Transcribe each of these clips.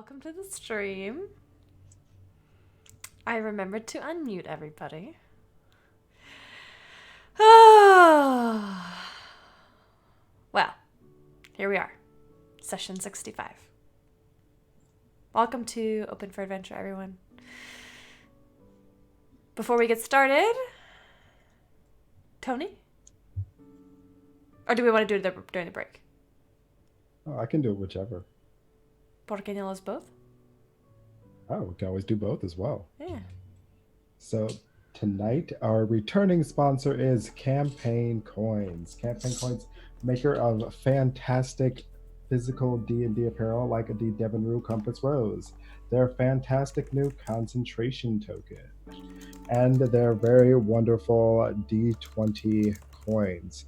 welcome to the stream. I remembered to unmute everybody. Well, here we are. Session 65. Welcome to Open for Adventure, everyone. Before we get started, Tony? Or do we want to do it during the break? Oh, I can do whichever. ¿Por qué no los both? Oh, we can always do both as well. Yeah. So tonight, our returning sponsor is Campaign Coins. Campaign Coins, maker of fantastic physical D&D apparel like the Devon Rue Compass Rose, their fantastic new concentration token, and their very wonderful D20 coins.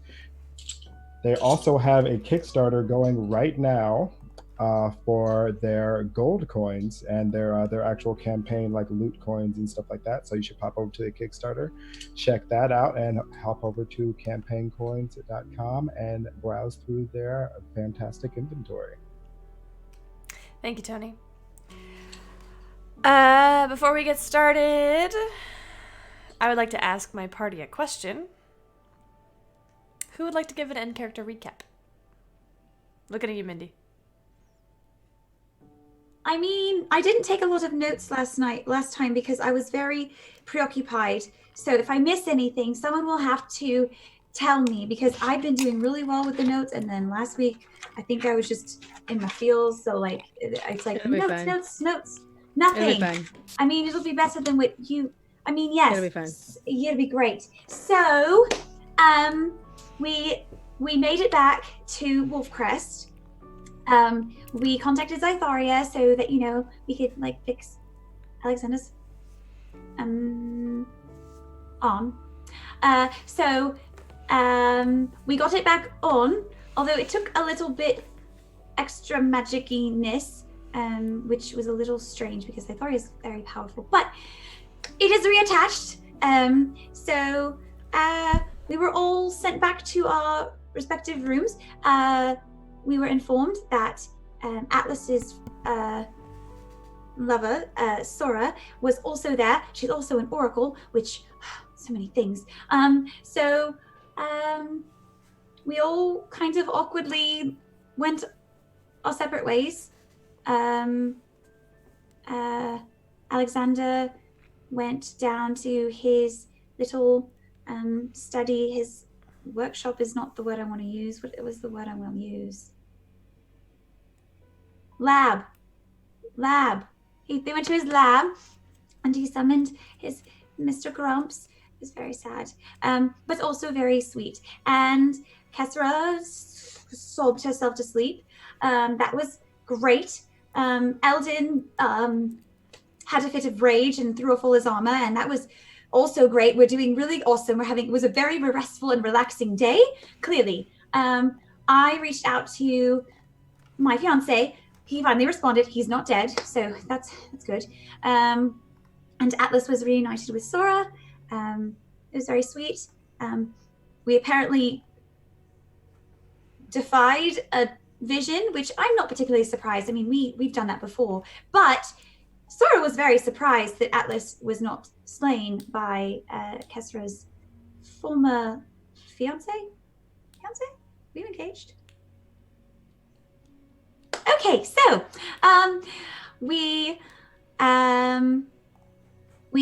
They also have a Kickstarter going right now for their gold coins and their actual campaign, like loot coins and stuff like that. So you should pop over to the Kickstarter, check that out, and hop over to campaigncoins.com and browse through their fantastic inventory. Thank you, Tony. Before we get started, I would like to ask my party a question. Who would like to give an end character recap? Looking at you, Mindy. I mean, I didn't take a lot of notes last time because I was very preoccupied. So if I miss anything, someone will have to tell me because I've been doing really well with the notes. And then last week, I think I was just in my feels. So like, it's like notes, nothing. I mean, it'll be better than what you, I mean, yes. It'll be fine. It'll be great. So, we made it back to Wolfcrest. We contacted Zytharia so that, we could like fix Alexander's arm. We got it back on, although it took a little bit extra magiciness, which was a little strange because Zytharia is very powerful, but it is reattached. We were all sent back to our respective rooms. We were informed that Atlas's lover, Sora, was also there. She's also an oracle, which, so many things. We all kind of awkwardly went our separate ways. Alexander went down to his little study. His workshop is not the word I want to use. What was the word I want to use? Lab. They went to his lab, and he summoned his Mr. Grumps. It was very sad, but also very sweet. And Kessra sobbed herself to sleep. That was great. Eldin had a fit of rage and threw off all his armor, and that was also great. We're doing really awesome. It was a very restful and relaxing day, clearly. I reached out to my fiance. He finally responded. He's not dead, so that's good. And Atlas was reunited with Sora. It was very sweet. We apparently defied a vision, which I'm not particularly surprised. I mean, we've done that before, but Sora was very surprised that Atlas was not slain by Kessra's former fiance? Were you engaged? Okay, so we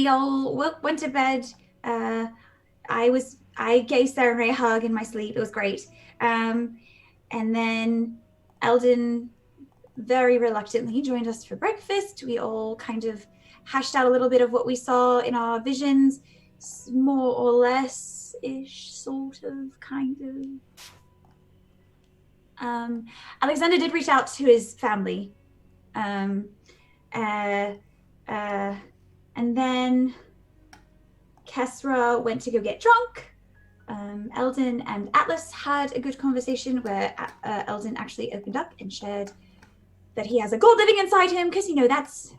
all went to bed. I gave Sarah and Ray a hug in my sleep. It was great. And then Eldin very reluctantly joined us for breakfast. We all kind of hashed out a little bit of what we saw in our visions, more or less ish, sort of, kind of. Alexander did reach out to his family. And then Kessra went to go get drunk. Eldin and Atlas had a good conversation where Eldin actually opened up and shared that he has a god living inside him, because, that's,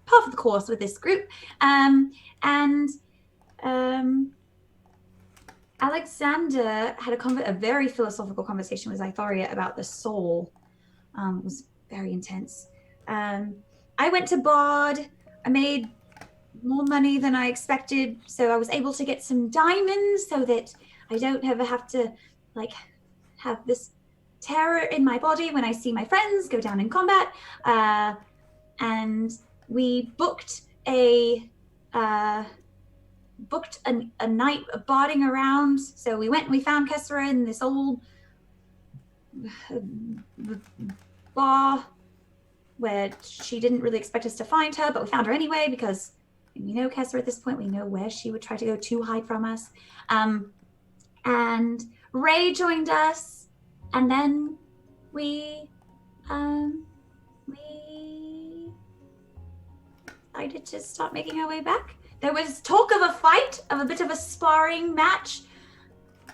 part of the course with this group. Alexander had a very philosophical conversation with Zytharia about the soul. It was very intense. I went to Bard. I made more money than I expected, so I was able to get some diamonds so that I don't ever have to like have this terror in my body when I see my friends go down in combat. And we booked a night of barding around. So we went and we found Kessera in this old bar where she didn't really expect us to find her, but we found her anyway because we know Kessera at this point. We know where she would try to go to hide from us. And Ray joined us, and then we decided to start making our way back. There was talk of a fight, of a bit of a sparring match.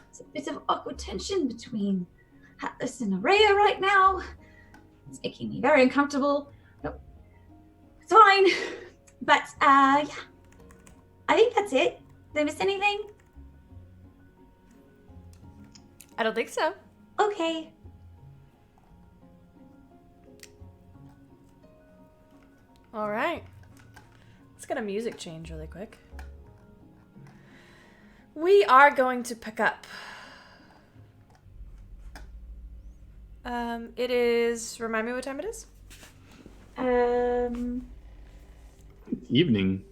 It's a bit of awkward tension between Atlas and Araya right now. It's making me very uncomfortable. No, it's fine. But, yeah. I think that's it. Did I miss anything? I don't think so. Okay. All right. Let's get a music change really quick. We are going to pick up. It is. Remind me what time it is? Evening.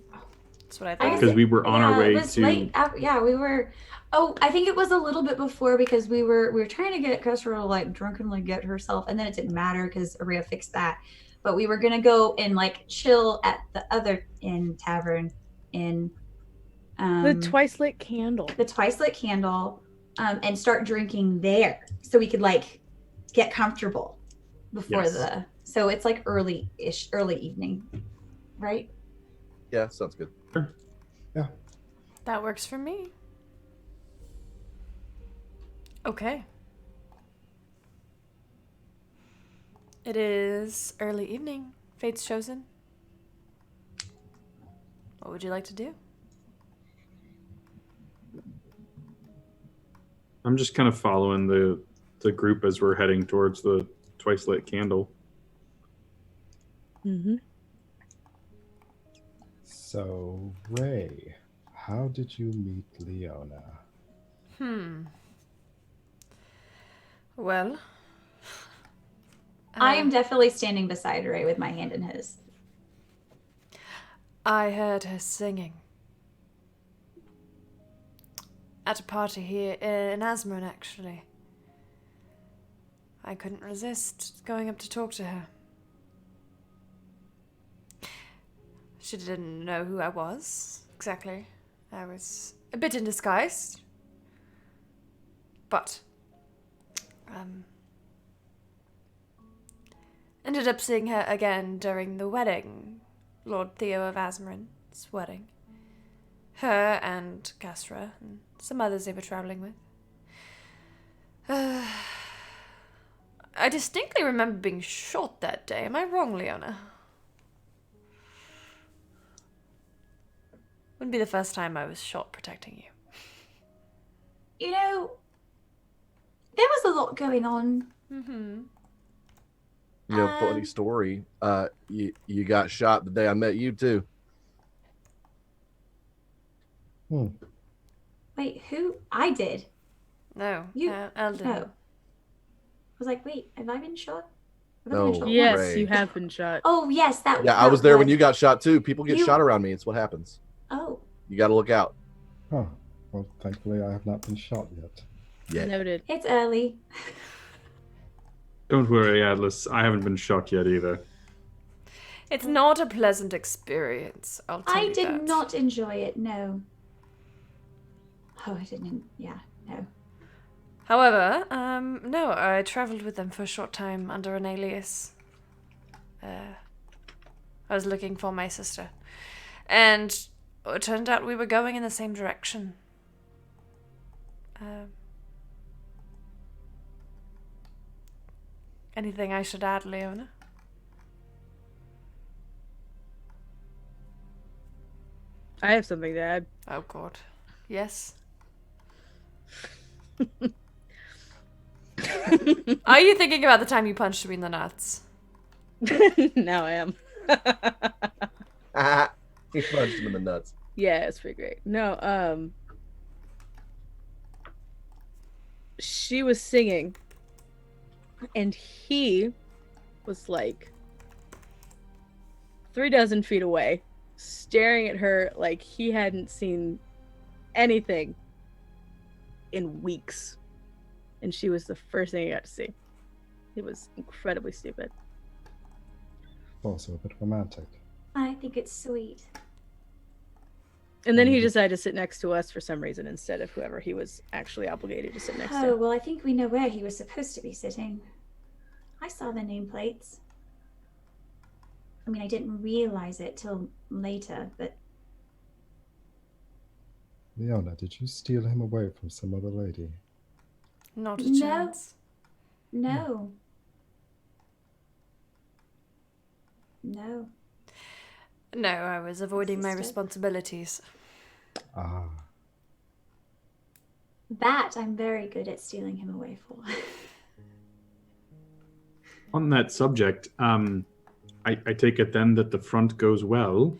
That's what I thought. Because we were on our way it was to. late after, yeah, we were. Oh, I think it was a little bit before because we were trying to get Kessera to like drunkenly get herself, and then it didn't matter because Aria fixed that. But we were gonna go and like chill at the other inn tavern in the Twice Lit Candle. The Twice Lit Candle, and start drinking there so we could like get comfortable before Yes. So it's like early evening, right? Yeah, sounds good. That works for me. Okay. It is early evening. Fate's chosen. What would you like to do? I'm just kind of following the group as we're heading towards the Twice Lit Candle. Mm-hmm. So, Ray, how did you meet Leona? Well, I am definitely standing beside Ray with my hand in his. I heard her singing at a party here in Asmern, actually. I couldn't resist going up to talk to her. She didn't know who I was, exactly. I was a bit in disguise. But, ended up seeing her again during the wedding. Lord Theo of Asmerin's wedding. Her and Kessera and some others they were traveling with. I distinctly remember being shot that day. Am I wrong, Leona? Wouldn't be the first time I was shot protecting you. You know, there was a lot going on. Mm-hmm. You know, funny story. You got shot the day I met you too. Wait, who? I did. No, You- Eldon. No. I was like, wait, have I been shot? Have I No. been shot? Yes, Ray. you have been shot. Oh, yes, that. Yeah, I that was there when you got shot too. People get You- shot around me. It's what happens. Oh, You got to look out. Huh. Well, thankfully, I have not been shot yet. Yeah. Noted. it's early. Don't worry, Atlas. I haven't been shot yet either. It's not a pleasant experience, I'll tell I you did that. not enjoy it. No. Oh, I didn't. Yeah, no. However, no, I traveled with them for a short time under an alias. I was looking for my sister. And it turned out we were going in the same direction. Anything I should add, Leona? I have something to add. Oh, God. Yes? Are you thinking about the time you punched me in the nuts? Now I am. He punched him in the nuts. Yeah, it's pretty great. No, she was singing, and he was like 36 feet away, staring at her like he hadn't seen anything in weeks. And she was the first thing he got to see. It was incredibly stupid. Also a bit romantic. I think it's sweet. And then he decided to sit next to us for some reason instead of whoever he was actually obligated to sit next Oh, to. well, I think we know where he was supposed to be sitting. I saw the nameplates. I mean, I didn't realize it till later, but Leona, did you steal him away from some other lady? Not a No. chance. no. No. No, I was avoiding my Sister. responsibilities. Ah. That I'm very good at stealing him away for. On that subject, I take it then that the front goes well.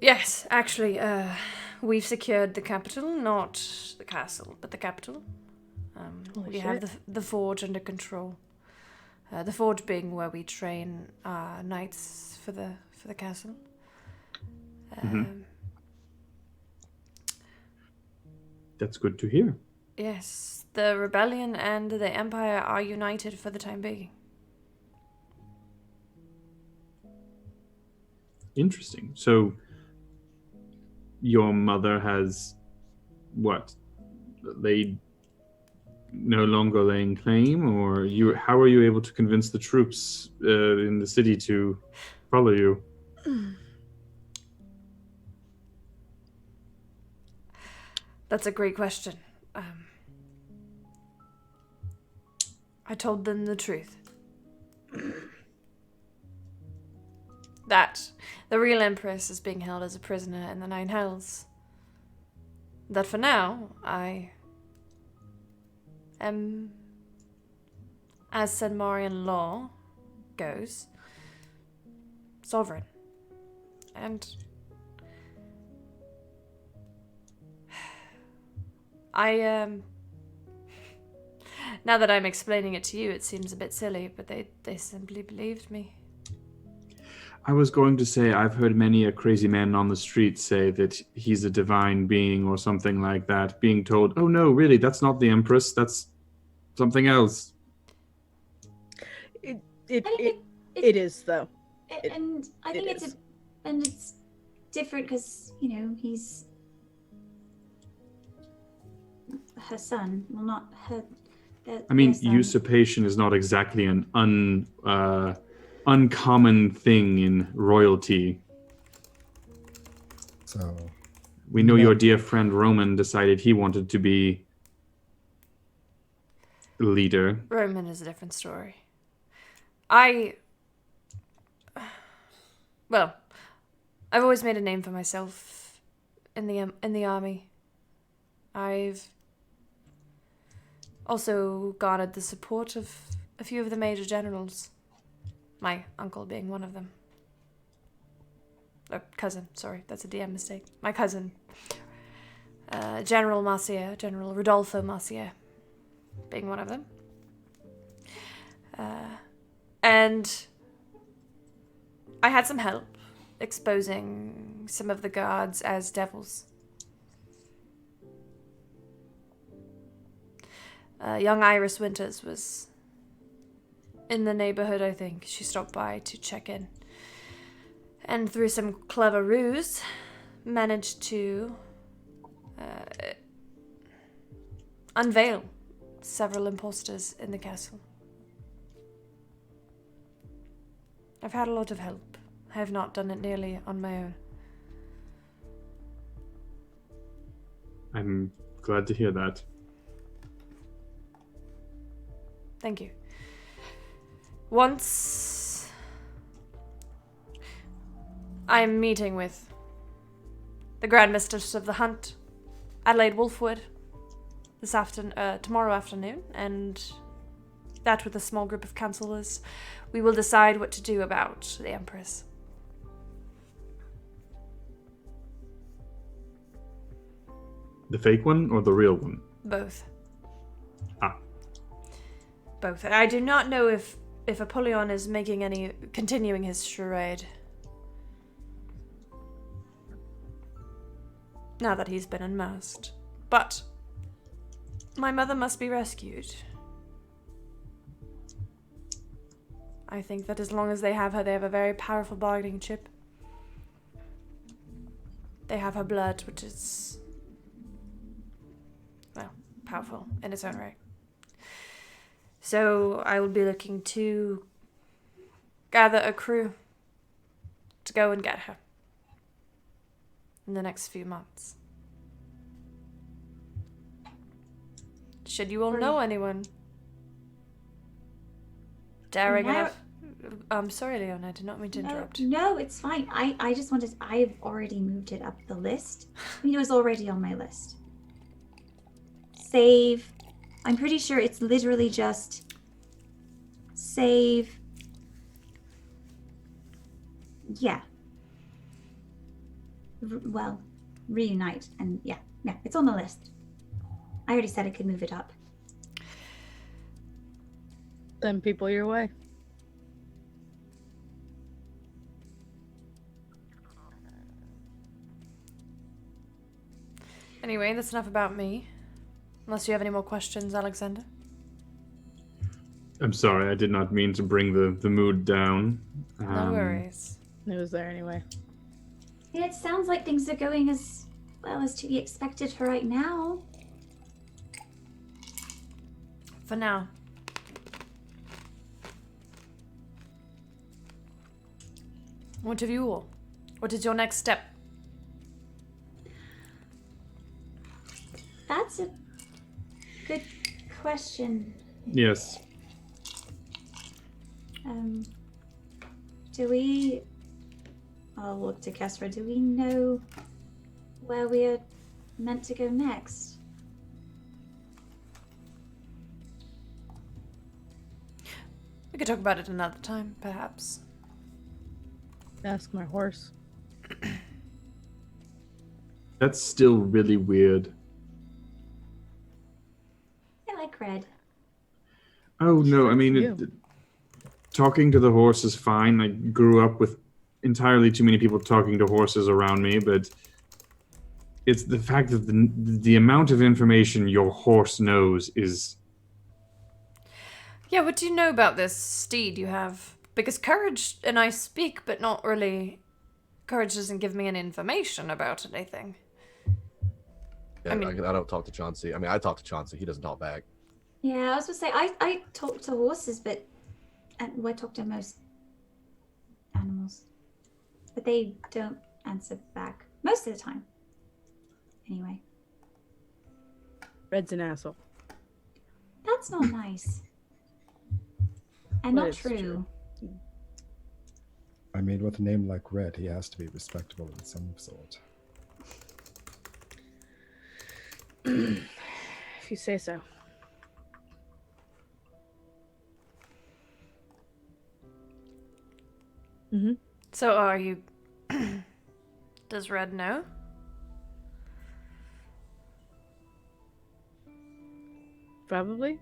Yes, actually, we've secured the capital, not the castle, but the capital. We have the forge under control. The forge being where we train knights for the castle. That's good to hear. Yes, the rebellion and the empire are united for the time being. Interesting. So, your mother has what? They no longer laying claim, or you? How are you able to convince the troops in the city to follow you? That's a great question. I told them the truth. That the real Empress is being held as a prisoner in the Nine Hells. That for now, I am, as Senmarian law goes, sovereign. And now that I'm explaining it to you, it seems a bit silly, but they simply believed me. I was going to say, I've heard many a crazy man on the street say that he's a divine being or something like that, being told, oh no, really, that's not the Empress, that's something else. It is, though. And I think is. it's different because, he's her son. Well, not her. I mean, their son. usurpation is not exactly an uncommon thing in royalty. So we know your dear friend Roman decided he wanted to be the leader. Roman is a different story. Well, I've always made a name for myself in the army. I've also garnered the support of a few of the major generals. My uncle being one of them. Cousin, sorry, that's a DM mistake. My cousin, General Marcia, General Rodolfo Marcia, being one of them. And I had some help exposing some of the guards as devils. Young Iris Winters was in the neighborhood, I think. She stopped by to check in. And through some clever ruse, managed to unveil several imposters in the castle. I've had a lot of help. I have not done it nearly on my own. I'm glad to hear that. Thank you. Once I'm meeting with the Grand Mistress of the Hunt, Adelaide Wolfwood, tomorrow afternoon, and that with a small group of counselors, we will decide what to do about the Empress. The fake one or the real one? Both. Ah. Both. I do not know if Apollyon is continuing his charade. Now that he's been unmasked. But my mother must be rescued. I think that as long as they have her, they have a very powerful bargaining chip. They have her blood, which is, well, powerful in its own right. So I will be looking to gather a crew to go and get her in the next few months. Should you all know anyone daring enough? I'm sorry, Leon, I did not mean to interrupt. No, it's fine. I just wanted, I've already moved it up the list. I mean, it was already on my list. Save. I'm pretty sure it's literally just save. Yeah. Well, reunite. And yeah, it's on the list. I already said I could move it up. Send people your way. Anyway, that's enough about me. Unless you have any more questions, Alexander. I'm sorry, I did not mean to bring the mood down. No worries. It was there anyway. Yeah, it sounds like things are going as well as to be expected for right now. For now. What of you all? What is your next step? That's a good question. Yes. I'll look to Kesra. Do we know where we are meant to go next? We could talk about it another time, perhaps. Ask my horse. That's still really weird. I like red. Oh, no, I mean, you. Talking to the horse is fine. I grew up with entirely too many people talking to horses around me, but it's the fact that the amount of information your horse knows is... Yeah, what do you know about this steed you have? Because Courage and I speak, but not really... Courage doesn't give me any information about anything. Yeah, I mean- I don't talk to Chauncey. I mean, I talk to Chauncey. He doesn't talk back. Yeah, I was gonna say I talk to horses, but I talk to most animals, but they don't answer back most of the time. Anyway, Red's an asshole. that's not nice, and But not it's true. I mean, with a name like Red, he has to be respectable in some sort. If you say so. Mm-hmm. So are you... Does Red know? Probably.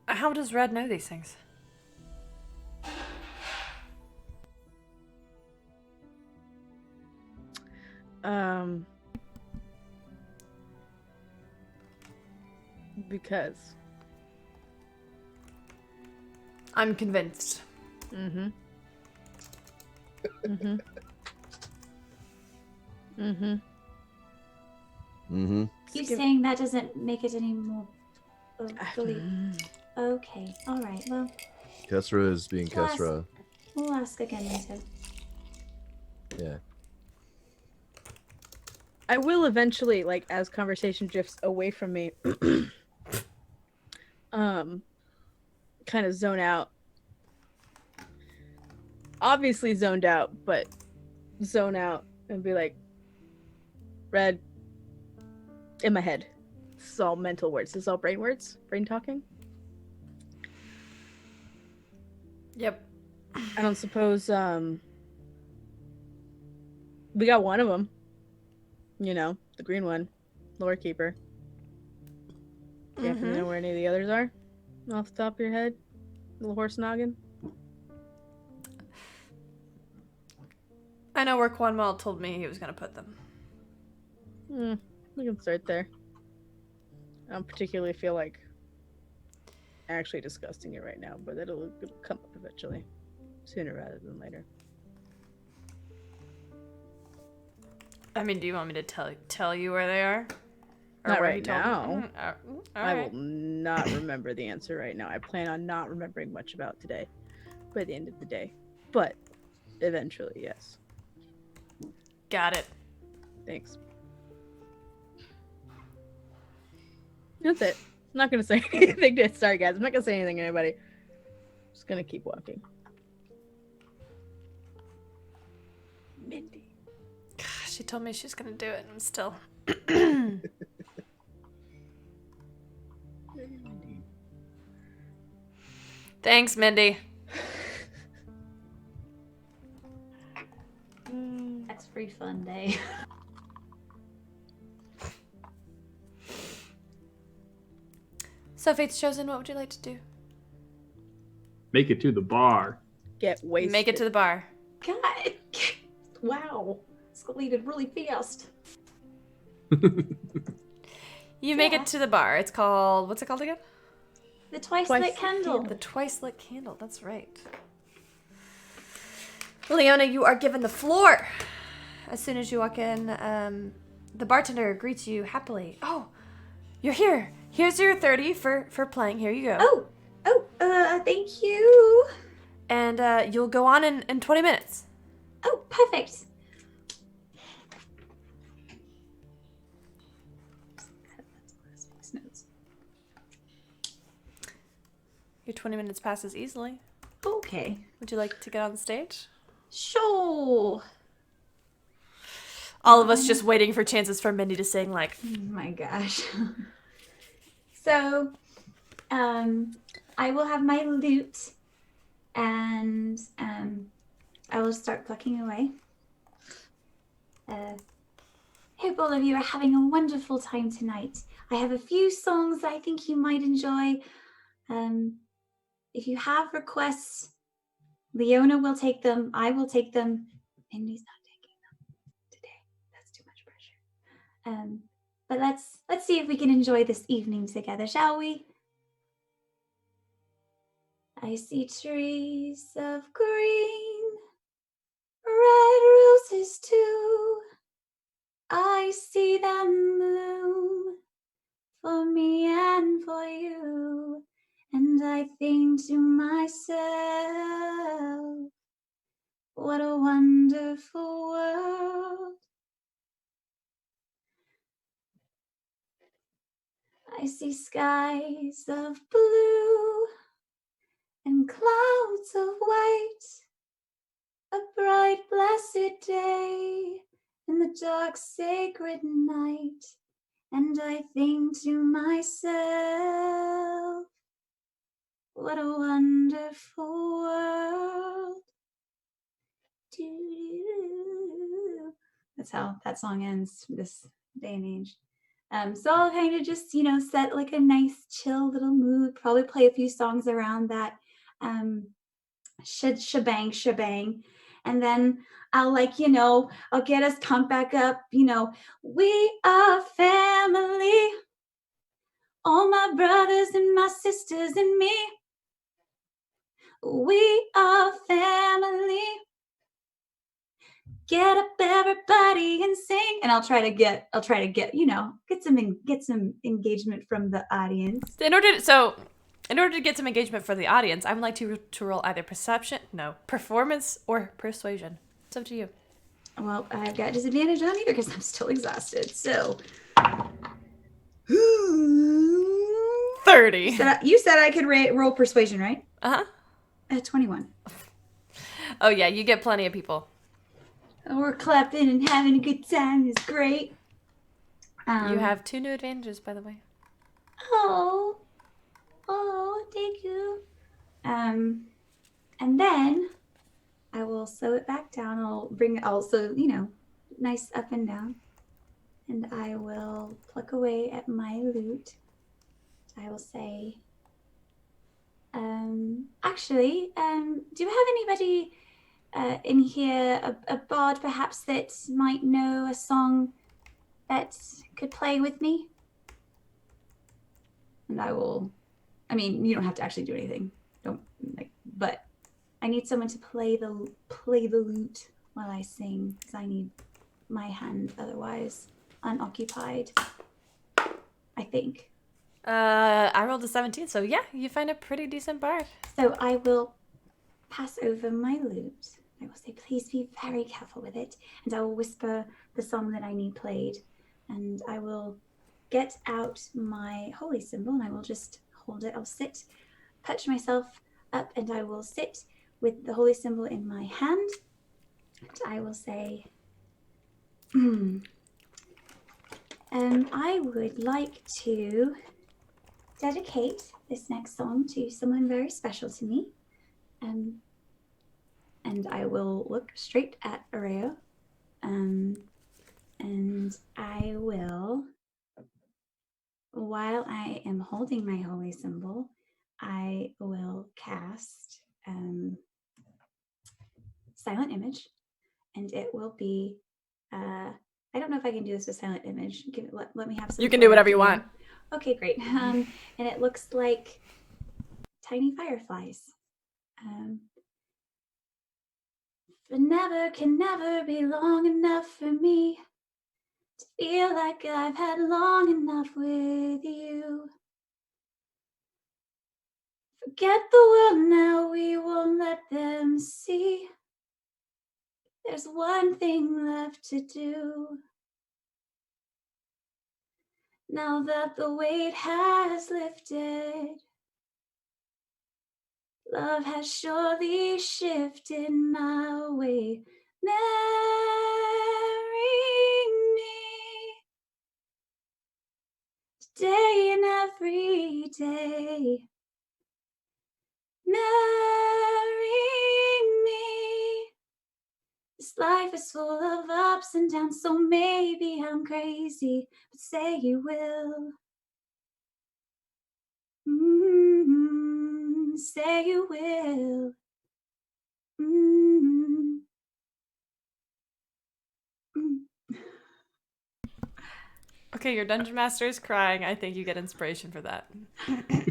How does Red know these things? Because. I'm convinced. Mm-hmm. Mm-hmm. Mm-hmm. Mm-hmm. You saying that doesn't make it any more believe? Mm. Okay, all right. Well, Kesra is being Class. Kesra. we'll ask again later. Yeah. I will eventually, like, as conversation drifts away from me, kind of zone out. Obviously zoned out, but zone out and be like, Red, in my head. This is all mental words. This is all brain words. Brain talking. Yep. I don't suppose we got one of them. You know, the green one, lore keeper. Do you happen to know where any of the others are? Off the top of your head, little horse noggin. I know where Cornwall told me he was gonna put them. We can start there. I don't particularly feel like actually discussing it right now, but it'll come up eventually, sooner rather than later. I mean, do you want me to tell you where they are? Not where right he told me? now. All I right. will not remember the answer right now. I plan on not remembering much about today by the end of the day. But eventually, yes. Got it. Thanks. That's it. I'm not going to say anything. Sorry, guys. I'm not going to say anything to anybody. I'm just going to keep walking. Mindy. Gosh, she told me she's gonna do it, and still. Thanks, Mindy. That's free fun day. So, Fate's chosen. What would you like to do? Make it to the bar. Get wasted. Make it to the bar. God, wow, escalated really fast. You make Yeah. it to the bar. It's called. What's it called again? The twice Twice lit lit candle. The twice lit candle. That's right. Leona, you are given the floor. As soon as you walk in, the bartender greets you happily. Oh, you're here. Here's your 30 for playing. Here you go. Thank you. And you'll go on in 20 minutes. Oh, perfect. Your 20 minutes passes easily. Okay. Would you like to get on stage? Sure. All of us just waiting for chances for Mindy to sing, like. Oh my gosh. So, I will have my lute, and I will start plucking away. Hope all of you are having a wonderful time tonight. I have a few songs that I think you might enjoy. If you have requests, Leona will take them. I will take them. Mindy's not taking them today. That's too much pressure. But let's see if we can enjoy this evening together, shall we? I see trees of green, red roses too. I see them bloom for me and for you. And I think to myself, what a wonderful world. I see skies of blue and clouds of white, a bright, blessed day in the dark, sacred night. And I think to myself, what a wonderful world. Doo-doo-doo. That's how that song ends this day and age. So I'll kind of just, set like a nice chill little mood, probably play a few songs around that shebang. And then I'll I'll get us pumped back up, we are family. All my brothers and my sisters and me. We are family. Get up, everybody, and sing. And I'll try to get, get some engagement from the audience. In order to get some engagement for the audience, I would like to roll either performance or persuasion. It's up to you. Well, I've got disadvantage on either because I'm still exhausted. So 30. You said I could roll persuasion, right? 21. Oh yeah, you get plenty of people. We're clapping and having a good time. It's great. You have 2 new advantages, by the way. Oh, thank you. And then I will sew it back down. I'll bring it also, nice up and down. And I will pluck away at my lute. I will say, actually, do you have anybody in here, a bard perhaps, that might know a song that could play with me? And you don't have to actually do anything. But I need someone to play the lute while I sing, because I need my hand otherwise unoccupied, I think. I rolled a 17, so yeah, you find a pretty decent bard. So I will pass over my lute. I will say, please be very careful with it. And I will whisper the song that I need played. And I will get out my holy symbol and I will just hold it. I'll sit, perch myself up, and I will sit with the holy symbol in my hand. And I will say, I would like to dedicate this next song to someone very special to me. And I will look straight at Areo. And I will, while I am holding my holy symbol, I will cast Silent Image. And it will be, I don't know if I can do this with Silent Image. Let me have some. You can do whatever you want. Okay, great. And it looks like tiny fireflies. But can never be long enough for me to feel like I've had long enough with you. Forget the world now, we won't let them see. There's one thing left to do. Now that the weight has lifted, love has surely shifted my way. Marry me today and every day. Marry me. This life is full of ups and downs, so maybe I'm crazy, but say you will. Say you will. Okay, your dungeon master is crying. I think you get inspiration for that.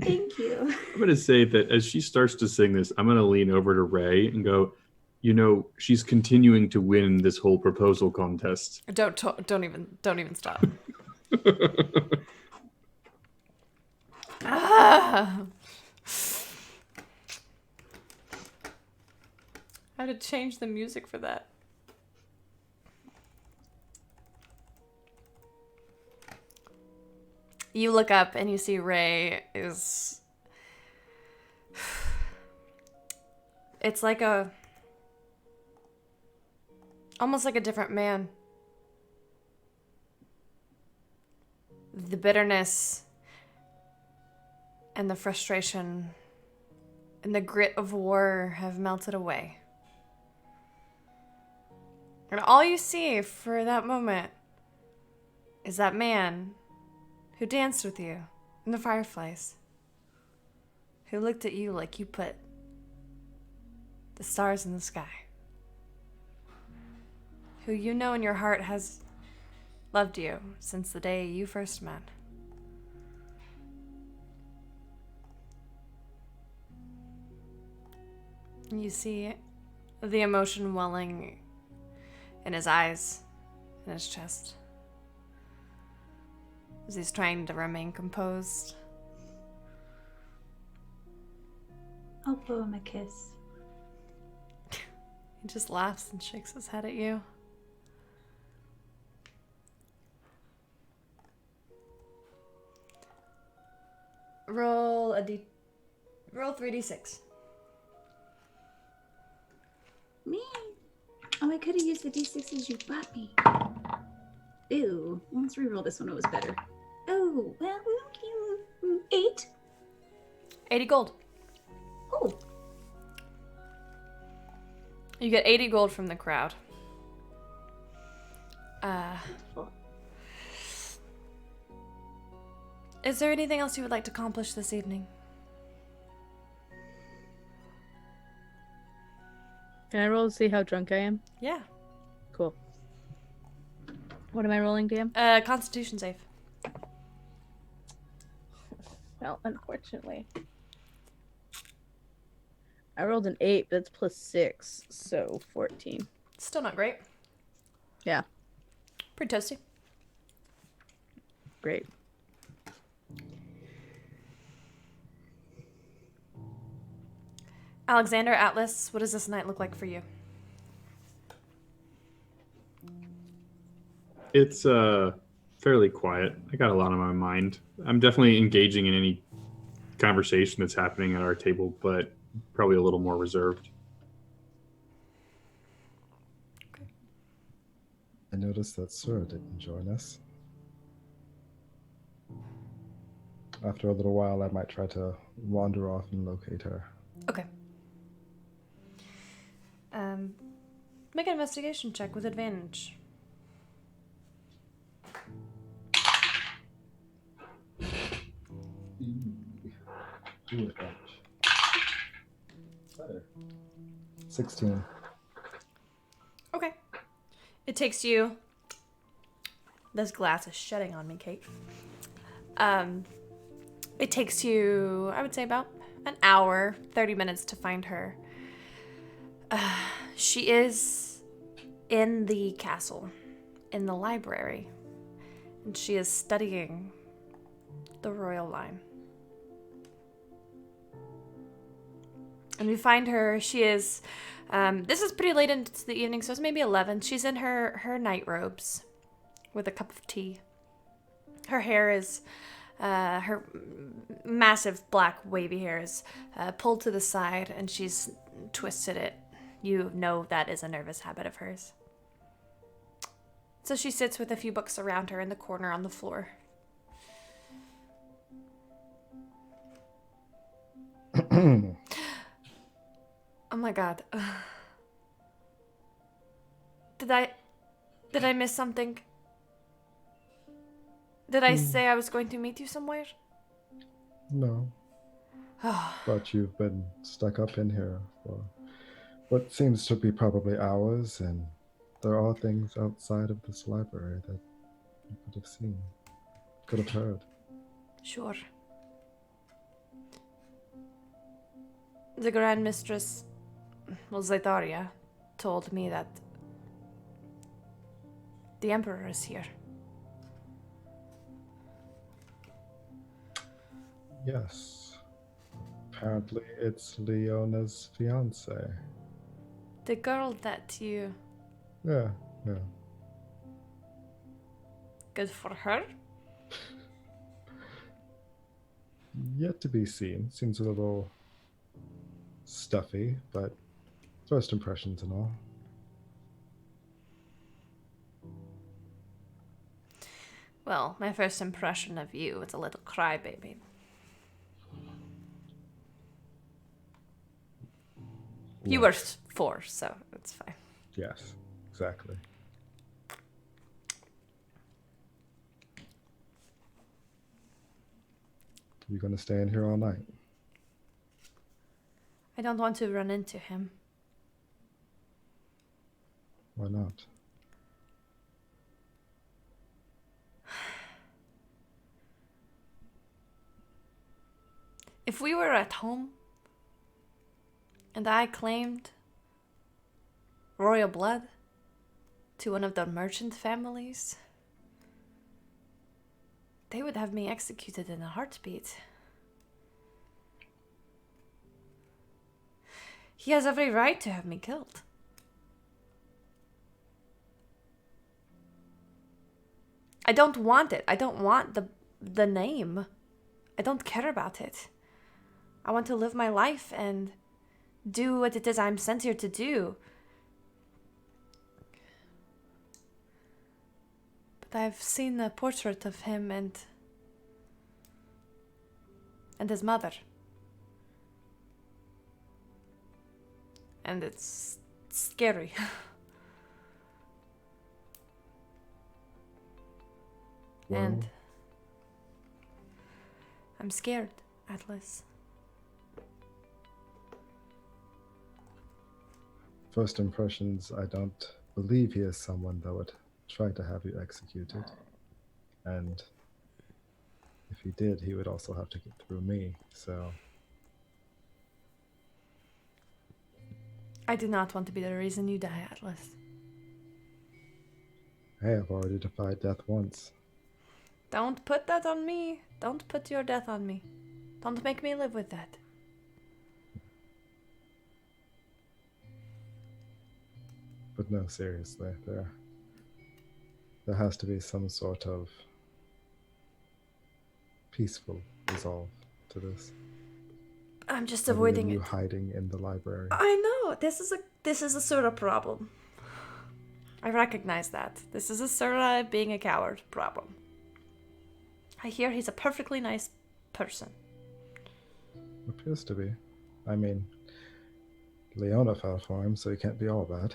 Thank you. I'm going to say that as she starts to sing this, I'm going to lean over to Ray and go, she's continuing to win this whole proposal contest. Don't even stop. Ah! I had to change the music for that. You look up and you see Ray is... It's like almost like a different man. The bitterness and the frustration and the grit of war have melted away. And all you see for that moment is that man who danced with you in the fireflies, who looked at you like you put the stars in the sky, who you know in your heart has loved you since the day you first met. You see the emotion welling in his eyes, in his chest, as he's trying to remain composed. I'll blow him a kiss. He just laughs and shakes his head at you. Roll 3d6. Me? Oh, I could have used the d6s you bought me. Ew. Let's reroll this one. It was better. Oh, well, 80 gold. Oh, You get 80 gold from the crowd. Is there anything else you would like to accomplish this evening? Can I roll to see how drunk I am? Yeah. Cool. What am I rolling, DM? Constitution save. Well, unfortunately. I rolled an 8, that's plus 6, so 14. Still not great. Yeah, Pretty toasty. great. Alexander, Atlas, what does this night look like for you? It's fairly quiet. I got a lot on my mind. I'm definitely engaging in any conversation that's happening at our table, but probably a little more reserved. I noticed that Sura didn't join us. After a little while, I might try to wander off and locate her. Okay. Make an investigation check with advantage. Ooh, better. 16. Okay. It takes you... This glass is shedding on me, Kate. It takes you, I would say, about an hour, 30 minutes to find her. She is in the castle, in the library, and she is studying the royal line. And we find her, she is, this is pretty late into the evening, so it's maybe 11. She's in her night robes with a cup of tea. Her hair is, her massive black wavy hair is pulled to the side, and she's twisted it. You know that is a nervous habit of hers. So she sits with a few books around her in the corner on the floor. Oh my god. Did I miss something? Did I say I was going to meet you somewhere? No, but you've been stuck up in here for what seems to be probably hours, and there are things outside of this library that you could have seen, could have heard. Sure. The Grand Mistress, well, Zaitaria, told me that the Emperor is here. Yes. Apparently it's Leona's fiance. The girl that you... Yeah. Good for her? Yet to be seen. Seems a little stuffy, but first impressions and all. Well, my first impression of you is a little crybaby. You were 4, so it's fine. Yes, exactly. You gonna stay in here all night? I don't want to run into him. Why not? If we were at home and I claimed royal blood to one of the merchant families, they would have me executed in a heartbeat. He has every right to have me killed. I don't want it. I don't want the name. I don't care about it. I want to live my life and do what it is I'm sent here to do. But I've seen a portrait of him and his mother. and it's scary. Well, And I'm scared, Atlas. first impressions, I don't believe he is someone that would try to have you executed. And if he did, he would also have to get through me, so I do not want to be the reason you die, Atlas. hey, I've already defied death once. Don't put that on me. Don't put your death on me. Don't make me live with that. But no, seriously, there has to be some sort of peaceful resolve to this. I'm just Other than avoiding you it. hiding in the library. I know. This is a sort of problem. I recognize that. This is a sort of being a coward problem. I hear he's a perfectly nice person. Appears to be. I mean, Leona fell for him, so he can't be all bad.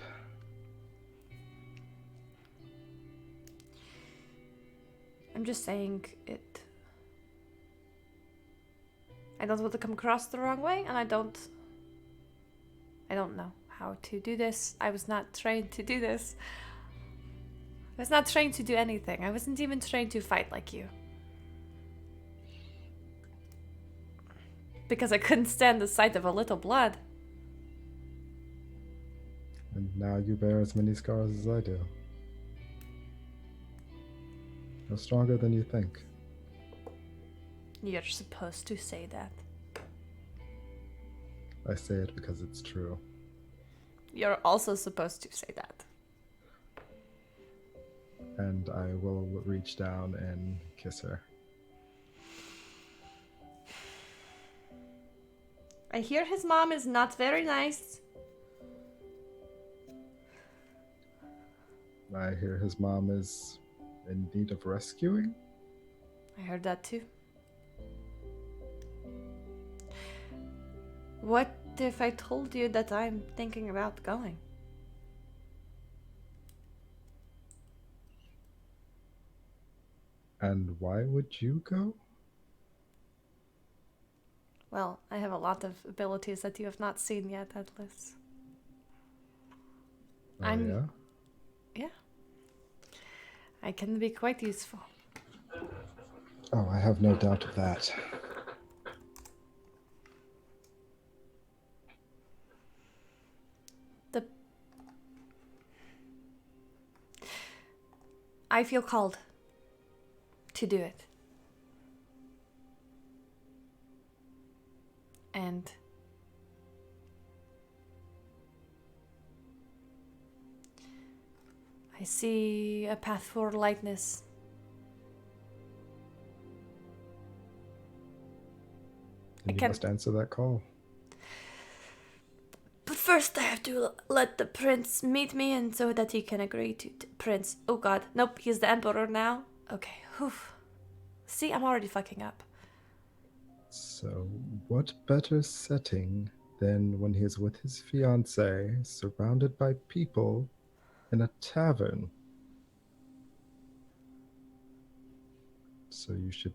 I'm just saying it. I don't want to come across the wrong way, and I don't know how to do this. I was not trained to do this. I was not trained to do anything. I wasn't even trained to fight like you. Because I couldn't stand the sight of a little blood. And now you bear as many scars as I do. You're stronger than you think. You're supposed to say that. I say it because it's true. You're also supposed to say that. And I will reach down and kiss her. I hear his mom is not very nice. I hear his mom is in need of rescuing. I heard that too. What if I told you that I'm thinking about going? And why would you go? Well, I have a lot of abilities that you have not seen yet, Atlas. Oh, I'm- yeah? Yeah. I can be quite useful. Oh, I have no doubt of that. I feel called to do it. And I see a path for lightness. And you can- must answer that call. But first I have to let the prince meet me, and so that he can agree to prince. Oh god, nope, he's the emperor now. Okay, whew. See, I'm already fucking up. So, what better setting than when he is with his fiancée, surrounded by people, in a tavern? So you should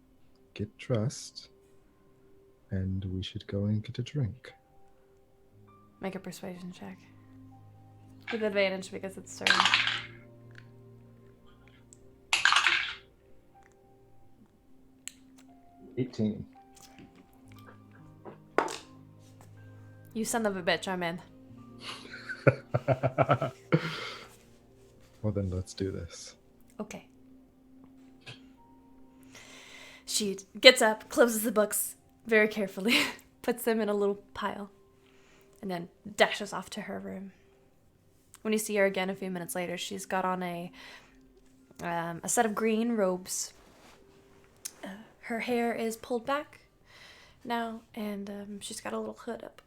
get dressed, and we should go and get a drink. Make a persuasion check. With advantage because it's turn. $18. You son of a bitch, I'm in. Well, then let's do this. Okay. She gets up, closes the books very carefully, puts them in a little pile, and then dashes off to her room. When you see her again a few minutes later, she's got on a set of green robes. Her hair is pulled back now, and she's got a little hood up.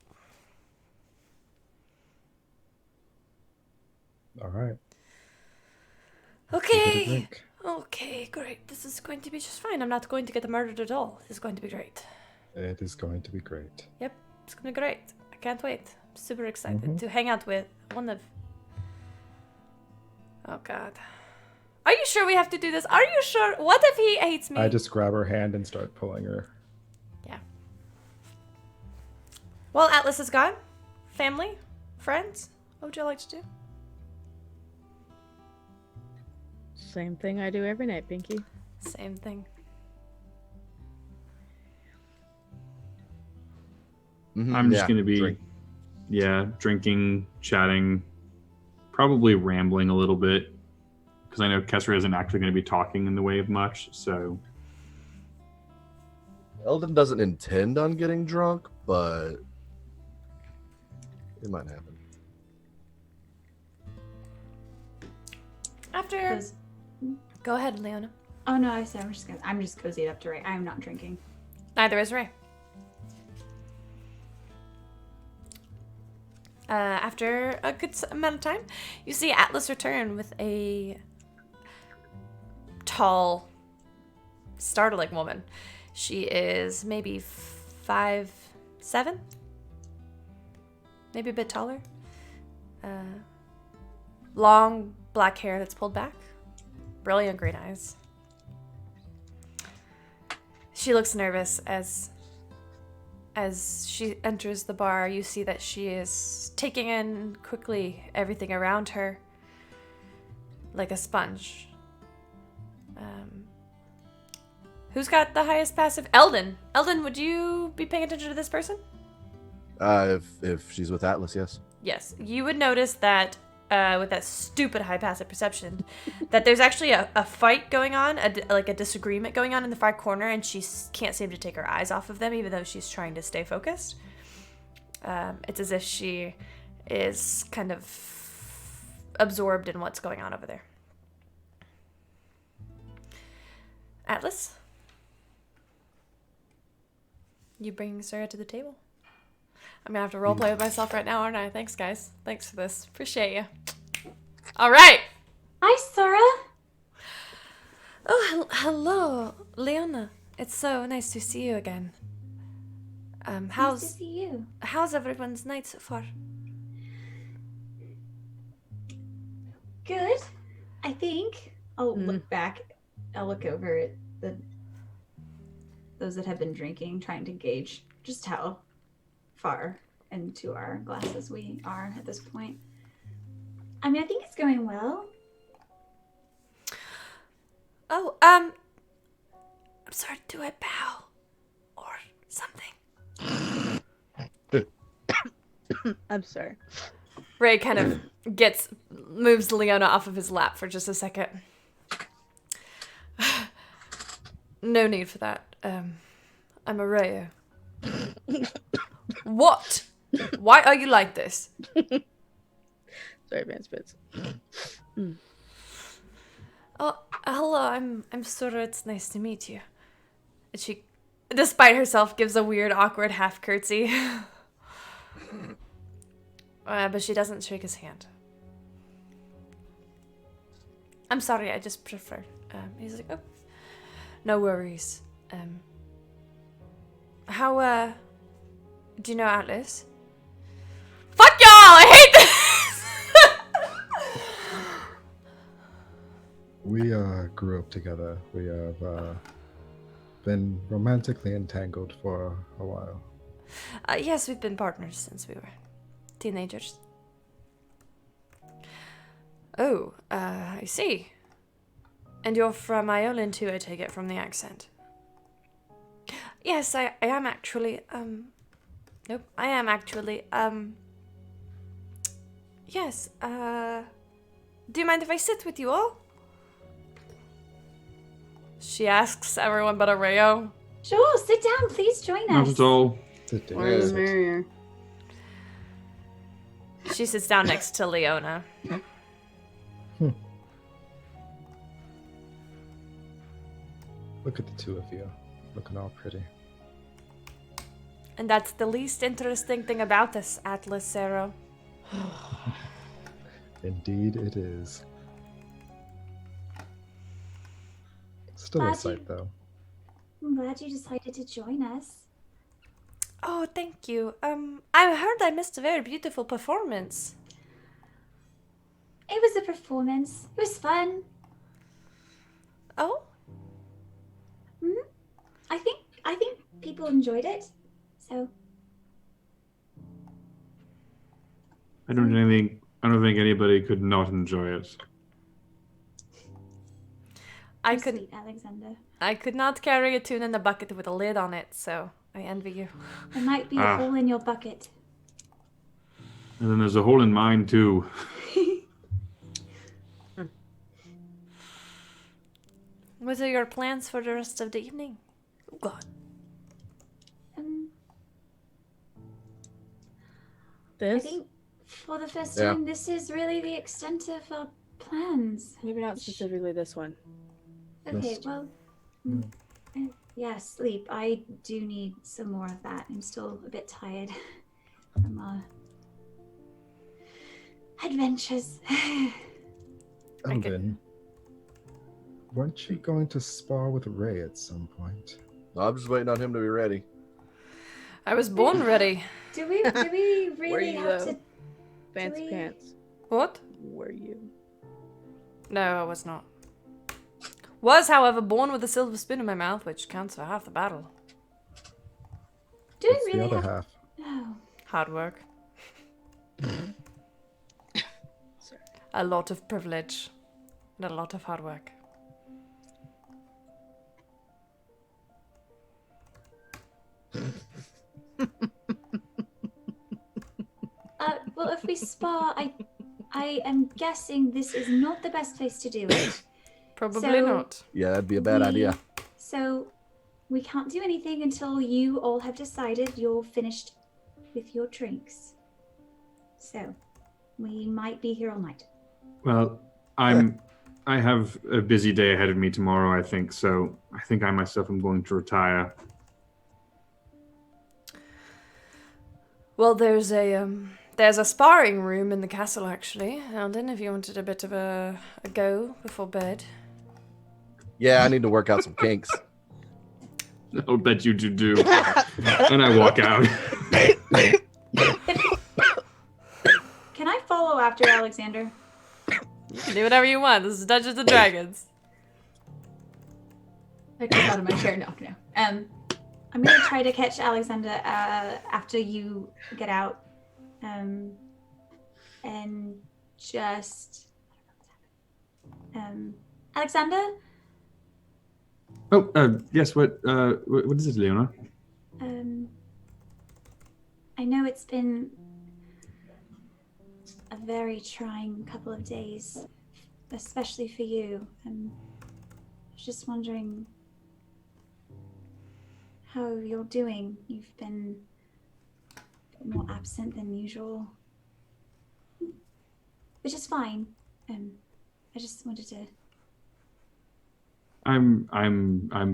All right. Okay. Drink. Okay, great. This is going to be just fine. I'm not going to get murdered at all. This is going to be great. It is going to be great. Yep, it's going to be great. I can't wait. super excited Mhm. to hang out with one of... Oh, God. Are you sure we have to do this? Are you sure? What if he hates me? I just grab her hand and start pulling her. Yeah. Well, Atlas is gone. Family? Friends? What would you like to do? Same thing I do every night, Pinky. Same thing. Mhm, I'm just yeah, gonna be, drink. drinking, chatting, probably rambling a little bit, because I know Kessler isn't actually going to be talking in the way of much. So Eldon doesn't intend on getting drunk, but it might happen. After... Goes- Go ahead, Leona. Oh no, I'm just cozied up to Ray. I am not drinking. Neither is Ray. After a good amount of time, you see Atlas return with a tall, startling woman. She is maybe 5'7", maybe a bit taller. Long black hair that's pulled back, brilliant green eyes. She looks nervous as she enters the bar. You see that she is taking in quickly everything around her like a sponge. Who's got the highest passive? Eldon. Eldon, would you be paying attention to this person? If she's with Atlas, yes. Yes. You would notice that with that stupid high passive perception, that there's actually a fight going on, like a disagreement going on in the far corner, and she can't seem to take her eyes off of them, even though she's trying to stay focused. It's as if she is kind of absorbed in what's going on over there. Atlas? You bring Sarah to the table? I'm gonna have to roleplay with myself right now, aren't I? Thanks, guys. Thanks for this. Appreciate you. All right. Hi, Sora. Oh, hello, Leona. It's so nice to see you again. Nice to see you. How's everyone's night so far? Good. I think. I'll Mm. look back. I'll look over at those that have been drinking, trying to gauge just how far into our glasses we are at this point. I mean, I think it's going well. Oh, I'm sorry. Do I bow or something? I'm sorry. Ray kind of moves Leona off of his lap for just a second. No need for that. I'm a Rayo. What? Why are you like this? Sorry, man, spits. Oh, hello. I'm Sora. It's nice to meet you. And she, despite herself, gives a weird, awkward half curtsy. But she doesn't shake his hand. I'm sorry. I just prefer. He's like, oh, no worries. How do you know Atlas? Fuck y'all! I hate this. We grew up together. We have been romantically entangled for a while. Yes, we've been partners since we were teenagers. Oh, I see. And you're from Ireland too, I take it from the accent. Yes, I am actually, nope, I am actually, yes, do you mind if I sit with you all? She asks everyone but Areo. Sure, sit down. Please join not us. at all. Sit down. More the Sit. merrier. She sits down next to Leona. Look at the two of you, looking all pretty. And that's the least interesting thing about this, Atlas Zero. Indeed, it is. Still a Glad sight, you- though. I'm glad you decided to join us. Oh, thank you. I heard I missed a very beautiful performance. It was a performance. It was fun. Oh? I think people enjoyed it. So I don't think anybody could not enjoy it. I you're could sweet, Alexander. I could not carry a tune in a bucket with a lid on it, so I envy you. There might be a Ah. hole in your bucket. And then there's a hole in mine too. What are your plans for the rest of the evening? Oh God. I This? think for the first Yeah. time, this is really the extent of our plans. Maybe not specifically this one. Okay, Just- well, yeah, sleep. I do need some more of that. I'm still a bit tired from our adventures. Elvin, weren't you going to spar with Ray at some point? I'm just waiting on him to be ready. I was born ready. do we really you, have though? to? Fancy we- pants. What? Were you? No, I was not. Was, however, born with a silver spoon in my mouth, which counts for half the battle. Do What's we the really other have? half? No. Hard work. Sorry. A lot of privilege. And a lot of hard work. Well, if we spar, I am guessing this is not the best place to do it. Probably So- not. Yeah, that'd be a bad idea. So we can't do anything until you all have decided you're finished with your drinks. So we might be here all night. Well, I have a busy day ahead of me tomorrow, I think, so I think I myself am going to retire. Well, there's a sparring room in the castle, actually. Alden, if you wanted a bit of a go before bed. Yeah, I need to work out some kinks. I'll bet you do. And I walk out. Can I follow after Alexander? You can do whatever you want. This is Dungeons and Dragons. I jump out of my chair. No. I'm gonna try to catch Alexander after you get out, and just Alexander. Oh, yes. What is it, Leona? I know it's been a very trying couple of days, especially for you. And I was just wondering how you're doing. You've been a bit more absent than usual, which is fine. I just wanted to. I'm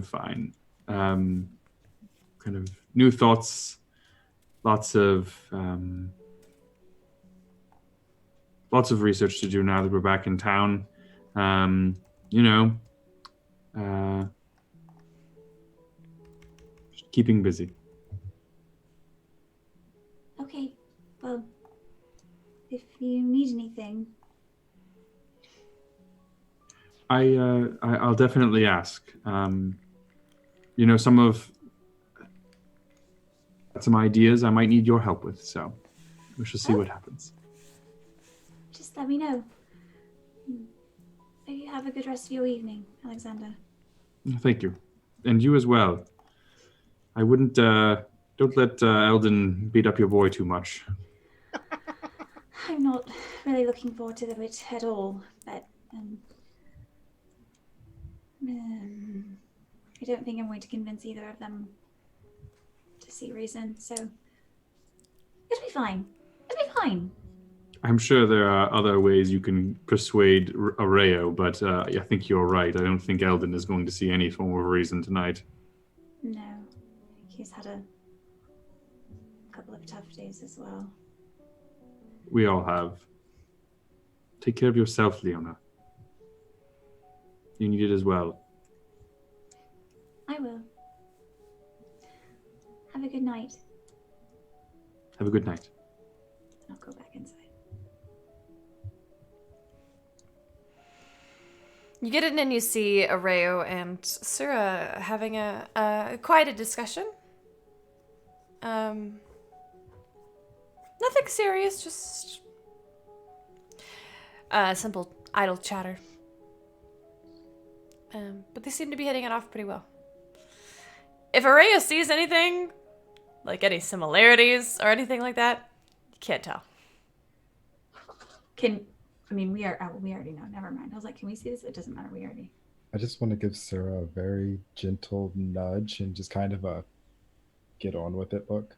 fine. Kind of new thoughts, lots of research to do now that we're back in town. Just keeping busy. Okay, well, if you need anything, I'll definitely ask. Some ideas I might need your help with, so we shall see what happens. just let me know. Maybe you have a good rest of your evening, Alexander. Thank you, and you as well. I wouldn't. Don't let Eldon beat up your boy too much. I'm not really looking forward to it at all, but I don't think I'm going to convince either of them to see reason, so it'll be fine. It'll be fine. I'm sure there are other ways you can persuade Areo, but I think you're right. I don't think Eldon is going to see any form of reason tonight. No, I think he's had a couple of tough days as well. We all have. Take care of yourself, Leona. You need it as well. I will. Have a good night. Have a good night. I'll go back inside. You get in and you see Areo and Sura having quite a discussion. Nothing serious, just simple idle chatter. But they seem to be hitting it off pretty well. If Areo sees anything, like any similarities or anything like that, you can't tell. We already know. Never mind. I was like, can we see this? It doesn't matter. We already. I just want to give Sarah a very gentle nudge and just kind of a get on with it look.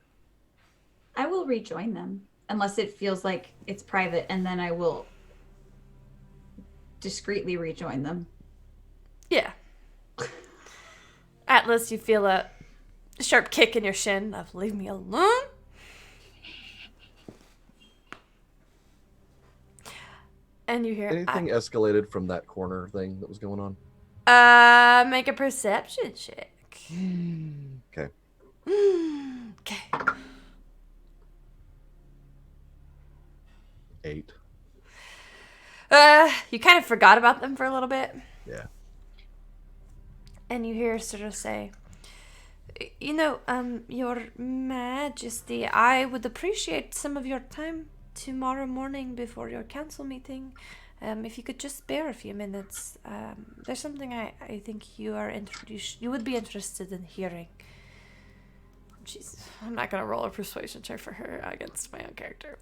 I will rejoin them unless it feels like it's private, and then I will discreetly rejoin them. Yeah. Atlas, you feel a sharp kick in your shin of leave me alone. And you hear Anything escalated from that corner thing that was going on? Make a perception check. Okay. Okay. 8. You kind of forgot about them for a little bit. Yeah. And you hear sort of say, Your Majesty, I would appreciate some of your time tomorrow morning before your council meeting. If you could just spare a few minutes. There's something I think you would be interested in hearing. Jeez, I'm not gonna roll a persuasion check for her against my own character.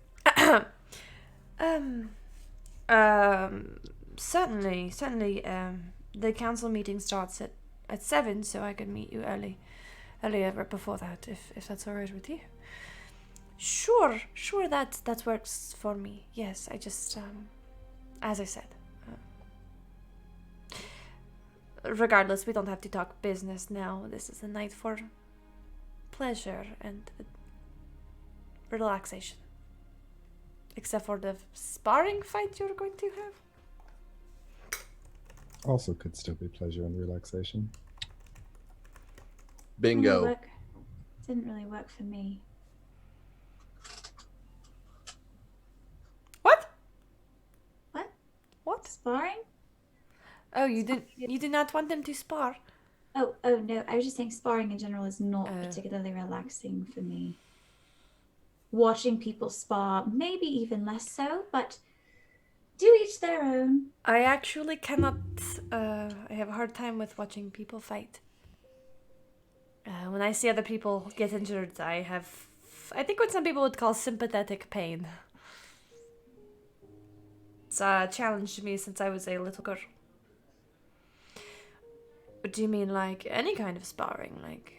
Certainly. The council meeting starts at 7, so I could meet you earlier right before that, if that's all right with you. Sure, that works for me. Yes, I just, as I said. Regardless, we don't have to talk business now. This is a night for pleasure and relaxation. Except for the sparring fight you're going to have. Also could still be pleasure and relaxation. Bingo. Didn't really work for me. What? Sparring? Oh, you did not want them to spar? Oh no, I was just saying sparring in general is not Oh. particularly relaxing for me. Watching people spar, maybe even less so, but do each their own. I actually cannot. I have a hard time with watching people fight. When I see other people get injured, I think what some people would call sympathetic pain. It's a challenge to me since I was a little girl. Do you mean like any kind of sparring? Like.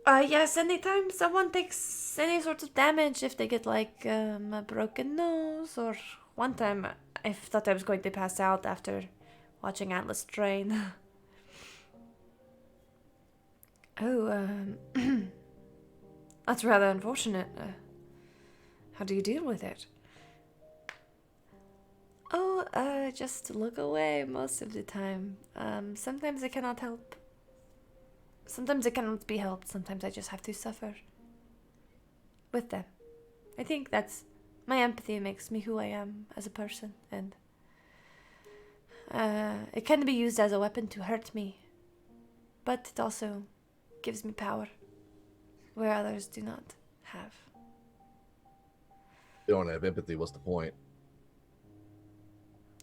Yes, anytime someone takes any sort of damage, if they get like a broken nose, or one time I thought I was going to pass out after watching Atlas train. That's rather unfortunate. How do you deal with it? Just look away most of the time. Sometimes I cannot help. Sometimes it cannot be helped. Sometimes I just have to suffer with them. I think that's my empathy makes me who I am as a person, and it can be used as a weapon to hurt me, but it also gives me power where others do not have. You don't have empathy. What's the point?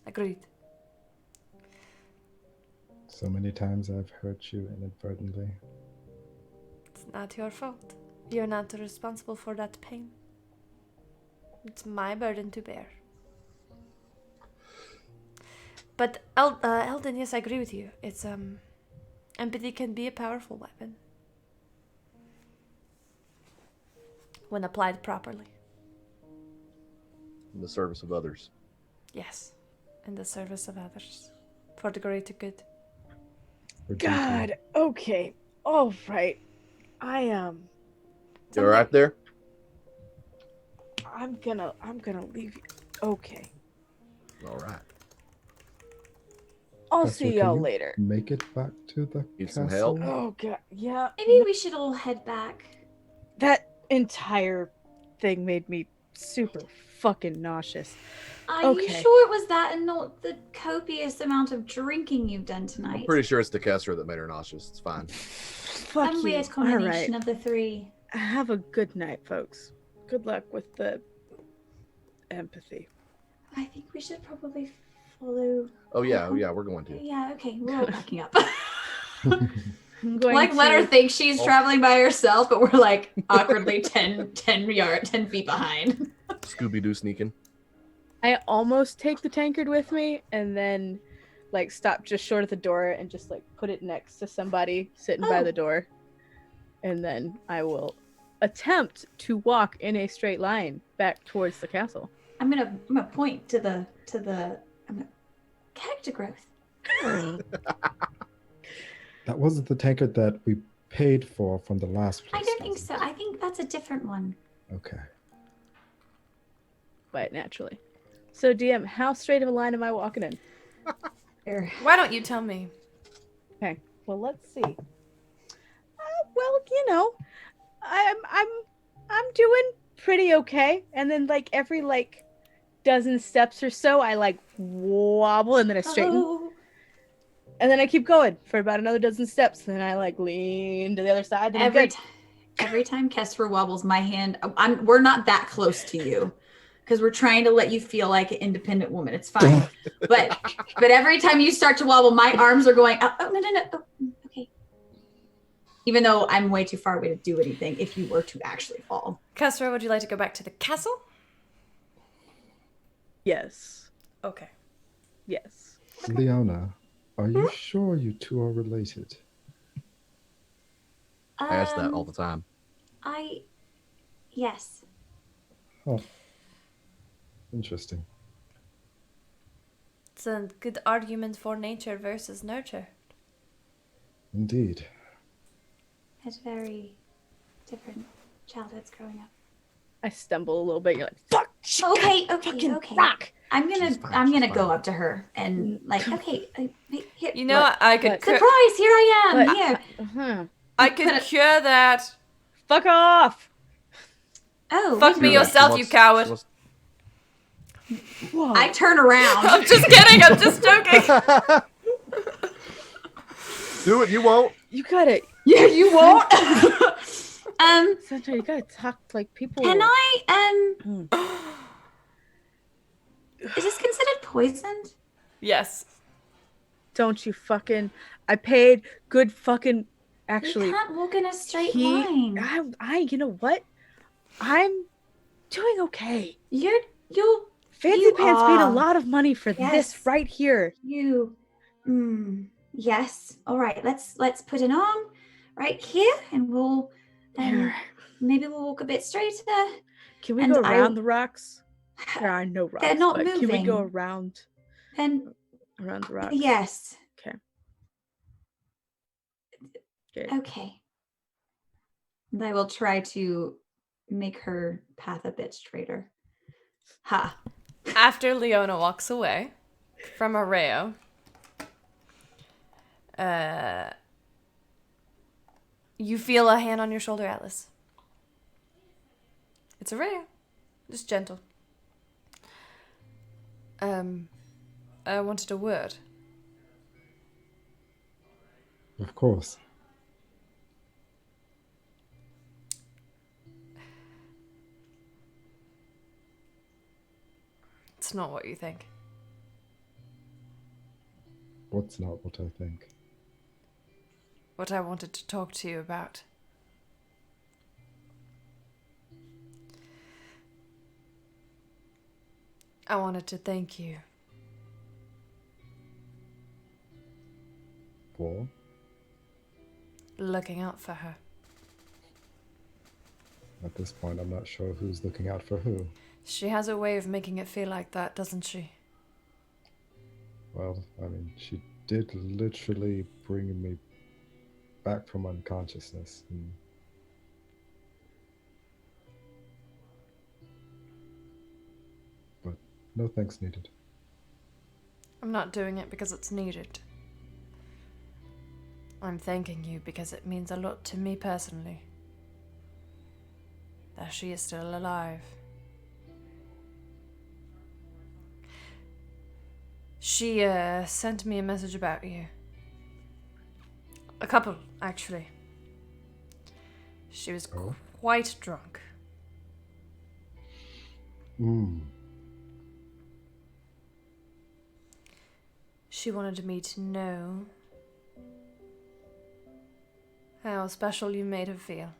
Agreed. So many times I've hurt you inadvertently. It's not your fault. You're not responsible for that pain. It's my burden to bear. But Eldon, yes, I agree with you. It's empathy can be a powerful weapon when applied properly. In the service of others. Yes, in the service of others, for the greater good. Or gentle. God. Okay. All right. I am. You all right there? I'm gonna leave you. Okay. All right. I'll That's see okay, y'all you later. Make it back to the Need castle. some help? Oh God. Yeah. Maybe we should all head back. That entire thing made me super fucking nauseous. Are you Okay. sure it was that and not the copious amount of drinking you've done tonight? I'm pretty sure it's the Kessler that made her nauseous. It's fine. Fuck A you. weird All combination right. of the three. Have a good night, folks. Good luck with the empathy. I think we should probably follow. Oh yeah, we're going to. Yeah, okay, we're all backing up. I'm going Like, to let her think she's Oh. traveling by herself, but we're like awkwardly 10 feet behind. Scooby-Doo sneaking. I almost take the tankard with me and then like stop just short of the door and just like put it next to somebody sitting by Oh. the door. And then I will attempt to walk in a straight line back towards the castle. I'm gonna point to the character growth. That wasn't the tankard that we paid for from the last place. I don't think was so. it? I think that's a different one. Okay. But naturally. So DM, how straight of a line am I walking in? Why don't you tell me? Okay. Well, let's see. Well, you know, I'm doing pretty okay. And then like every like dozen steps or so, I like wobble and then I straighten. Oh, And then I keep going for about another dozen steps. And then I like lean to the other side. And every time Kester wobbles my hand, we're not that close to you because we're trying to let you feel like an independent woman. It's fine. but every time you start to wobble, my arms are going, oh no. Oh, okay. Even though I'm way too far away to do anything if you were to actually fall. Casper, would you like to go back to the castle? Yes. Okay. Yes. Leona, are you sure you two are related? I ask that all the time. Yes. Huh. Interesting. It's a good argument for nature versus nurture. Indeed. Had very different childhoods growing up. I stumble a little bit. You're like, fuck. Okay. Rock. I'm She's gonna fine. go up to her and like, okay, here. You know, What? I could What? Surprise! Here I am. What? Here. Uh-huh. I could cure that. Fuck off. Oh, Fuck wait me a minute. yourself, you coward. Whoa. I turn around. I'm just kidding. I'm just joking. Do it, you won't. You gotta. Yeah, you won't. Santa, you gotta talk like people. Can I is this considered poisoned? Yes. Don't you fucking. I paid good fucking. Actually, You can't walk in a straight line. you know what? I'm doing okay. You're Fancy You Pants paid a are. lot of money for Yes. this right here. you. Yes. All right. Let's put an arm right here, and we'll There. maybe we'll walk a bit straighter. Can we And go around the rocks? There are no rocks. They're not but Can we go moving. around And the rocks? yes. Okay. Okay. Okay. And I will try to make her path a bit straighter. Ha. After Leona walks away from Areo, you feel a hand on your shoulder, Atlas. It's Areo. Just gentle. I wanted a word. Of course. It's not what you think. What's not what I think? What I wanted to talk to you about. I wanted to thank you. For? Looking out for her. At this point, I'm not sure who's looking out for who. She has a way of making it feel like that, doesn't she? Well, I mean, she did literally bring me back from unconsciousness. But no thanks needed. I'm not doing it because it's needed. I'm thanking you because it means a lot to me personally. that she is still alive. She sent me a message about you. A couple, actually. She was quite drunk. She wanted me to know how special you made her feel.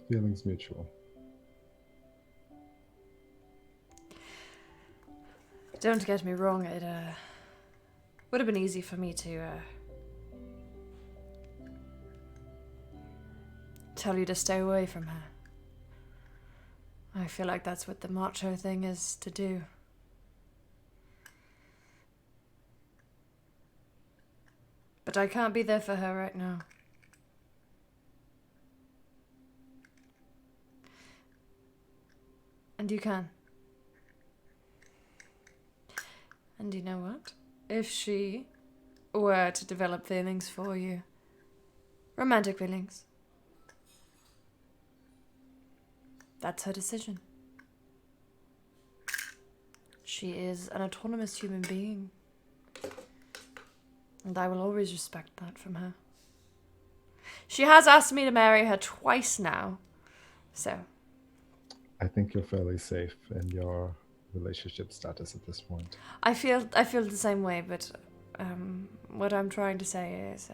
Feelings mutual. Don't get me wrong, it would have been easy for me to tell you to stay away from her. I feel like that's what the macho thing is to do. But I can't be there for her right now. And you can. And you know what? If she were to develop feelings for you, romantic feelings, that's her decision. She is an autonomous human being. And I will always respect that from her. She has asked me to marry her twice now. So. I think you're fairly safe in your relationship status at this point. I feel the same way, but what I'm trying to say is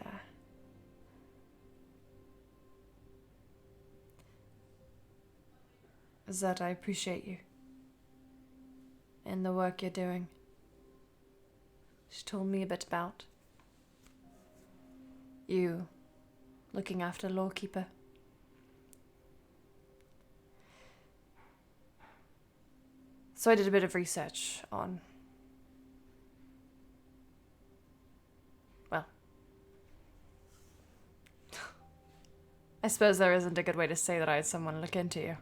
that I appreciate you and the work you're doing. She told me a bit about you looking after Lawkeeper. So I did a bit of research on, well, I suppose there isn't a good way to say that I had someone look into you.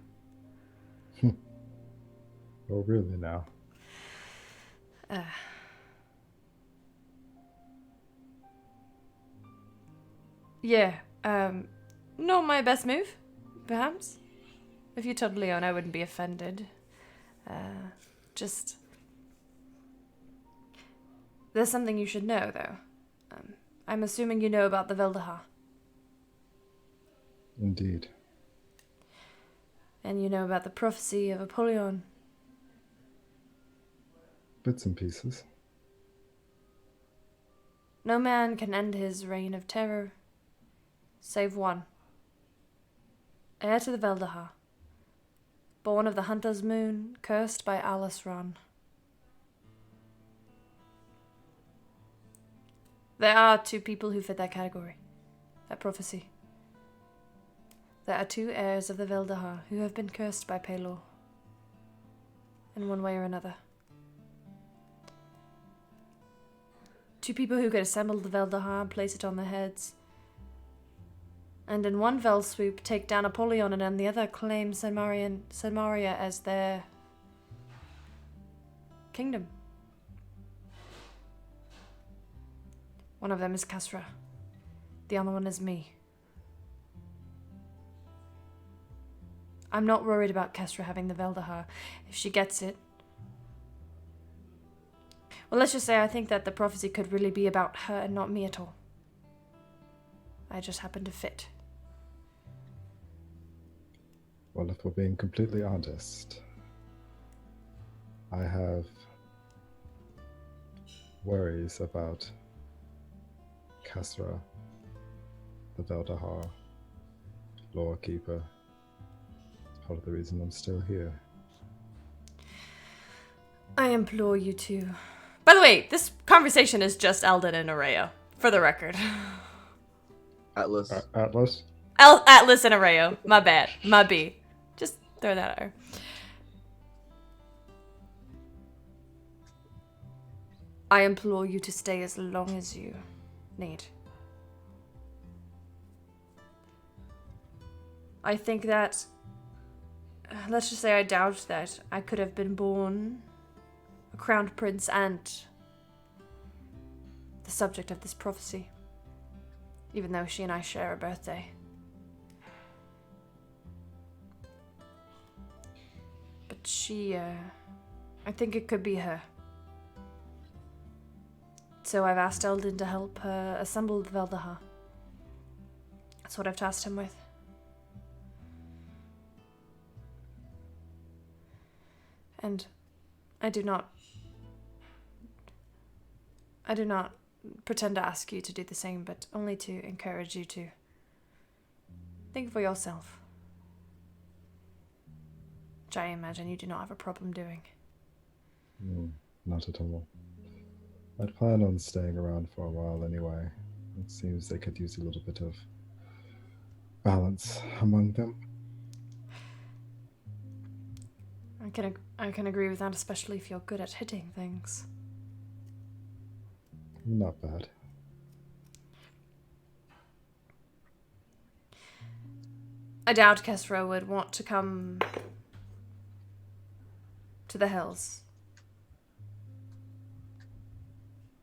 Oh, really now? Yeah, not my best move, perhaps. If you told Leon, I wouldn't be offended. Just... There's something you should know, though. I'm assuming you know about the Veldahar. Indeed. And you know about the prophecy of Apollyon. Bits and pieces. No man can end his reign of terror, save one. Heir to the Veldahar. Born of the Hunter's Moon, cursed by Alisran. There are two people who fit that category, that prophecy. There are two heirs of the Veldahar who have been cursed by Pelor, in one way or another. Two people who could assemble the Veldahar and place it on their heads, and in one fell swoop take down Apollyon, and in the other claim Samaria as their kingdom. One of them is Kasra. The other one is me. I'm not worried about Kesra having the Veldahar. If she gets it... Well, let's just say I think that the prophecy could really be about her and not me at all. I just happen to fit. Well, if we're being completely honest, I have worries about Kasra, the Veldahar, Lawkeeper. Part of the reason I'm still here. I implore you to... By the way, this conversation is just Eldon and Areo, for the record. Atlas. Atlas? Atlas and Areo. My bad. My B. Just throw that at her. I implore you to stay as long as you need. I think that... Let's just say I doubt that I could have been born a crowned prince and the subject of this prophecy. even though she and I share a birthday. But she, I think it could be her. So I've asked Eldon to help her assemble the Veldaha. That's what I've tasked him with. And I do not pretend to ask you to do the same, but only to encourage you to think for yourself. Which I imagine you do not have a problem doing. No, not at all. I'd plan on staying around for a while anyway. It seems they could use a little bit of balance among them. I can agree with that, especially if you're good at hitting things. Not bad. I doubt Kesra would want to come to the hills.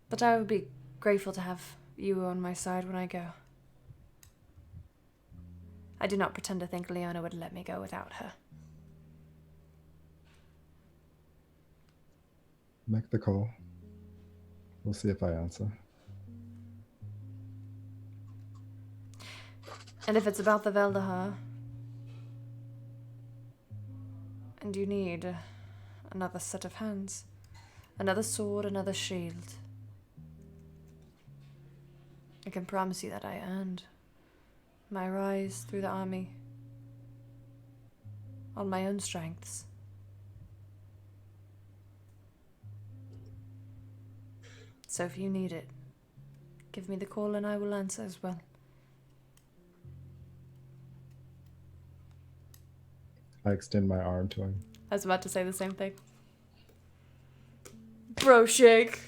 But I would be grateful to have you on my side when I go. I do not pretend to think Leona would let me go without her. Make the call. We'll see if I answer. And if it's about the Veldaha, and you need another set of hands, another sword, another shield, I can promise you that I earned my rise through the army on my own strengths. So if you need it, give me the call and I will answer as well. I extend my arm to him. I was about to say the same thing. Bro shake.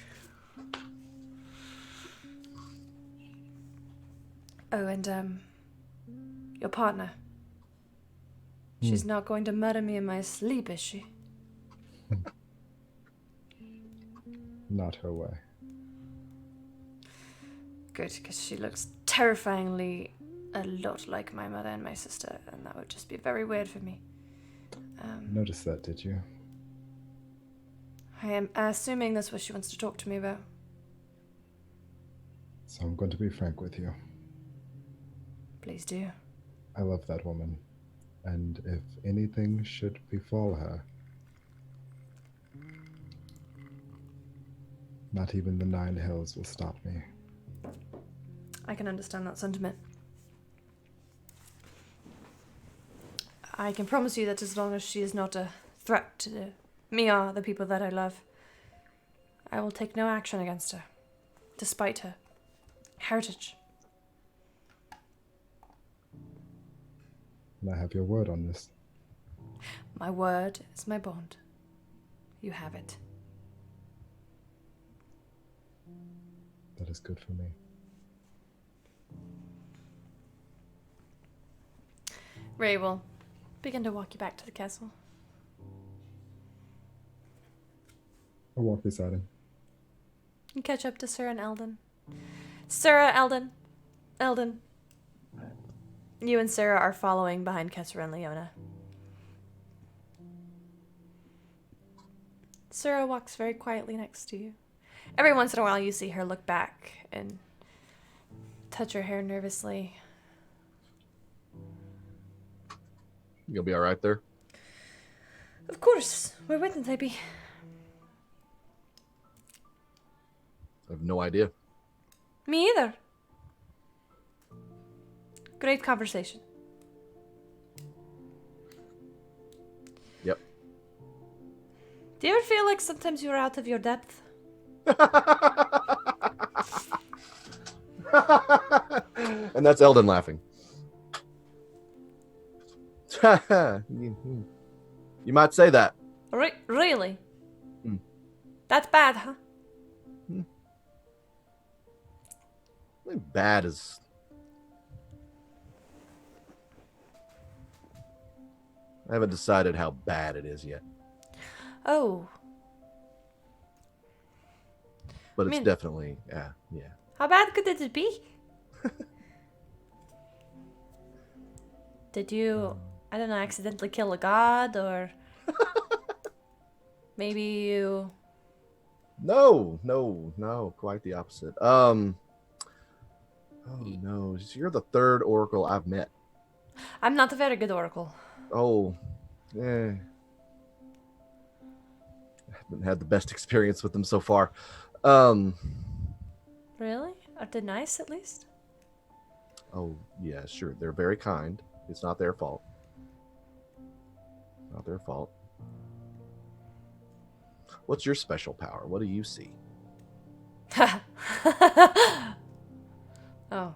Oh, and your partner. She's not going to murder me in my sleep, is she? Not her way. Good, because she looks terrifyingly a lot like my mother and my sister, and that would just be very weird for me. Noticed that, did you? I am assuming that's what she wants to talk to me about. So I'm going to be frank with you. Please do. I love that woman. And if anything should befall her, not even the 9 hills will stop me. I can understand that sentiment. I can promise you that as long as she is not a threat to me or the people that I love, I will take no action against her, despite her heritage. And I have your word on this. My word is my bond. You have it. That is good for me. Ray will begin to walk you back to the castle. I'll walk beside him. And catch up to Sarah and Eldon. Sarah, Eldon. You and Sarah are following behind Kesra and Leona. Sarah walks very quietly next to you. Every once in a while you see her look back and touch her hair nervously. You'll be all right there? Of course. Why wouldn't I be? I have no idea. Me either. Great conversation. Yep. Do you ever feel like sometimes you're out of your depth? And that's Eldon laughing. You might say that. Really? Hmm. That's bad, huh? I think bad is... I haven't decided how bad it is yet. Oh. But I it's mean- definitely, yeah. How bad could it be? Did you, I don't know, accidentally kill a god, or maybe you... No, quite the opposite. Oh no, you're the third oracle I've met. I'm not a very good oracle. Oh, I haven't had the best experience with them so far. Really? Are they nice, at least? Oh yeah, sure. They're very kind. It's not their fault. Not their fault. What's your special power? What do you see? Oh.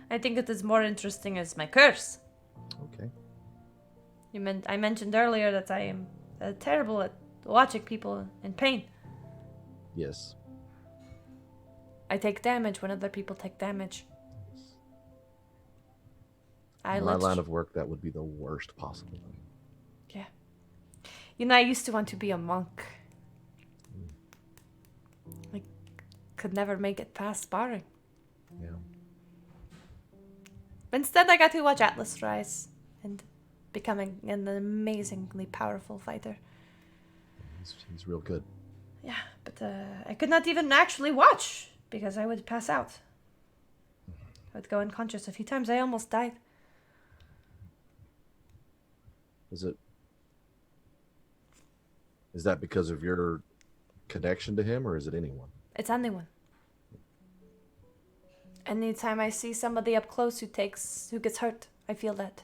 I think it is more interesting as my curse. Okay. I mentioned earlier that I am terrible at watching people in pain. Yes. I take damage when other people take damage. In my line of work, that would be the worst possible thing. Yeah. You know, I used to want to be a monk. I could never make it past sparring. Yeah. But instead, I got to watch Atlas rise and becoming an amazingly powerful fighter. He's real good. Yeah, but I could not even actually watch because I would pass out. I would go unconscious a few times. I almost died. Is that because of your connection to him, or is it anyone? It's anyone. Anytime I see somebody up close who gets hurt, I feel that.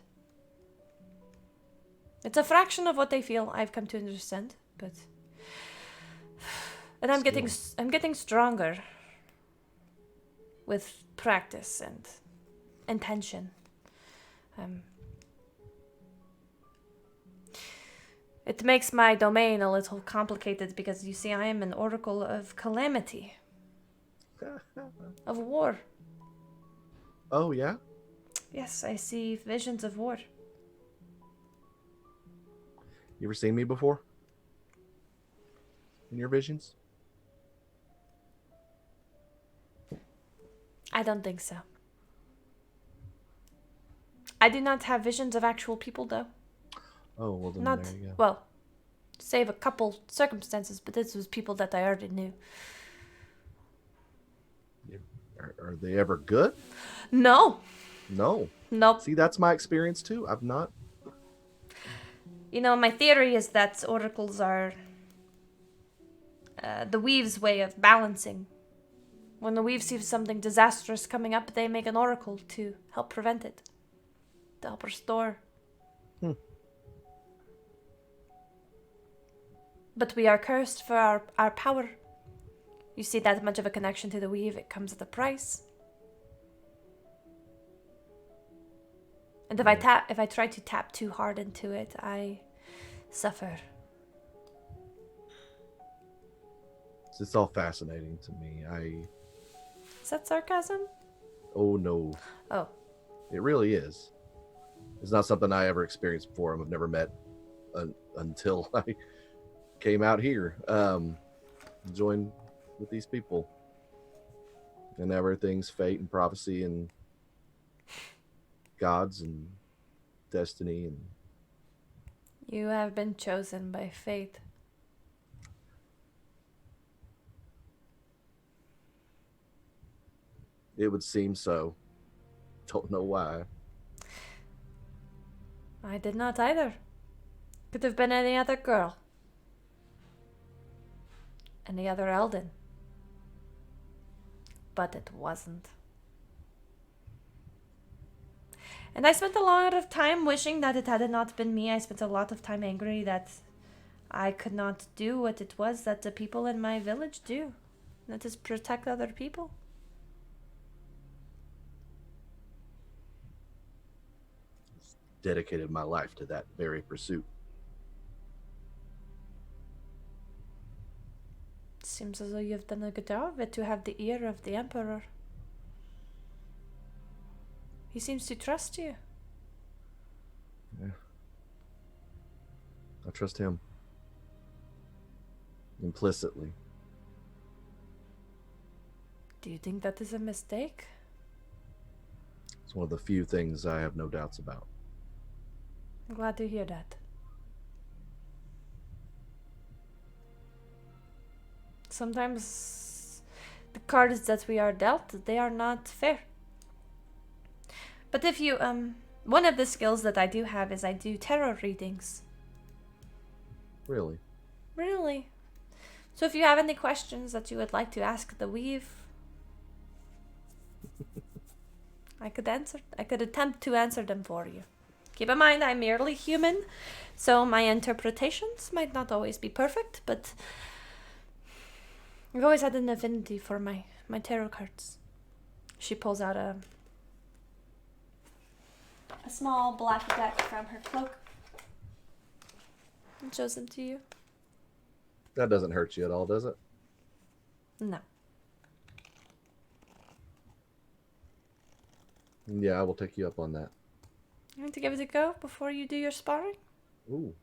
It's a fraction of what they feel, I've come to understand, but... And I'm getting stronger with practice and intention. It makes my domain a little complicated because, you see, I am an oracle of calamity. Of war. Oh, yeah? Yes, I see visions of war. You ever seen me before? In your visions? I don't think so. I do not have visions of actual people, though. Oh, well then Not, there you go. well, save a couple circumstances, but this was people that I already knew. Are they ever good? No. No. Nope. See, that's my experience too. I've not... You know, my theory is that oracles are the Weave's way of balancing. When the Weave sees something disastrous coming up, they make an oracle to help prevent it. To help restore. But we are cursed for our power. You see, that much of a connection to the Weave, it comes at a price. And if I try to tap too hard into it, I suffer. It's all fascinating to me. Is that sarcasm? Oh, no. Oh. It really is. It's not something I ever experienced before. I've never met until I came out here. Joined with these people. And everything's fate and prophecy and gods and destiny. And You have been chosen by fate. it would seem so. Don't know why. I did not either. Could have been any other girl. Any other Elden. But it wasn't. And I spent a lot of time wishing that it had not been me. I spent a lot of time angry that I could not do what it was that the people in my village do. That is protect other people. Dedicated my life to that very pursuit. Seems as though you've done a good job of it to have the ear of the Emperor. He seems to trust you. Yeah. I trust him. Implicitly. Do you think that is a mistake? It's one of the few things I have no doubts about. I'm glad to hear that. Sometimes the cards that we are dealt, they are not fair. But if you, one of the skills that I do have is I do tarot readings. Really? Really? So if you have any questions that you would like to ask the weave, I could attempt to answer them for you. Keep in mind, I'm merely human, so my interpretations might not always be perfect, but I've always had an affinity for my tarot cards. She pulls out a small black deck from her cloak and shows them to you. That doesn't hurt you at all, does it? No. Yeah, I will take you up on that. You want to give it a go before you do your sparring? Ooh.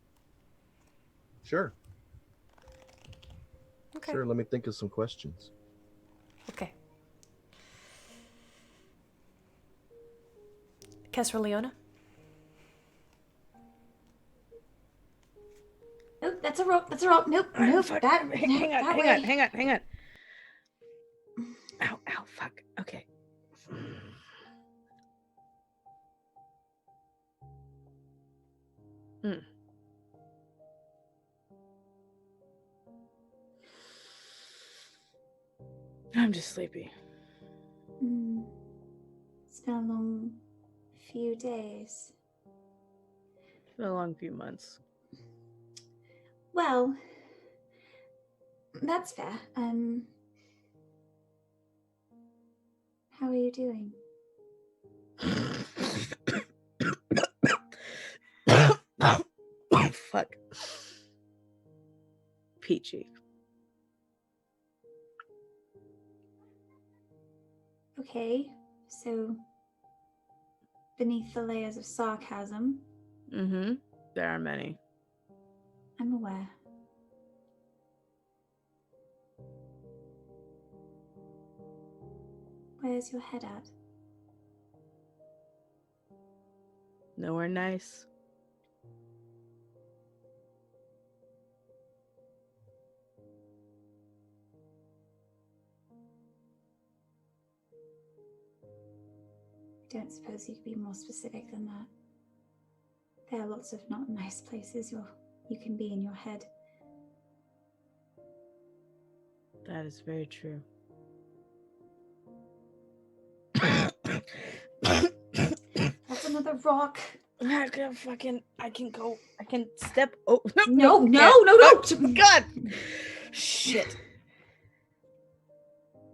Sure. Okay. Sure, let me think of some questions. Okay. Kesra Leona. Nope, that's a rope. That's a rope. Nope, Oh, nope. fuck. That, Hang that way. on. Ow, fuck. Okay. I'm just sleepy. It's been a long few days. It's been a long few months. Well, that's fair. How are you doing? Oh, fuck. Peachy. Okay, so beneath the layers of sarcasm, Mm-hmm. There are many. I'm aware. Where's your head at? Nowhere nice. I don't suppose you could be more specific than that. There are lots of not nice places you can be in your head. That is very true. That's another rock. I can go. I can step. Oh, No. God. Shit.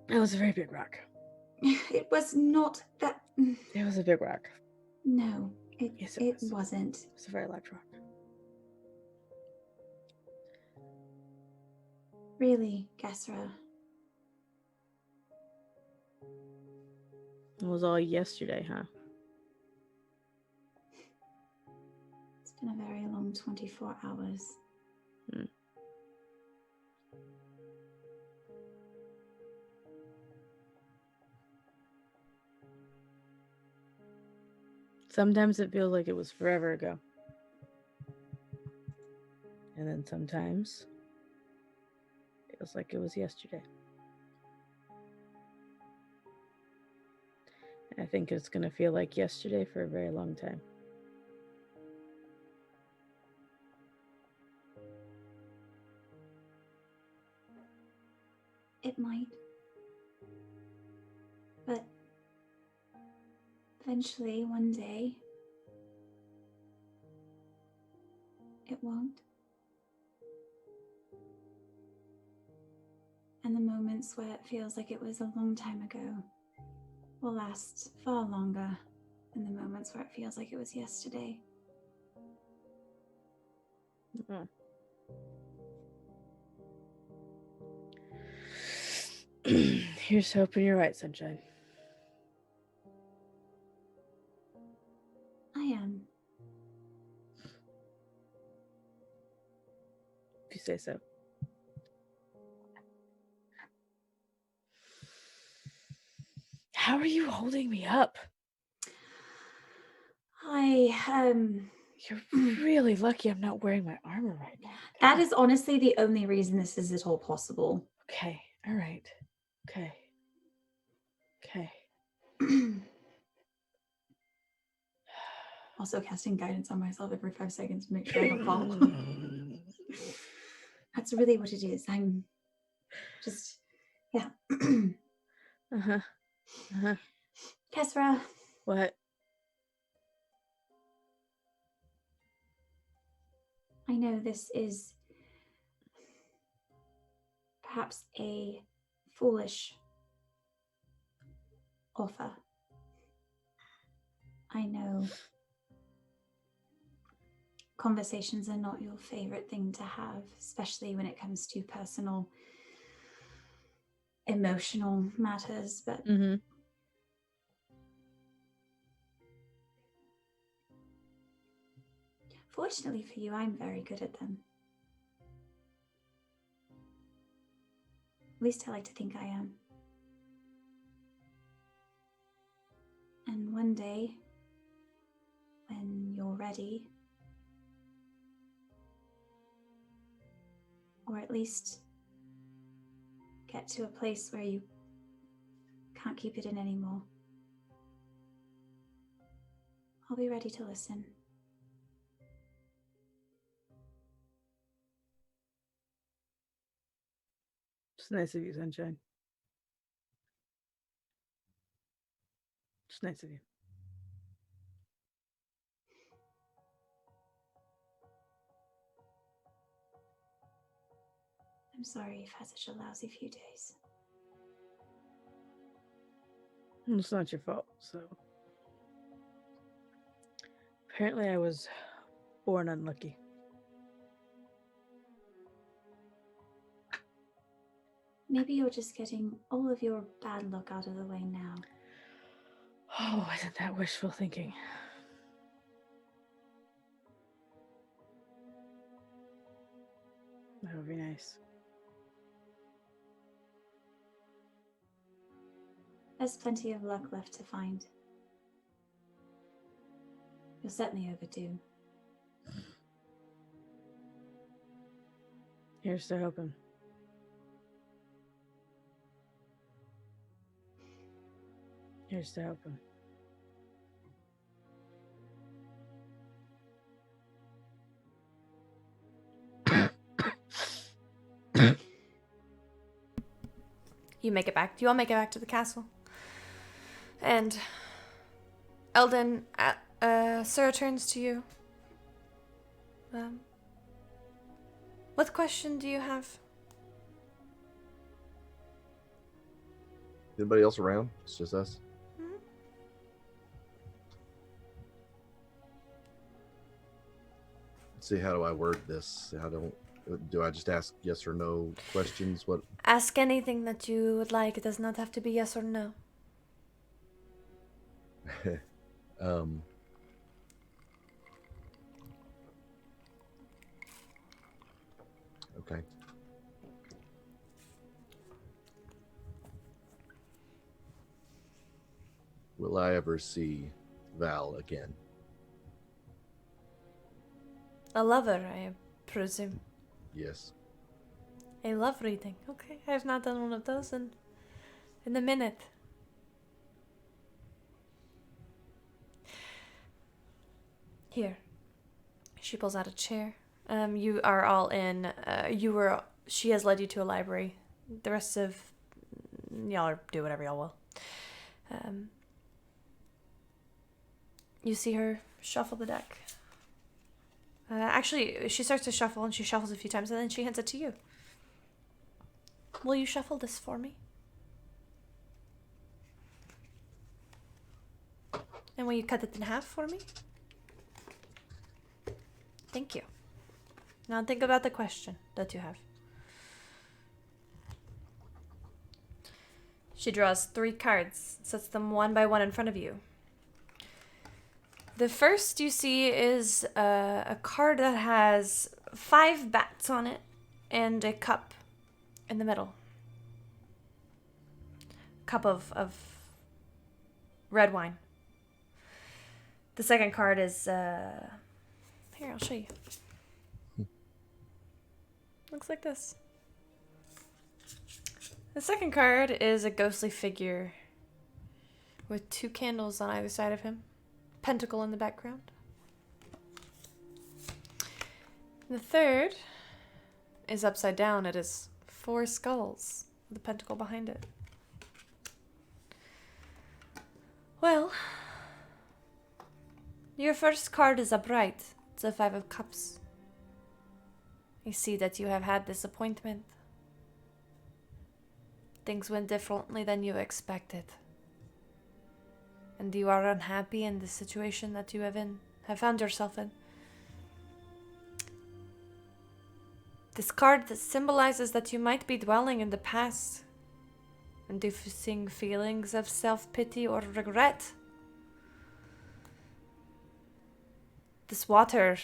That was a very big rock. It was not that. It was a big rock. No, Yes, it it was. wasn't. It was a very large rock. Really, Gesra. It was all yesterday, huh? It's been a very long 24 hours. Sometimes it feels like it was forever ago. And then sometimes it feels like it was yesterday. And I think it's going to feel like yesterday for a very long time. It might. But eventually, one day, it won't. And the moments where it feels like it was a long time ago will last far longer than the moments where it feels like it was yesterday. Mm. Here's hoping you're right, Sunshine. I am. If you say so. How are you holding me up? You're really lucky I'm not wearing my armor right now. That is honestly the only reason this is at all possible. Okay. All right. Okay. Okay. Also casting guidance on myself every 5 seconds to make sure I don't fall. That's really what it is. I'm just, yeah. Uh-huh. Uh-huh. Kesra, What? I know this is perhaps a foolish offer. I know conversations are not your favorite thing to have, especially when it comes to personal, emotional matters, but Mm-hmm. fortunately for you, I'm very good at them. At least I like to think I am. And one day, when you're ready, or at least get to a place where you can't keep it in anymore, I'll be ready to listen. It's nice of you, Sunshine. It's nice of you. I'm sorry you've had such a lousy few days. It's not your fault, so. Apparently I was born unlucky. Maybe you're just getting all of your bad luck out of the way now. Oh, isn't that wishful thinking? That would be nice. There's plenty of luck left to find. You're certainly overdue. Here's to hoping. Here's to hoping. You make it back. Do you all make it back to the castle? And Eldon, Sir turns to you. What question do you have? Anybody else around? It's just us. Hmm? Let's see, how do I word this? Do I just ask yes or no questions? What? Ask anything that you would like. It does not have to be yes or no. Okay. Will I ever see Val again? A lover, I presume. Yes. A love reading. Okay, I have not done one of those in a minute. Here. She pulls out a chair. You are all in. She has led you to a library. The rest of y'all do whatever y'all will. You see her shuffle the deck. Actually, she starts to shuffle, and she shuffles a few times, and then she hands it to you. Will you shuffle this for me? And will you cut it in half for me? Thank you. Now think about the question that you have. She draws 3 cards, sets them one by one in front of you. The first you see is a card that has 5 bats on it and a cup in the middle. Cup of red wine. The second card is here, I'll show you. Looks like this. The second card is a ghostly figure with 2 candles on either side of him. Pentacle in the background. The third is upside down. It is 4 skulls with a pentacle behind it. Well, your first card is upright. It's a 5 of Cups. You see that you have had disappointment. Things went differently than you expected. And you are unhappy in the situation that you have found yourself in. This card that symbolizes that you might be dwelling in the past, inducing feelings of self-pity or regret. This water,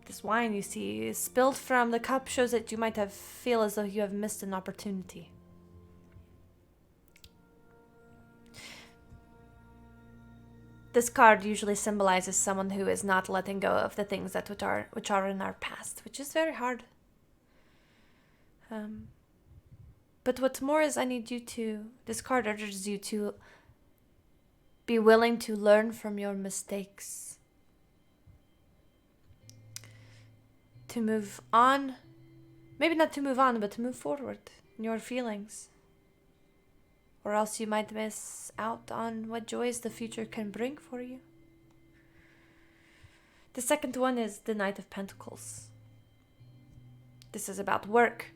this wine you see is spilled from the cup, shows that you might feel as though you have missed an opportunity. This card usually symbolizes someone who is not letting go of the things that which are in our past, which is very hard. But what's more is this card urges you to be willing to learn from your mistakes. To move on, maybe not to move on, but to move forward in your feelings. Or else you might miss out on what joys the future can bring for you. The second one is the Knight of Pentacles. This is about work.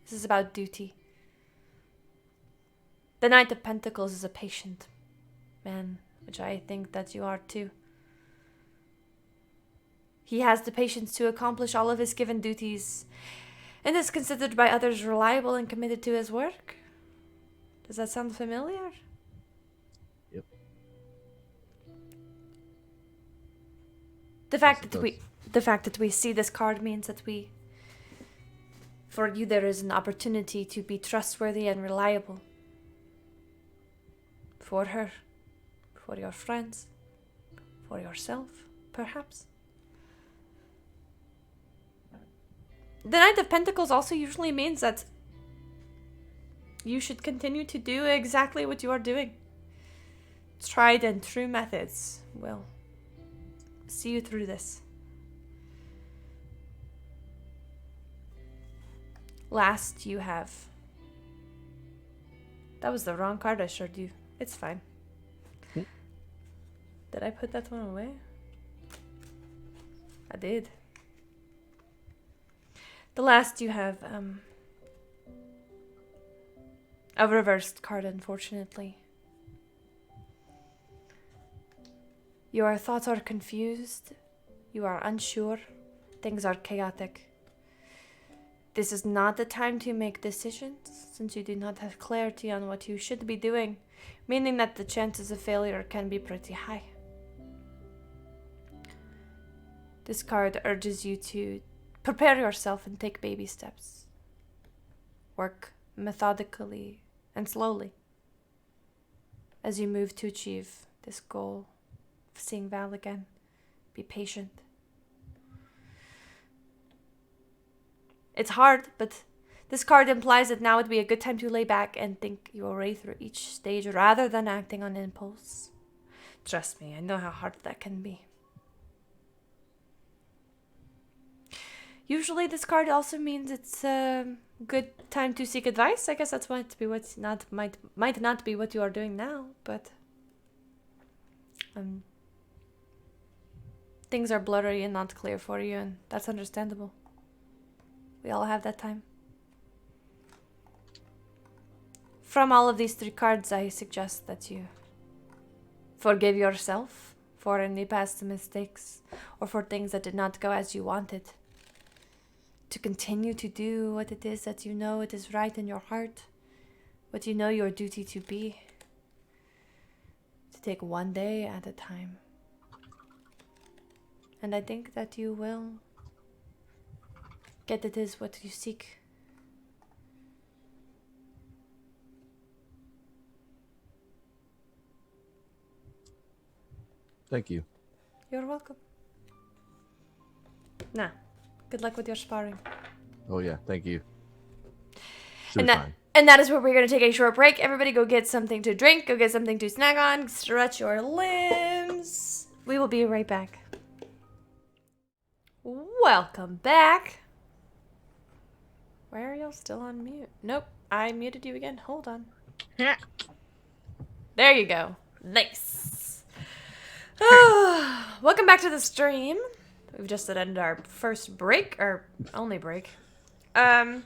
This is about duty. The Knight of Pentacles is a patient man, which I think that you are too. He has the patience to accomplish all of his given duties and is considered by others reliable and committed to his work. Does that sound familiar? Yep. The fact that we see this card means that for you there is an opportunity to be trustworthy and reliable. For her, for your friends, for yourself, perhaps. The Knight of Pentacles also usually means that you should continue to do exactly what you are doing. Tried and true methods will see you through this. Last, you have... That was the wrong card I showed you. It's fine. Did I put that one away? I did. The last, you have a reversed card, unfortunately. Your thoughts are confused. You are unsure. Things are chaotic. This is not the time to make decisions, since you do not have clarity on what you should be doing, meaning that the chances of failure can be pretty high. This card urges you to prepare yourself and take baby steps. Work methodically and slowly as you move to achieve this goal of seeing Val again. Be patient. It's hard, but this card implies that now would be a good time to lay back and think your way through each stage rather than acting on impulse. Trust me, I know how hard that can be. Usually this card also means it's a good time to seek advice. I guess that's might not be what you are doing now, but things are blurry and not clear for you, and that's understandable. We all have that time. From all of these 3 cards, I suggest that you forgive yourself for any past mistakes or for things that did not go as you wanted. To continue to do what it is that you know it is right in your heart, what you know your duty to be. To take one day at a time. And I think that you will get it is what you seek. Thank you. You're welcome. Nah. Good luck with your sparring. Oh yeah, thank you. Should And be that, fine. and that is where we're going to take a short break. Everybody go get something to drink. Go get something to snack on. Stretch your limbs. We will be right back. Welcome back. Why are y'all still on mute? Nope. I muted you again. Hold on. There you go. Nice. Welcome back to the stream. We've just ended our first break, or only break. Tony,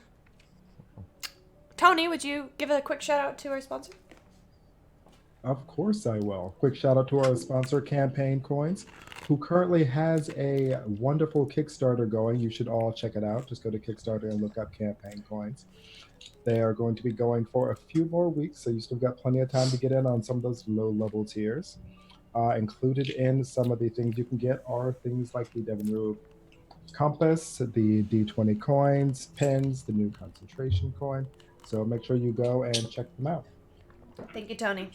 would you give a quick shout out to our sponsor? Of course I will. Quick shout out to our sponsor, Campaign Coins, who currently has a wonderful Kickstarter going. You should all check it out. Just go to Kickstarter and look up Campaign Coins. They are going to be going for a few more weeks, so you still got plenty of time to get in on some of those low-level tiers. Included in some of the things you can get are things like the Devon Rube Compass, the D20 coins, pins, the new concentration coin. So make sure you go and check them out. Thank you, Tony.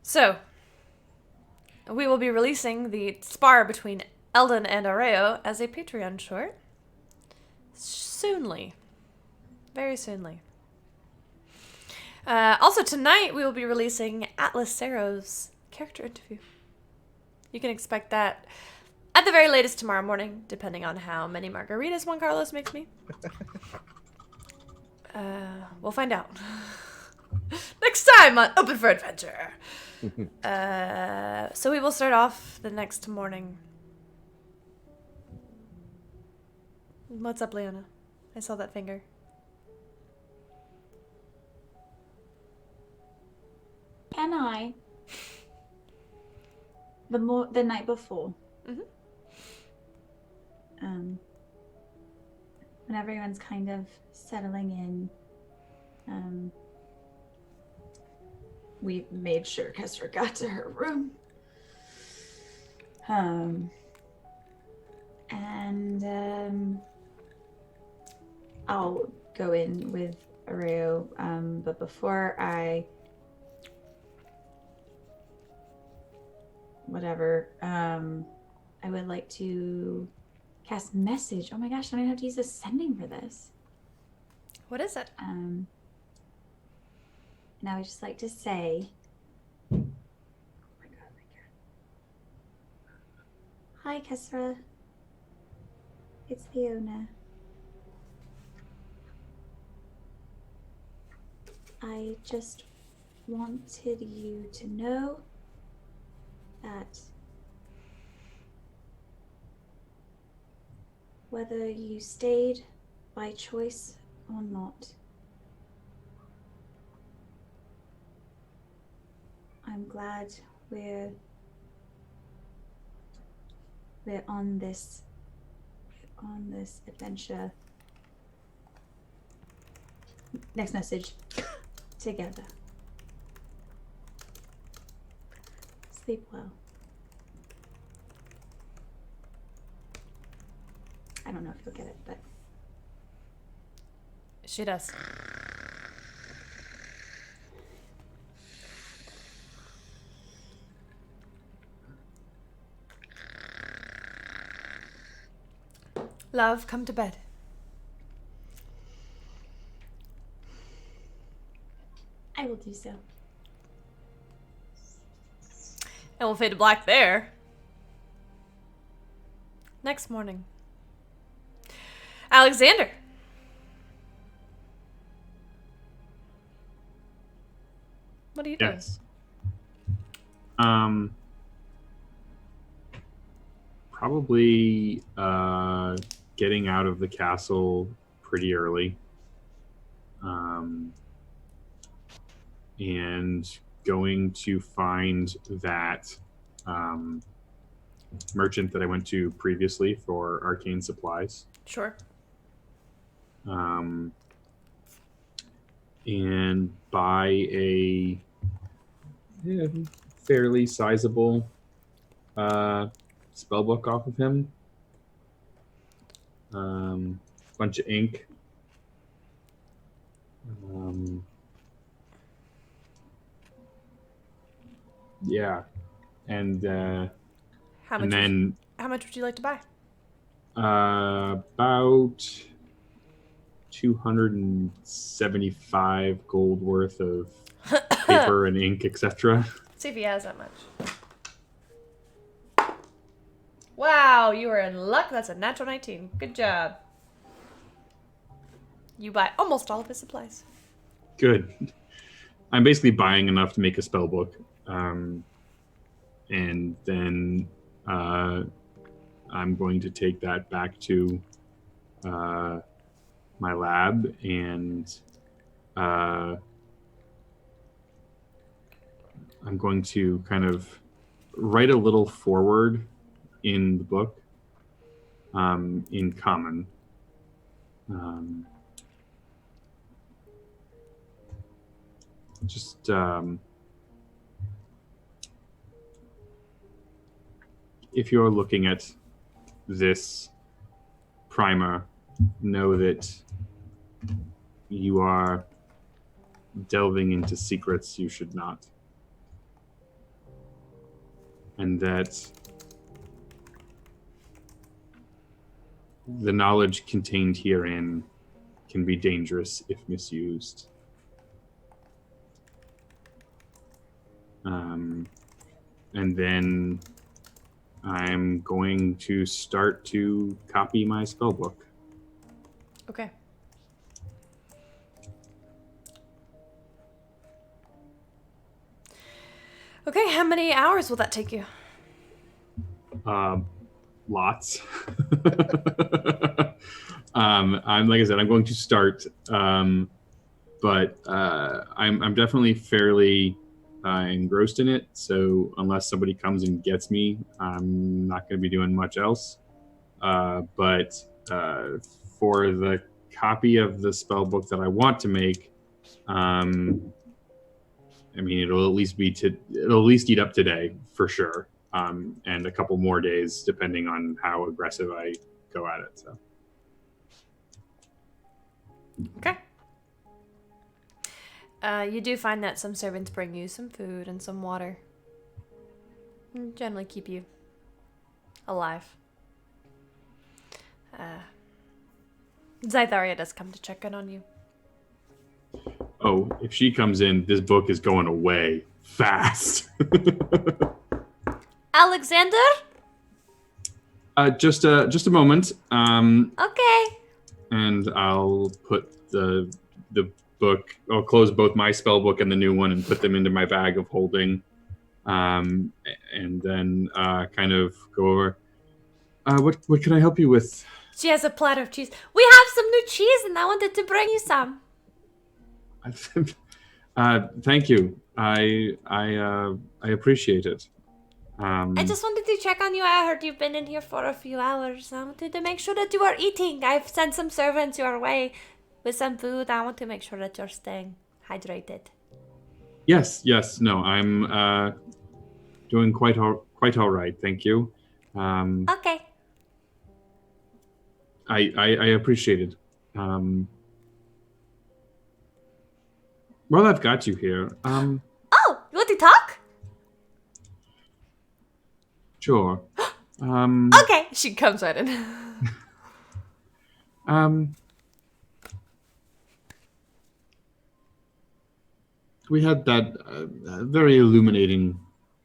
So, we will be releasing the spar between Eldon and Areo as a Patreon short. Soonly. Very soonly. Also, tonight we will be releasing Atlas Sero's character interview. You can expect that at the very latest tomorrow morning, depending on how many margaritas Juan Carlos makes me. We'll find out. Next time on Open for Adventure. So we will start off the next morning. What's up, Leona? I saw that finger. Can I? The night before. Mm-hmm. When everyone's kind of settling in, we made sure Kestra got to her room. I'll go in with Areo, but before I I would like to cast message. Oh my gosh, I don't even have to use ascending for this. What is it? And I would just like to say, oh my god, hi Kesra. It's Leona. I just wanted you to know that whether you stayed by choice or not, I'm glad we're on this adventure. Next message. Together. Sleep well. I don't know if you'll get it, but She does. Love, come to bed. I will do so. And we'll fade to black there. Next morning. Alexander. What are you doing? Yes. Probably getting out of the castle pretty early. And going to find that merchant that I went to previously for arcane supplies. Sure. And buy a fairly sizable spellbook off of him. Bunch of ink. Yeah. and How and much? then How much would you like to buy? about 275 gold worth of paper and ink, etc. See if he has that much. Wow, you are in luck. That's a natural 19. Good job. You buy almost all of his supplies. Good. I'm basically buying enough to make a spell book, and then I'm going to take that back to my lab, and I'm going to kind of write a little forward in the book in common. If you're looking at this primer, know that you are delving into secrets you should not. And that the knowledge contained herein can be dangerous if misused. And then I'm going to start to copy my spellbook. Okay. Okay, how many hours will that take you? Lots. I'm like I said, I'm going to start, but I'm definitely fairly engrossed in it. So unless somebody comes and gets me, I'm not going to be doing much else. But for the copy of the spell book that I want to make, I mean, it'll at least eat up today for sure, and a couple more days depending on how aggressive I go at it. So. Okay. You do find that some servants bring you some food and some water. And generally keep you alive. Zytharia does come to check in on you. Oh, if she comes in, this book is going away fast. Alexander? Just a moment. Okay. And I'll put the book. I'll close both my spell book and the new one and put them into my bag of holding. And then kind of go over. What can I help you with? She has a platter of cheese. We have some new cheese and I wanted to bring you some. Thank you. I appreciate it. I just wanted to check on you. I heard you've been in here for a few hours. I wanted to make sure that you are eating. I've sent some servants your way with some food. I want to make sure that you're staying hydrated. Yes. No, I'm doing quite all right. Thank you. Okay. I appreciate it. Well, I've got you here. Oh, you want to talk? Sure. Okay. She comes right in. We had that very illuminating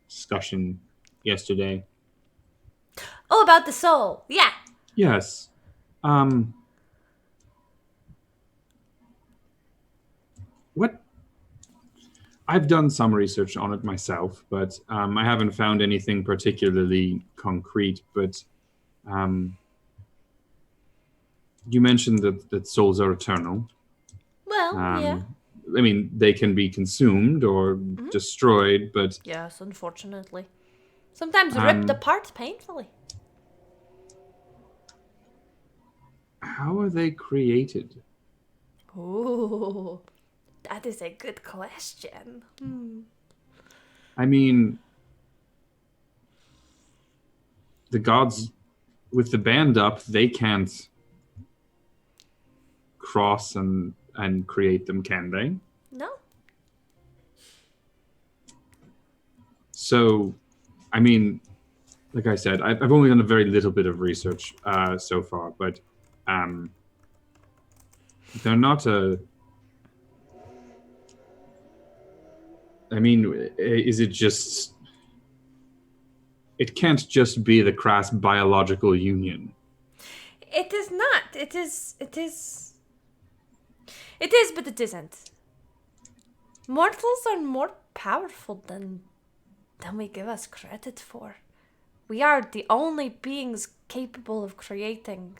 discussion yesterday. Oh, about the soul. Yeah. Yes. What? I've done some research on it myself, but I haven't found anything particularly concrete. But you mentioned that souls are eternal. Well, yeah. I mean, they can be consumed or destroyed, but... Yes, unfortunately. Sometimes ripped apart painfully. How are they created? Ooh, that is a good question. I mean, the gods, with the band up, they can't cross and create them, can they? No. So, I mean, like I said, I've only done a very little bit of research so far, but they're not a. I mean, is it just? It can't just be the crass biological union. It is not. It is. It is. It is, but it isn't. Mortals are more powerful than we give us credit for. We are the only beings capable of creating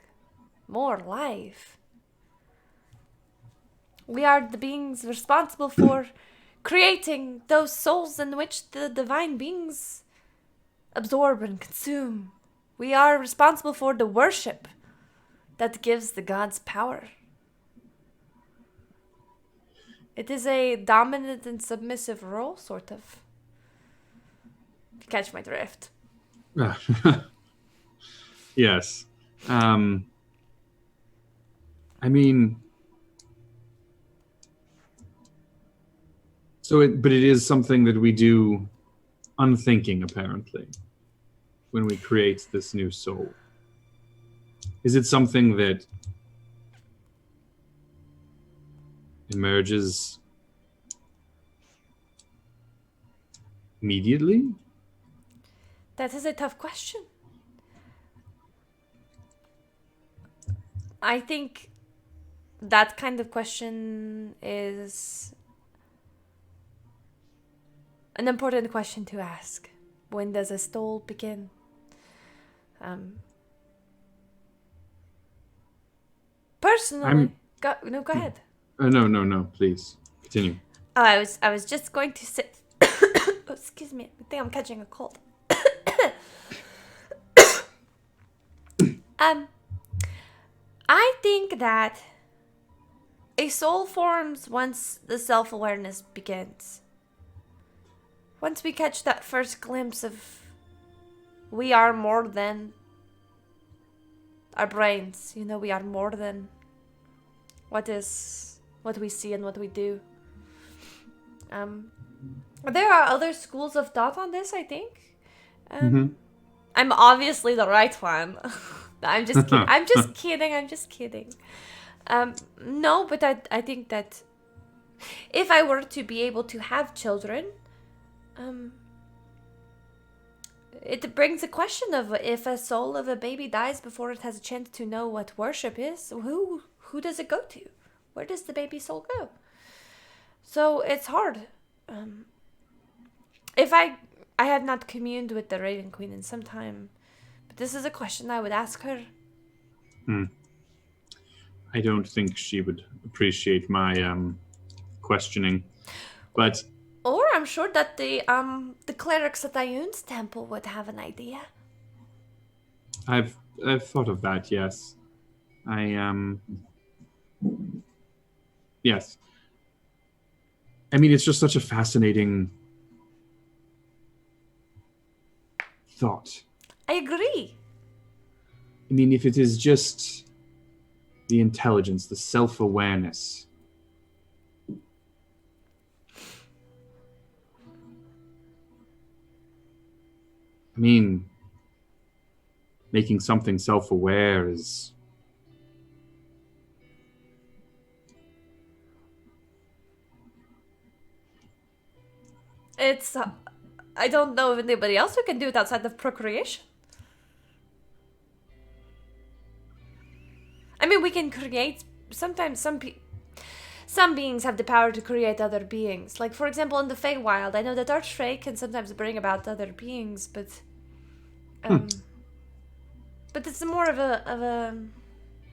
more life. We are the beings responsible for creating those souls in which the divine beings absorb and consume. We are responsible for the worship that gives the gods power. It is a dominant and submissive role, sort of. If you catch my drift. Yes. I mean, but it is something that we do unthinking, apparently, when we create this new soul. Is it something that emerges immediately? That is a tough question. I think that kind of question is an important question to ask. When does a soul begin? Personally, go ahead. No, please continue. Oh, I was just going to say. Oh, excuse me. I think I'm catching a cold. I think that a soul forms once the self-awareness begins. Once we catch that first glimpse of we are more than our brains. You know, we are more than what we see and what we do. There are other schools of thought on this, I think. I'm obviously the right one. I'm just kidding. I'm just kidding. No, but I think that if I were to be able to have children, it brings a question of if a soul of a baby dies before it has a chance to know what worship is, who does it go to? Where does the baby soul go? So it's hard. If I have not communed with the Raven Queen in some time, but this is a question I would ask her. I don't think she would appreciate my questioning, but. Or I'm sure that the clerics at Ioun's temple would have an idea. I've thought of that. Yes, yes. I mean, it's just such a fascinating thought. I agree. I mean, if it is just the intelligence, the self-awareness. I mean, making something self-aware is... It's... I don't know of anybody else who can do it outside of procreation. I mean, we can create... Sometimes some beings have the power to create other beings. Like, for example, in the Feywild, I know that Archfey can sometimes bring about other beings, but... But it's more of a...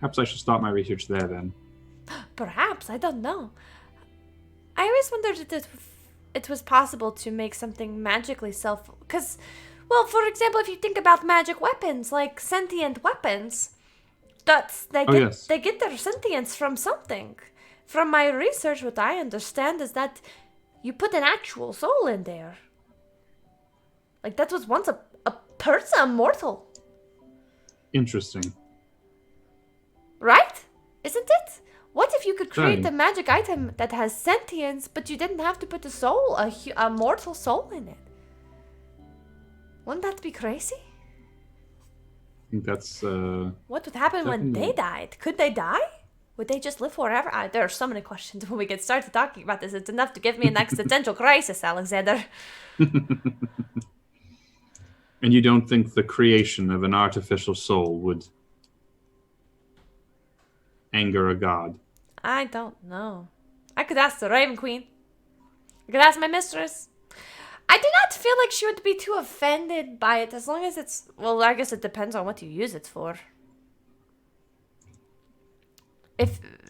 Perhaps I should start my research there, then. Perhaps, I don't know. I always wondered if it was possible to make something magically Because, well, for example, if you think about magic weapons, like sentient weapons, they get their sentience from something. From my research, what I understand is that you put an actual soul in there. Like, that was once a person, a mortal. Interesting. Right? Isn't it? What if you could create a magic item that has sentience, but you didn't have to put a soul, a mortal soul in it? Wouldn't that be crazy? I think that's What would happen when they Definitely. died? Could they die? Would they just live forever? There are so many questions when we get started talking about this. It's enough to give me an existential crisis, Alexander. And you don't think the creation of an artificial soul would anger a god? I don't know. I could ask the Raven Queen. I could ask my mistress. I do not feel like she would be too offended by it as long as it's... Well, I guess it depends on what you use it for.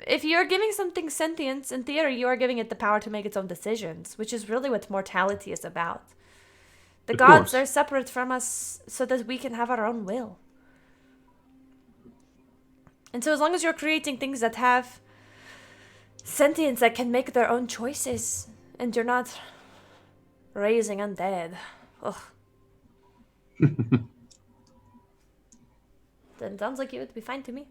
If you're giving something sentience, in theory, you are giving it the power to make its own decisions, which is really what mortality is about. The Of gods course. are separate from us so that we can have our own will. And so as long as you're creating things that have sentience that can make their own choices, and you're not raising undead, ugh. Then it sounds like it would be fine to me.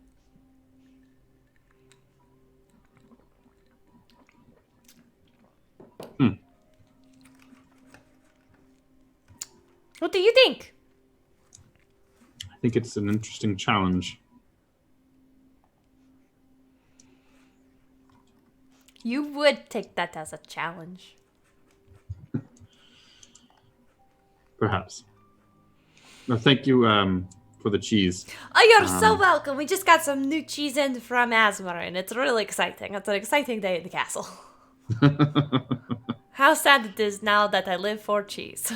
What do you think? I think it's an interesting challenge. You would take that as a challenge. Perhaps. No, thank you for the cheese. Oh, you're so welcome. We just got some new cheese in from Asmar, and it's really exciting. It's an exciting day in the castle. How sad it is now that I live for cheese.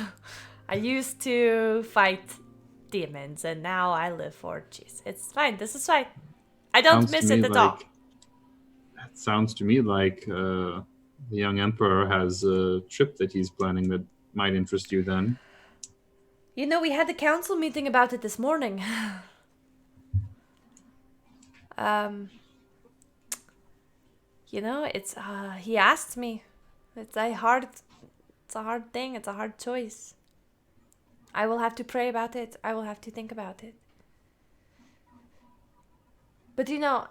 I used to fight demons, and now I live for cheese. It's fine. This is fine. I don't Sounds to miss me it at all. That sounds to me like the young emperor has a trip that he's planning that might interest you then. You know, we had a council meeting about it this morning. You know, it's he asked me. It's a hard thing. It's a hard choice. I will have to pray about it. I will have to think about it. But you know,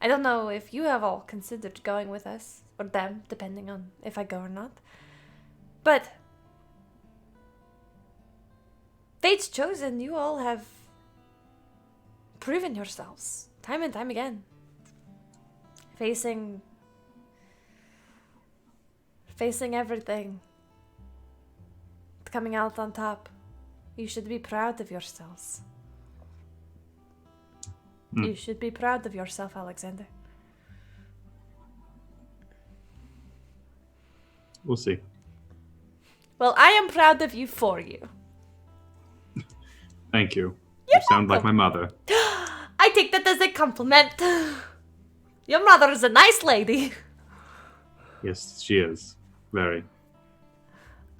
I don't know if you have all considered going with us, or them, depending on if I go or not. But fate's chosen. You all have proven yourselves time and time again. Facing everything. Coming out on top. You should be proud of yourselves. You should be proud of yourself, Alexander. We'll see. Well, I am proud of you for you. Thank you. You sound like my mother. I take that as a compliment. Your mother is a nice lady. Yes, she is. Very.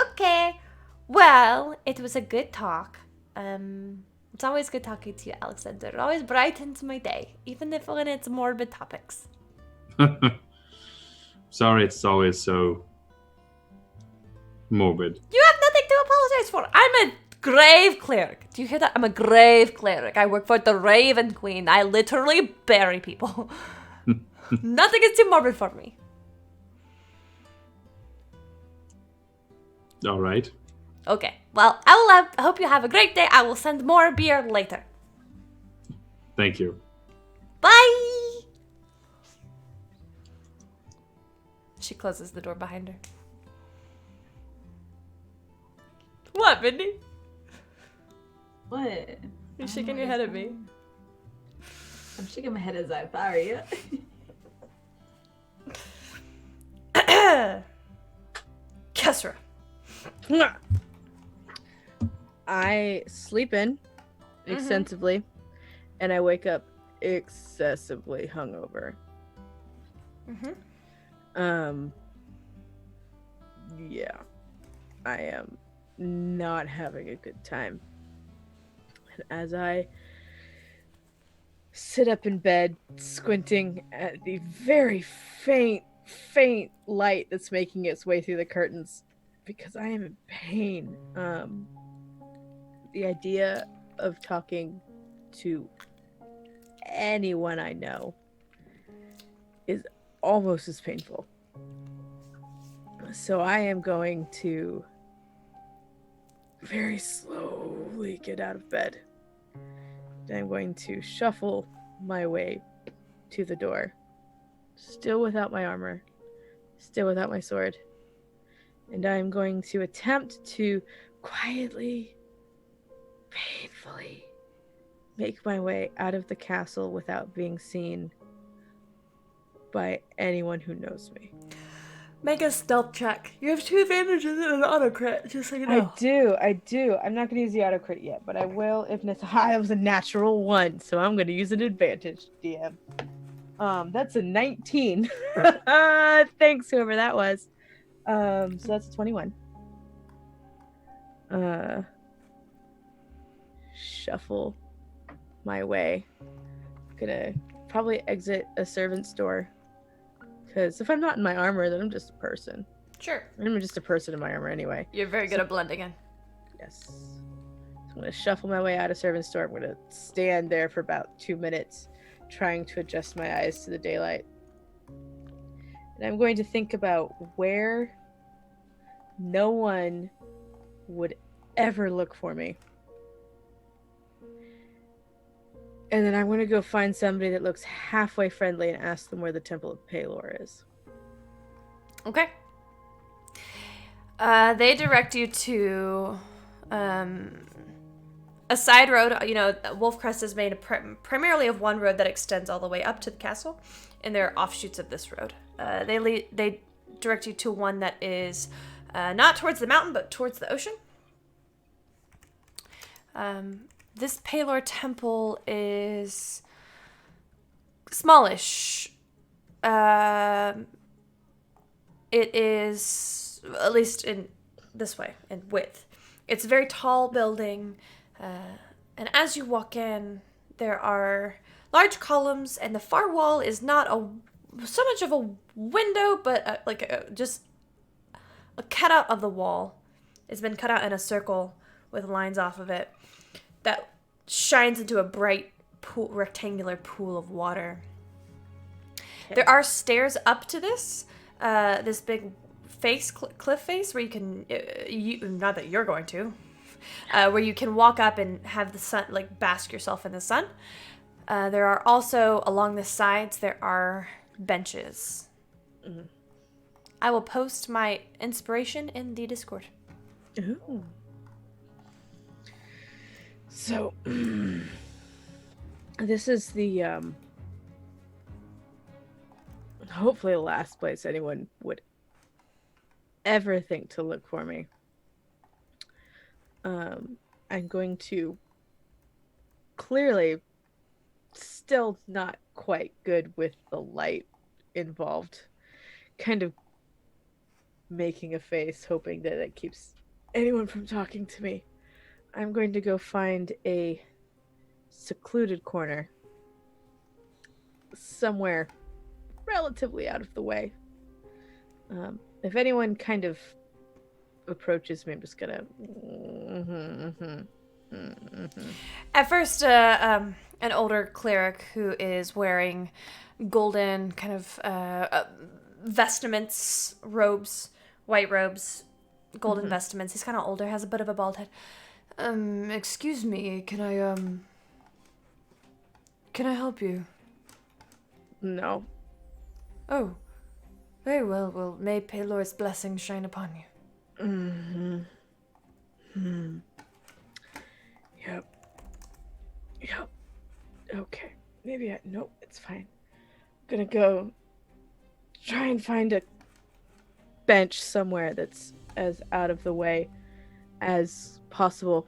Okay. Well, it was a good talk. It's always good talking to you, Alexander. It always brightens my day, even if when it's morbid topics. Sorry it's always so morbid. You have nothing to apologize for. I'm a grave cleric. Do you hear that? I'm a grave cleric. I work for the Raven Queen. I literally bury people. Nothing is too morbid for me. All right. Okay. Well, I hope you have a great day. I will send more beer later. Thank you. Bye! She closes the door behind her. What, Mindy? What? You're shaking your head at me. I'm shaking my head as I'm sorry. Kesra. I sleep in extensively, and I wake up excessively hungover. Yeah, I am not having a good time. And as I sit up in bed, squinting at the very faint light that's making its way through the curtains, because I am in pain. The idea of talking to anyone I know is almost as painful. So I am going to very slowly get out of bed. And I'm going to shuffle my way to the door. Still without my armor. Still without my sword. And I'm going to attempt to quietly, painfully make my way out of the castle without being seen by anyone who knows me. Make a stealth check. You have 2 advantages and an auto crit, just so you know. I do. I'm not going to use the auto crit yet, but I will if necessary. It was a natural 1, so I'm going to use an advantage, DM. That's a 19. Thanks, whoever that was. So that's a 21. Shuffle my way. Gonna probably exit a servant's door. Because if I'm not in my armor, then I'm just a person. Sure. I'm just a person in my armor anyway. You're very good at blending in. Yes. So I'm going to shuffle my way out of servant's door. I'm going to stand there for about 2 minutes, trying to adjust my eyes to the daylight. And I'm going to think about where no one would ever look for me. And then I'm going to go find somebody that looks halfway friendly and ask them where the Temple of Palor is. Okay. They direct you to a side road. You know, Wolfcrest is made primarily of one road that extends all the way up to the castle, and there are offshoots of this road. They direct you to one that is not towards the mountain, but towards the ocean. This Palor temple is smallish. It is, at least in this way, in width. It's a very tall building, and as you walk in, there are large columns, and the far wall is not so much of a window, but just a cutout of the wall. It's been cut out in a circle with lines off of it that shines into a bright rectangular pool of water. Okay. There are stairs up to this big cliff face where you can, not that you're going to, where you can walk up and have the sun, bask yourself in the sun. There are also, along the sides, there are benches. Mm-hmm. I will post my inspiration in the Discord. Ooh. So, this is the, hopefully the last place anyone would ever think to look for me. I'm going to, clearly still not quite good with the light involved, kind of making a face, hoping that it keeps anyone from talking to me. I'm going to go find a secluded corner somewhere relatively out of the way. If anyone kind of approaches me, I'm just gonna... At first, an older cleric who is wearing golden kind of vestments, robes, white robes, golden vestments. He's kind of older, has a bit of a bald head. Excuse me, can I help you? No. Oh, very well. Well, may Palor's blessing shine upon you. Yep. Okay. Maybe nope, it's fine. I'm gonna go try and find a bench somewhere that's as out of the way as possible.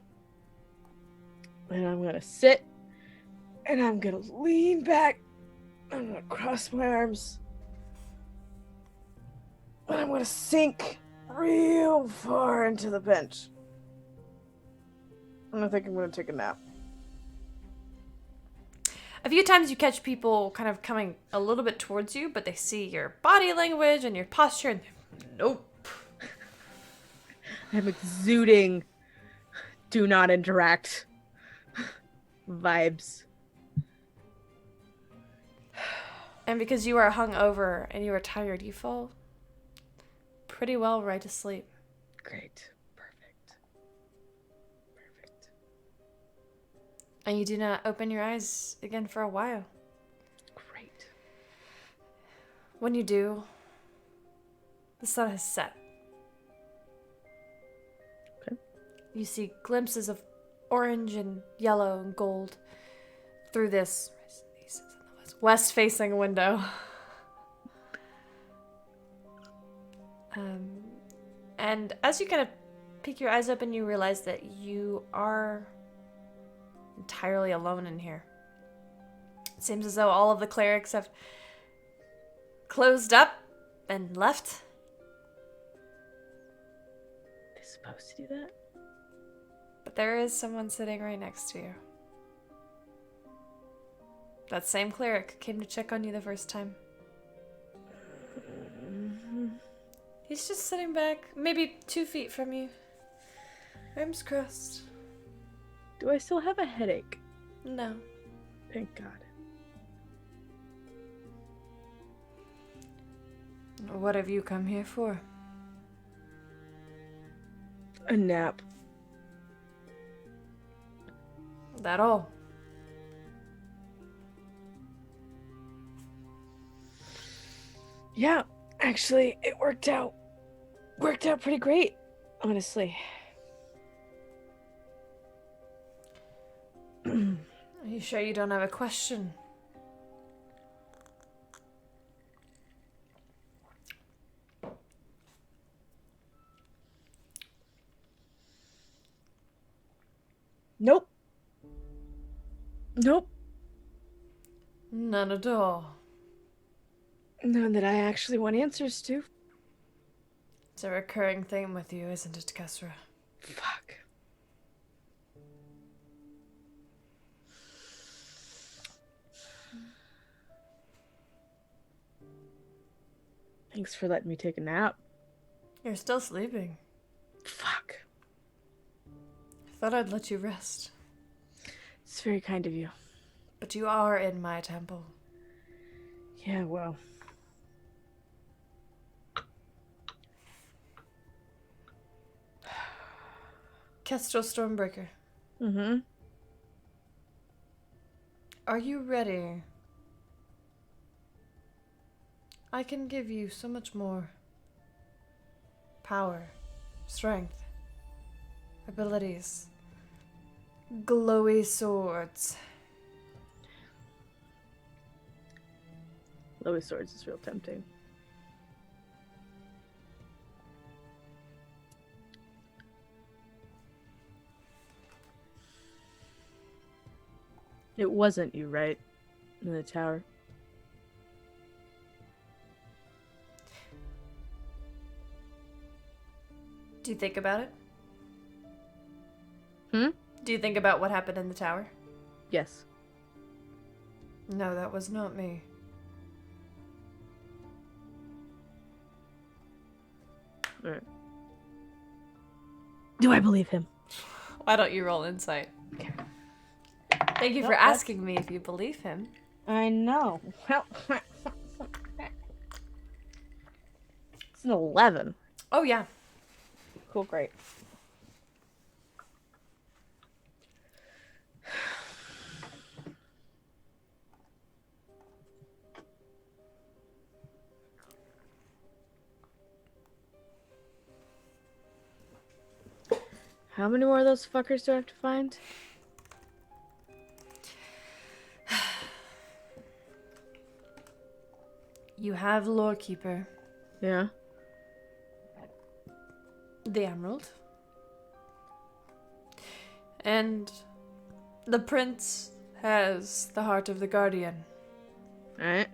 And I'm gonna sit and I'm gonna lean back. I'm gonna cross my arms. And I'm gonna sink real far into the bench. And I think I'm gonna take a nap. A few times you catch people kind of coming a little bit towards you, but they see your body language and your posture and nope. I'm exuding do not interact vibes. And because you are hungover and you are tired, you fall pretty well right to sleep. Great. Perfect. And you do not open your eyes again for a while. Great. When you do, the sun has set. Okay. You see glimpses of orange and yellow and gold through this west-facing window. And as you kind of peek your eyes open, you realize that you are entirely alone in here. It seems as though all of the clerics have closed up and left. They're supposed to do that? But there is someone sitting right next to you. That same cleric came to check on you the first time. He's just sitting back, maybe 2 feet from you. Arms crossed. Do I still have a headache? No. Thank God. What have you come here for? A nap. That all? Yeah, actually, it worked out. Worked out pretty great, honestly. Are you sure you don't have a question? Nope. Nope. None at all. None that I actually want answers to. It's a recurring theme with you, isn't it, Kesra? Fuck. Thanks for letting me take a nap. You're still sleeping. Fuck. I thought I'd let you rest. It's very kind of you. But you are in my temple. Yeah, well. Kestrel Stormbreaker, Mm-hmm. are you ready? I can give you so much more. Power, strength, abilities, glowy swords. Lois Swords is real tempting. It wasn't you, right? In the tower. Do you think about it? Hmm? Do you think about what happened in the tower? Yes. No, that was not me. Alright. Do I believe him? Why don't you roll insight? Okay. Thank you Nope, for that's- asking me if you believe him. I know. Well, it's an 11. Oh, yeah. Cool, great. How many more of those fuckers do I have to find? You have Lorekeeper, Yeah. the Emerald, and the Prince has the Heart of the Guardian. Alright.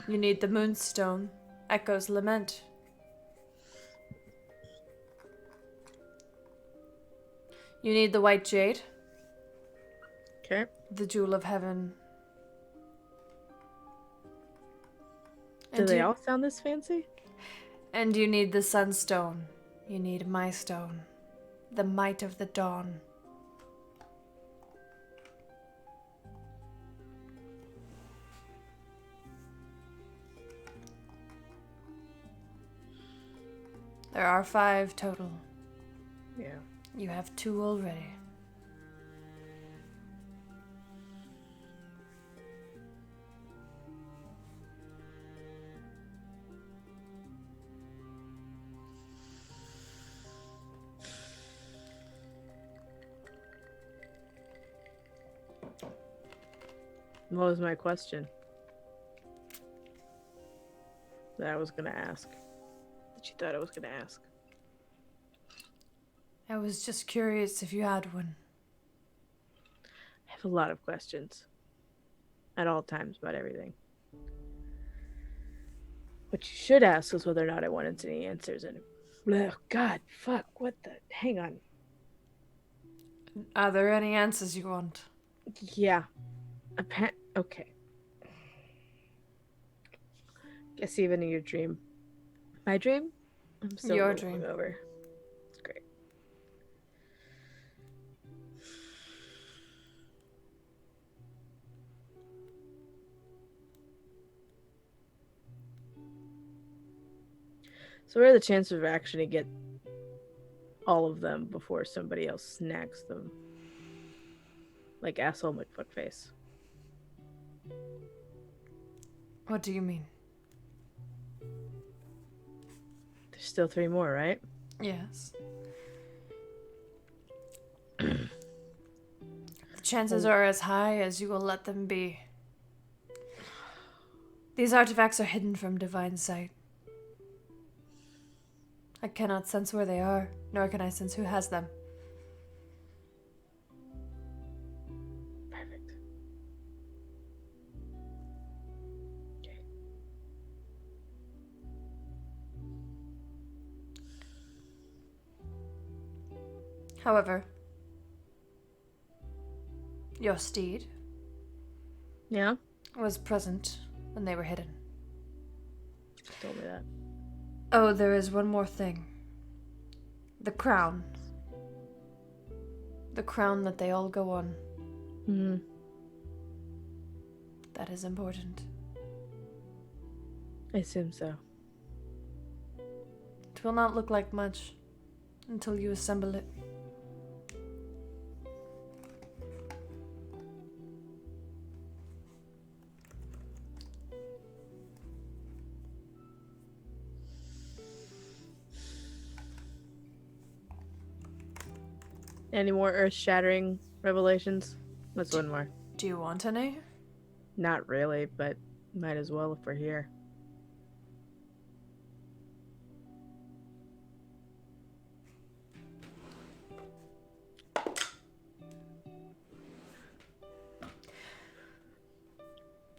You need the Moonstone, Echo's Lament. You need the White Jade, Okay. the Jewel of Heaven. Do they you, all sound this fancy? And you need the Sunstone. You need my stone, the Might of the Dawn. There are 5 total. Yeah. You have 2 already. What was my question? That I was gonna ask. That you thought I was gonna ask. I was just curious if you had one. I have a lot of questions. At all times about everything. What you should ask was whether or not I wanted any answers. And oh, God, fuck, what the? Hang on. Are there any answers you want? Yeah. Okay. Guess even in your dream. My dream? I'm still Your a little dream. hungover. It's great. So what are the chances of actually get all of them before somebody else snacks them? Like asshole McFuckface. What do you mean? There's still 3 more, right? Yes. The chances are as high as you will let them be. These artifacts are hidden from divine sight. I cannot sense where they are, nor can I sense who has them. Perfect. Okay. However, your steed Yeah? was present when they were hidden. You told me that. Oh, there is one more thing. The crown. The crown that they all go on. Hmm. That is important. I assume so. It will not look like much until you assemble it. Any more earth-shattering revelations? Let's one more. Do you want any? Not really, but might as well if we're here.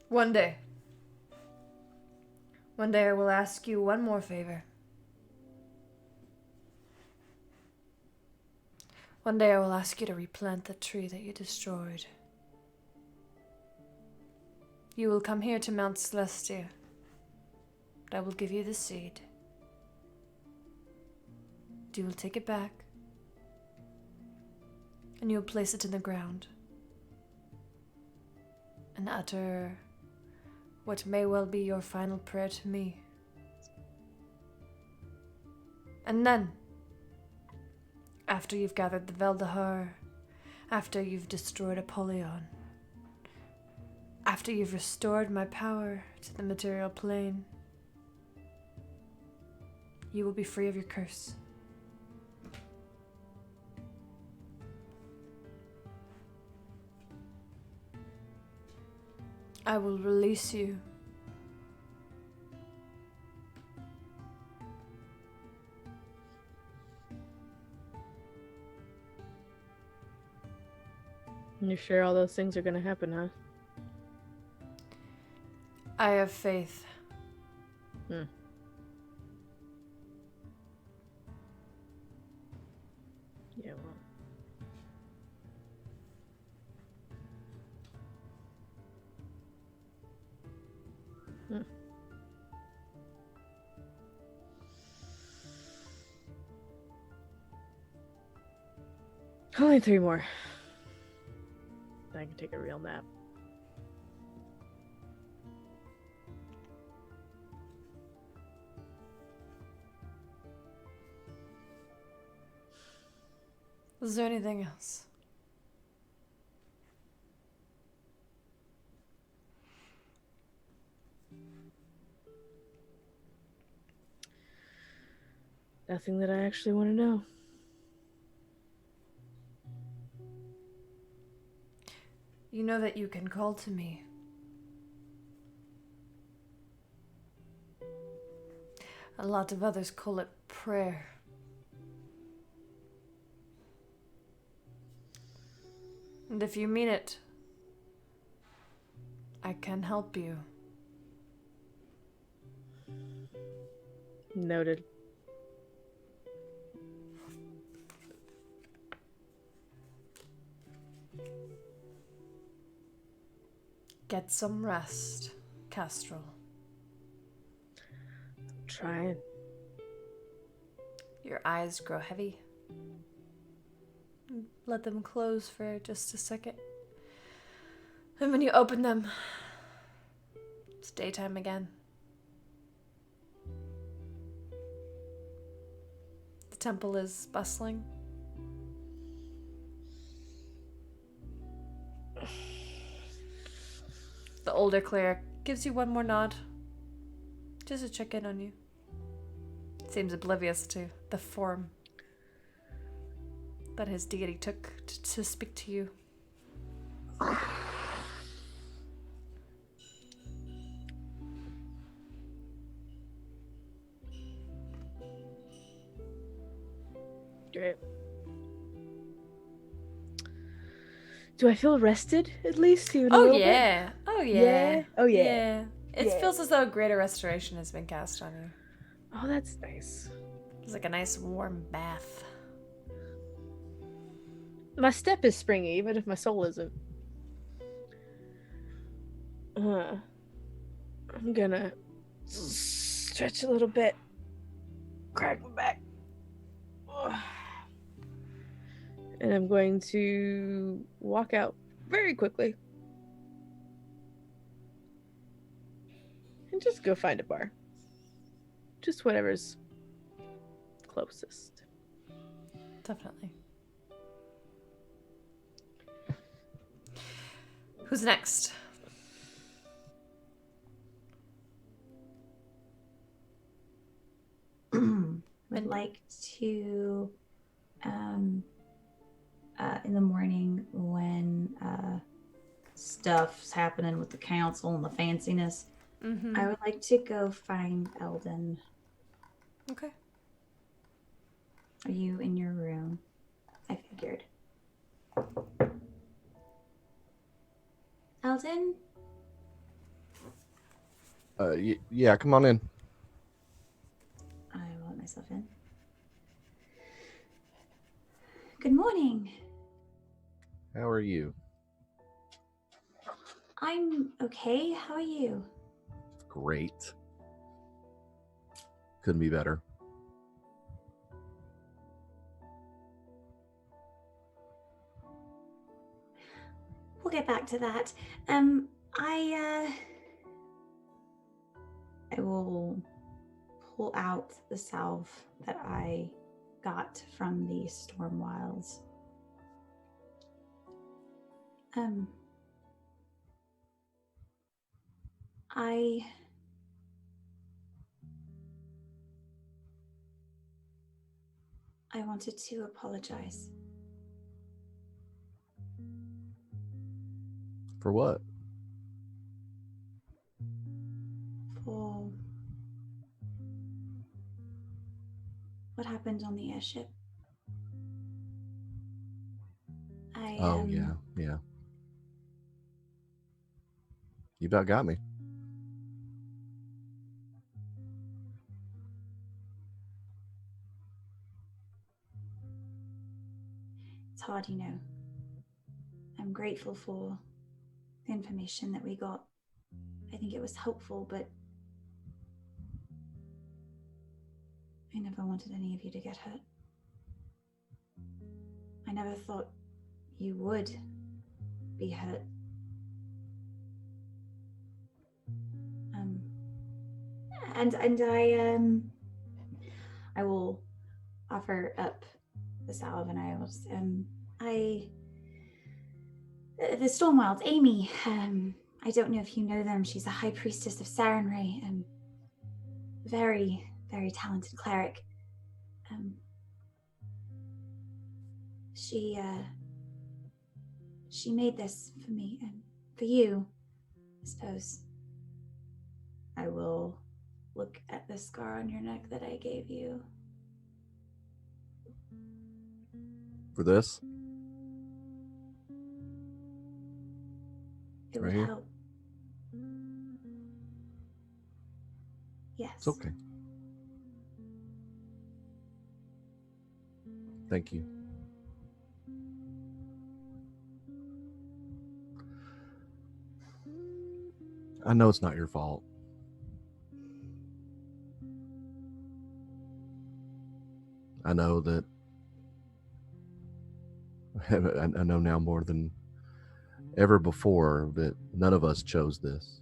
One day. One day I will ask you one more favor. One day I will ask you to replant the tree that you destroyed. You will come here to Mount Celestia. But I will give you the seed. You will take it back. And you will place it in the ground. And utter what may well be your final prayer to me. And then, after you've gathered the Veldahar, after you've destroyed Apollyon, after you've restored my power to the material plane, you will be free of your curse. I will release you. You're sure all those things are gonna happen, huh? I have faith. Hmm. Yeah, well. Only 3 more. I can take a real nap. Is there anything else? Nothing that I actually want to know. You know that you can call to me A lot of others call it prayer. And if you mean it, I can help you. Noted. Get some rest, Castrol. Trying. Your eyes grow heavy. Let them close for just a second. And when you open them, it's daytime again. The temple is bustling. The older cleric gives you one more nod. Just to check in on you. Seems oblivious to the form that his deity took to speak to you. Great. Do I feel rested at least? Even a Oh little bit? yeah. Oh yeah. Yeah? Oh, yeah. Yeah. It Yeah. feels as though a greater restoration has been cast on you. Oh, that's nice. It's like a nice warm bath. My step is springy, even if my soul isn't. I'm gonna stretch a little bit. Crack my back. And I'm going to walk out very quickly. And just go find a bar. Just whatever's closest. Definitely. Who's next? Would like to, in the morning when stuff's happening with the council and the fanciness, Mm-hmm. I would like to go find Eldon. Okay. Are you in your room? I figured. Eldon? Yeah, come on in. I will let myself in. Good morning. How are you? I'm okay. How are you? Great. Couldn't be better. We'll get back to that. I will pull out the salve that I got from the Storm Wilds. I wanted to apologize. For what? For what happened on the airship. Yeah. You about got me. It's hard, you know. I'm grateful for the information that we got. I think it was helpful, but I never wanted any of you to get hurt. I never thought you would be hurt. I will offer up the salve, and I will the Stormwilds, Amy. I don't know if you know them. She's a high priestess of Sarenrae. Very, very talented cleric. She made this for me and for you, I suppose. I will look at the scar on your neck that I gave you. For this? It Right would here? help. Yes. It's okay. Thank you. I know it's not your fault. I know that I know now more than ever before that none of us chose this.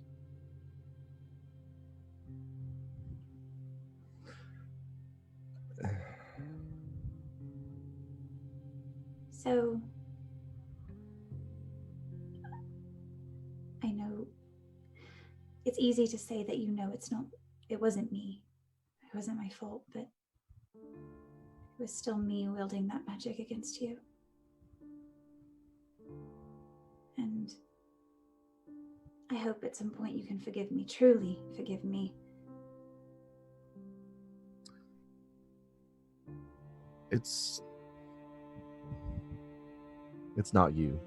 So, I know it's easy to say that it wasn't me. It wasn't my fault, but it was still me wielding that magic against you. And I hope at some point you can forgive me, truly forgive me. It's not you.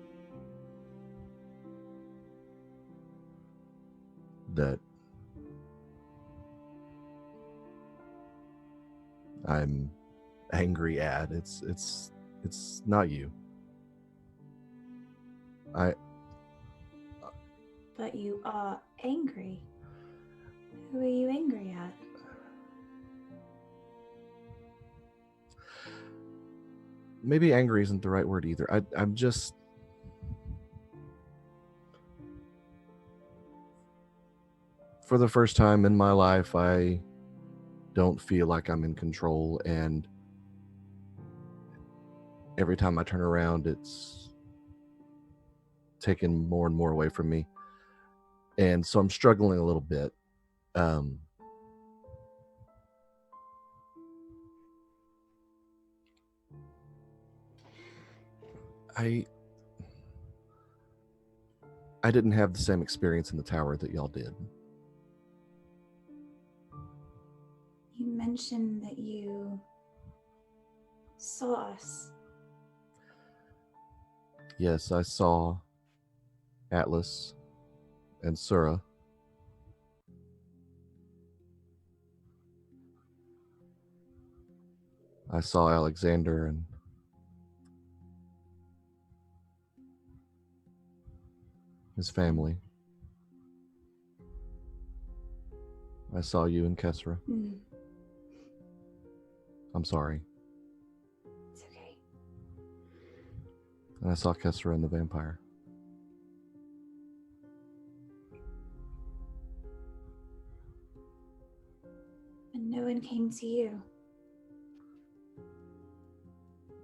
That I'm angry at. It's not you. But you are angry. Who are you angry at? Maybe angry isn't the right word either. I'm just for the first time in my life, I don't feel like I'm in control, and every time I turn around, it's taken more and more away from me. And so I'm struggling a little bit. I didn't have the same experience in the tower that y'all did. You mentioned that you saw us. Yes, I saw Atlas and Sura. I saw Alexander and his family. I saw you and Kessra. I'm sorry. It's okay. And I saw Kessra and the vampire. And no one came to you.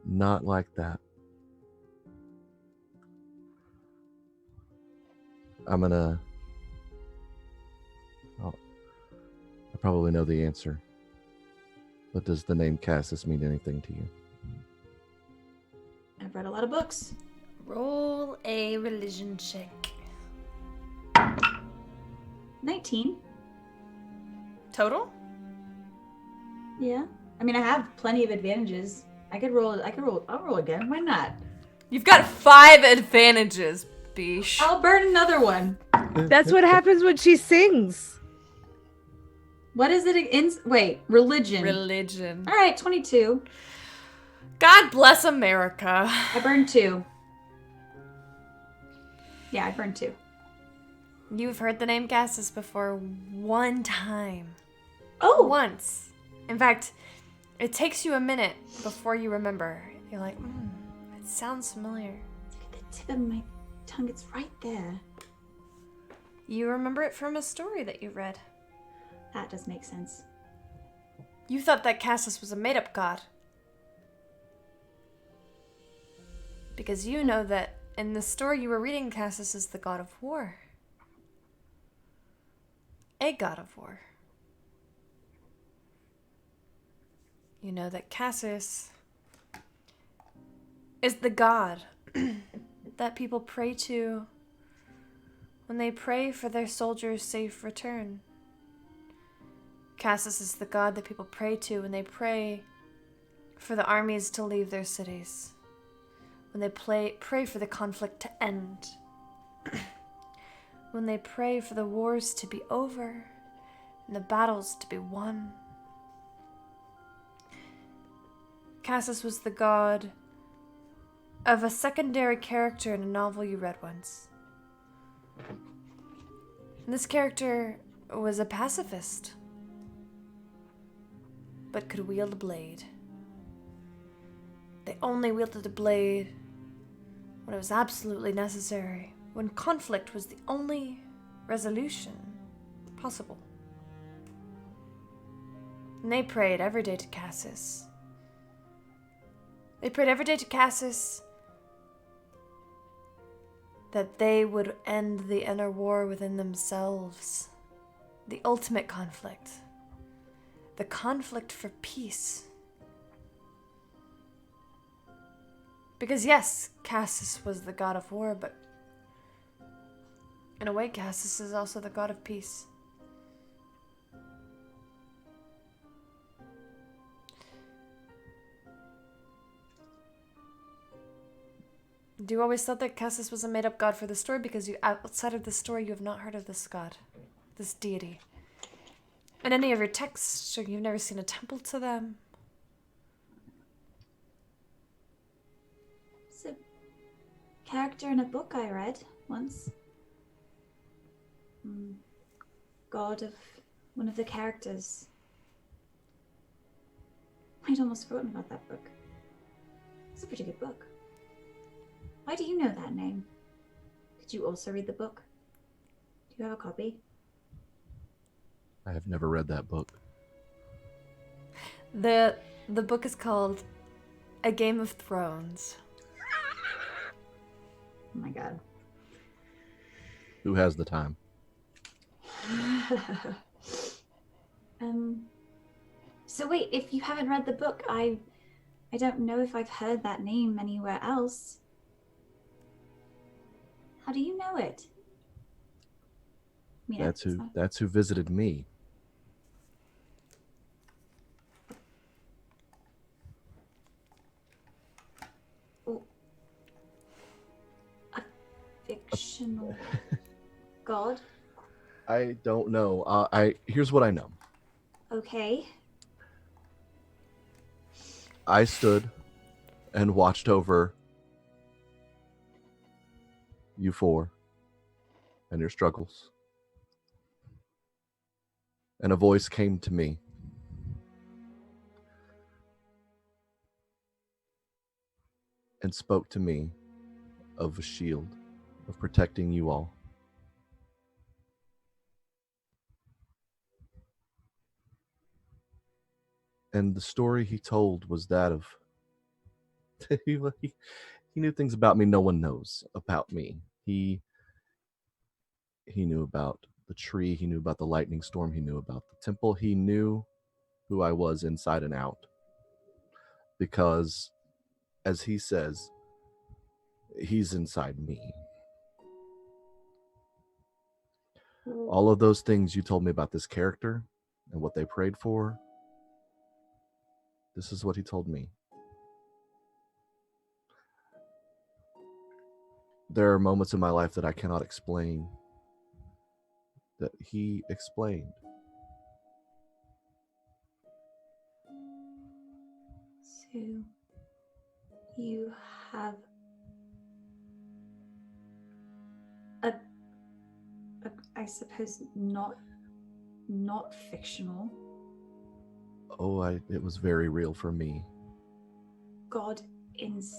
Not like that. I probably know the answer. But does the name Cassis mean anything to you? I've read a lot of books. Roll a religion check. 19. Total? Yeah. I mean, I have plenty of advantages. I'll roll again. Why not? You've got 5 advantages, Beesh. I'll burn another one. That's what happens when she sings. What is it? Wait, religion. Religion. All right, 22. God bless America. I burned 2. Yeah, I burned 2. You've heard the name Cassis before one time. Oh! Once. In fact, it takes you a minute before you remember. You're like, it sounds familiar. It's like the tip of my tongue. It's right there. You remember it from a story that you read. That does make sense. You thought that Cassis was a made-up god. Because you know that in the story you were reading, Cassis is the god of war. A god of war. You know that Cassis is the god that people pray to when they pray for their soldiers' safe return. Cassis is the god that people pray to when they pray for the armies to leave their cities. When they pray for the conflict to end. When they pray for the wars to be over and the battles to be won. Cassis was the god of a secondary character in a novel you read once. And this character was a pacifist, but could wield a blade. They only wielded a blade when it was absolutely necessary, when conflict was the only resolution possible. And they prayed every day to Cassis. They prayed every day to Cassis that they would end the inner war within themselves. The ultimate conflict. The conflict for peace. Because yes, Cassis was the god of war, but in a way, Cassis is also the god of peace. Do you always thought that Cassis was a made-up god for the story? Because outside of the story, you have not heard of this god, this deity. In any of your texts, or you've never seen a temple to them. It's a character in a book I read once. God of one of the characters. I'd almost forgotten about that book. It's a pretty good book. Why do you know that name? Did you also read the book? Do you have a copy? I have never read that book. The book is called A Game of Thrones. Oh my god. Who has the time? So wait, if you haven't read the book, I don't know if I've heard that name anywhere else. How do you know it? I mean, That's who visited me. Oh. A fictional god? I don't know. Here's what I know. Okay. I stood and watched over you four and your struggles. And a voice came to me. And spoke to me of a shield, of protecting you all. And the story he told was that of he knew things about me no one knows about me. He knew about the tree, he knew about the lightning storm, he knew about the temple, he knew who I was inside and out. Because, as he says, he's inside me. All of those things you told me about this character and what they prayed for, this is what he told me. There are moments in my life that I cannot explain that he explained. So you have a I suppose not fictional Oh, it was very real for me. god inside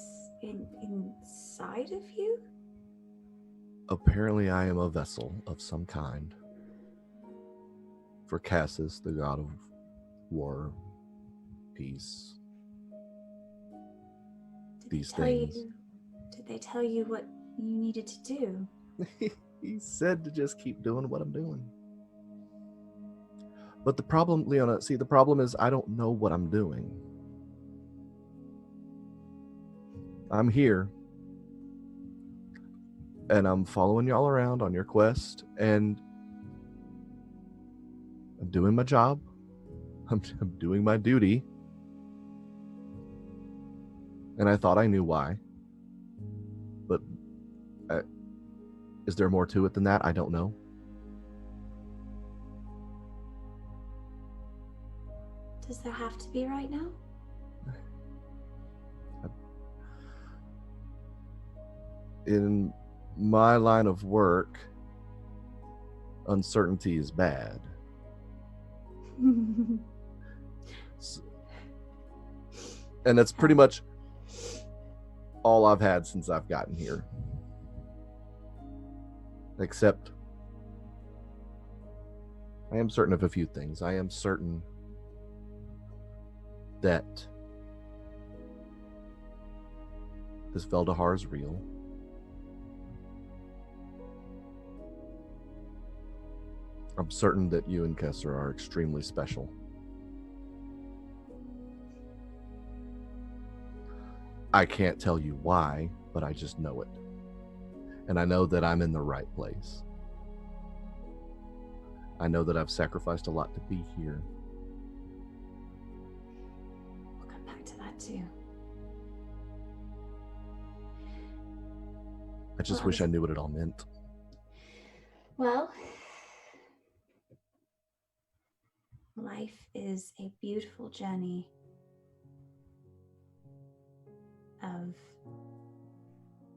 of you? Apparently I am a vessel of some kind. For Cassis, the god of war, peace, these things. Did they tell you what you needed to do? He said to just keep doing what I'm doing. But the problem, Leona, the problem is I don't know what I'm doing. I'm here, and I'm following y'all around on your quest, and I'm doing my job. I'm doing my duty. And I thought I knew why. But is there more to it than that? I don't know. Does there have to be right now? In my line of work, uncertainty is bad. And that's pretty much all I've had since I've gotten here. Except I am certain of a few things. I am certain that this Veldahar is real. I'm certain that you and Kessler are extremely special. I can't tell you why, but I just know it. And I know that I'm in the right place. I know that I've sacrificed a lot to be here. We'll come back to that too. I just wish I knew what it all meant. Well, life is a beautiful journey of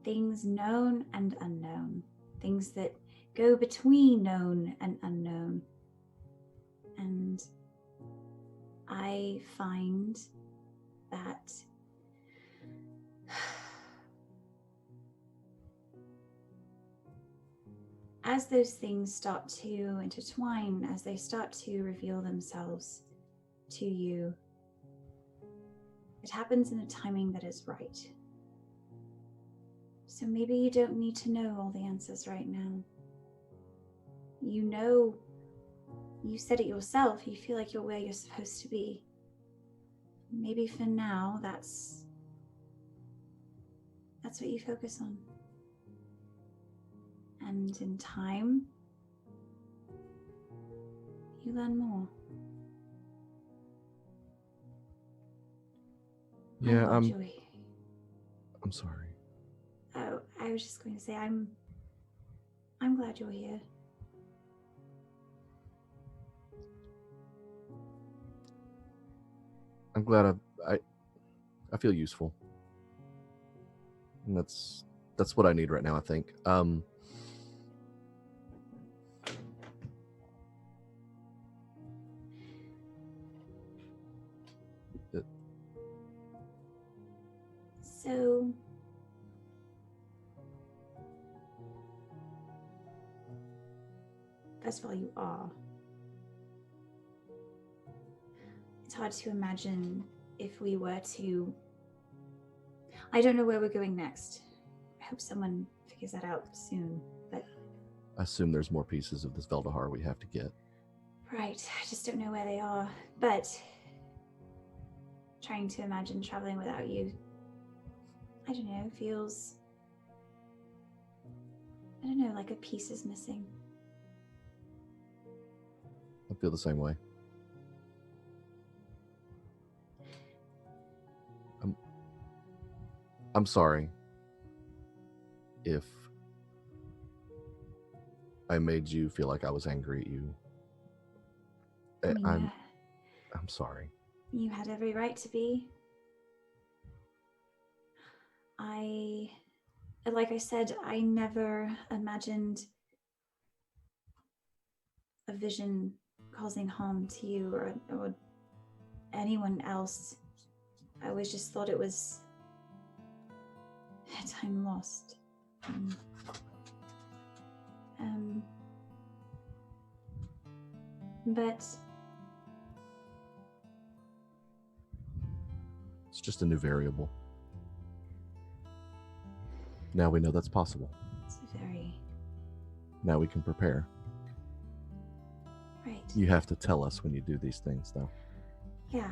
things known and unknown, things that go between known and unknown. And I find that as those things start to intertwine, as they start to reveal themselves to you, it happens in a timing that is right. So maybe you don't need to know all the answers right now. You know, you said it yourself, you feel like you're where you're supposed to be. Maybe for now, that's what you focus on. And in time, you learn more. Yeah, I'm sorry. Oh, I was just going to say I'm glad you're here. I'm glad I feel useful. And that's what I need right now, I think. So first of all, you are. It's hard to imagine if we were to... I don't know where we're going next. I hope someone figures that out soon, but... I assume there's more pieces of this Veldahar we have to get. Right, I just don't know where they are, but... trying to imagine traveling without you, I don't know, feels... I don't know, like a piece is missing. I feel the same way. I'm sorry if I made you feel like I was angry at you. I'm sorry. You had every right to be. Like I said, I never imagined a vision causing harm to you or anyone else. I always just thought it was a time lost. But it's just a new variable. Now we know that's possible. it's very... Now we can prepare. Right. You have to tell us when you do these things, though. Yeah.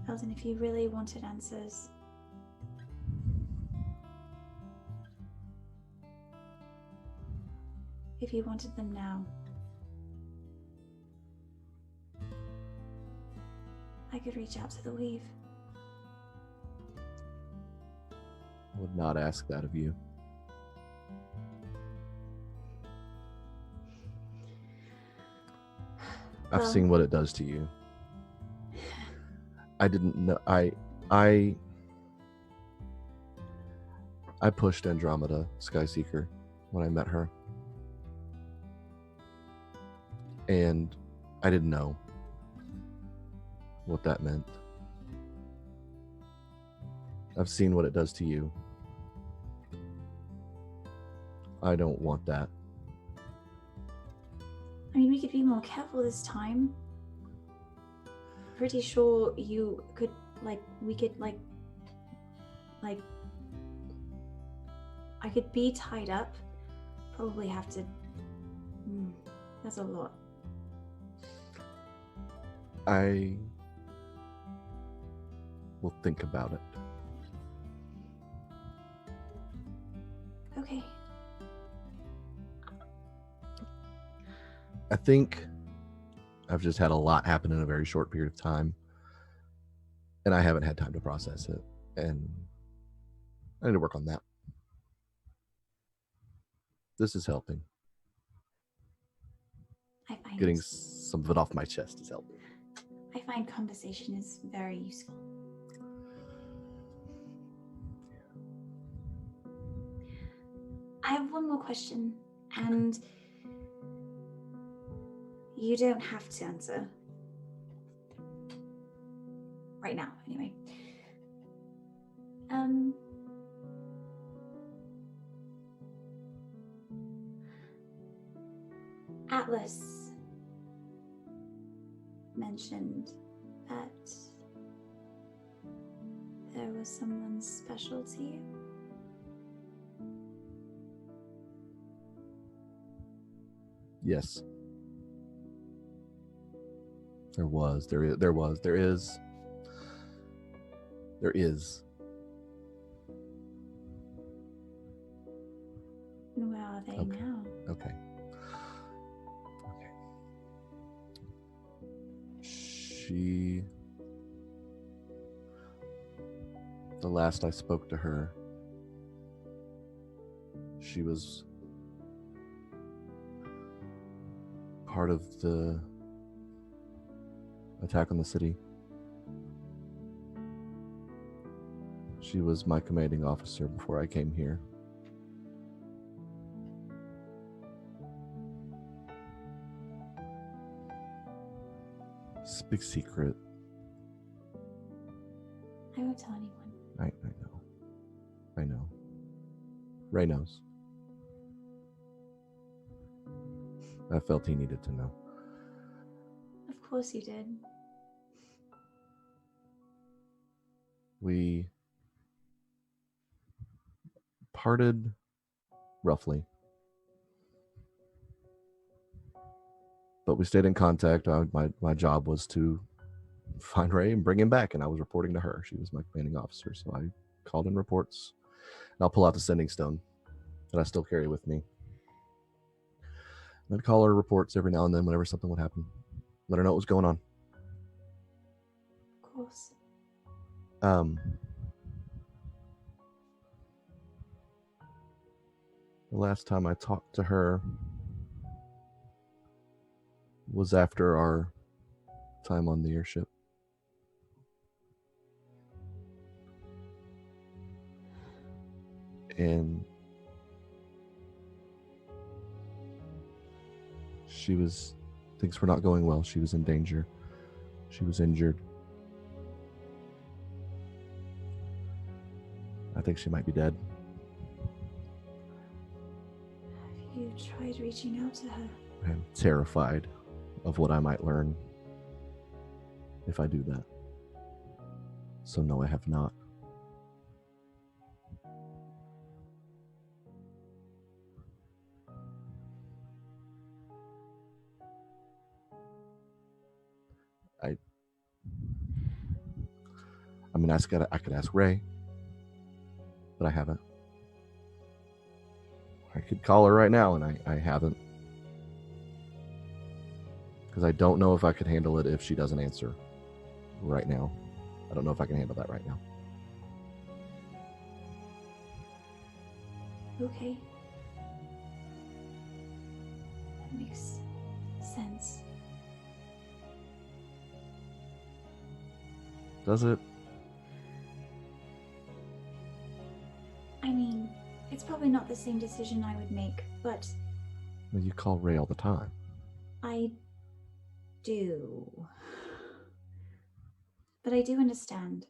Eldon, if you really wanted answers, if you wanted them now. I could reach out to the weave. I would not ask that of you. I've Well- seen what it does to you. I didn't know. I pushed Andromeda Skyseeker when I met her. And I didn't know what that meant. I've seen what it does to you. I don't want that. I mean, we could be more careful this time. Pretty sure you could, we could, I could be tied up. Probably have to. That's a lot. I will think about it. Okay. I think I've just had a lot happen in a very short period of time, and I haven't had time to process it, and I need to work on that. This is helping. I find Getting some of it off my chest is helping. I find conversation is very useful. I have one more question, and you don't have to answer. Right now, anyway. Atlas mentioned that there was someone special to you. Yes. There was. There is. And where are they Okay. now? Okay. The last I spoke to her, she was part of the attack on the city. She was my commanding officer before I came here. It's a big secret. I won't tell anyone. I know. Ray knows. I felt he needed to know. Of course you did. We parted roughly, but we stayed in contact. My job was to find Ray and bring him back, and I was reporting to her. She was my commanding officer, so I called in reports. And I'll pull out the sending stone that I still carry with me. And I'd call her reports every now and then whenever something would happen. Let her know what was going on. Of course. The last time I talked to her was after our time on the airship. And things were not going well. She was in danger. She was injured. I think she might be dead. Have you tried reaching out to her? I'm terrified of what I might learn if I do that. So no, I have not. I could ask Ray, but I haven't. I could call her right now, and I haven't. Because I don't know if I could handle it if she doesn't answer right now. I don't know if I can handle that right now. Okay. That makes sense. Does it? I mean, it's probably not the same decision I would make, but Well, you call Ray all the time. I do. But I do understand.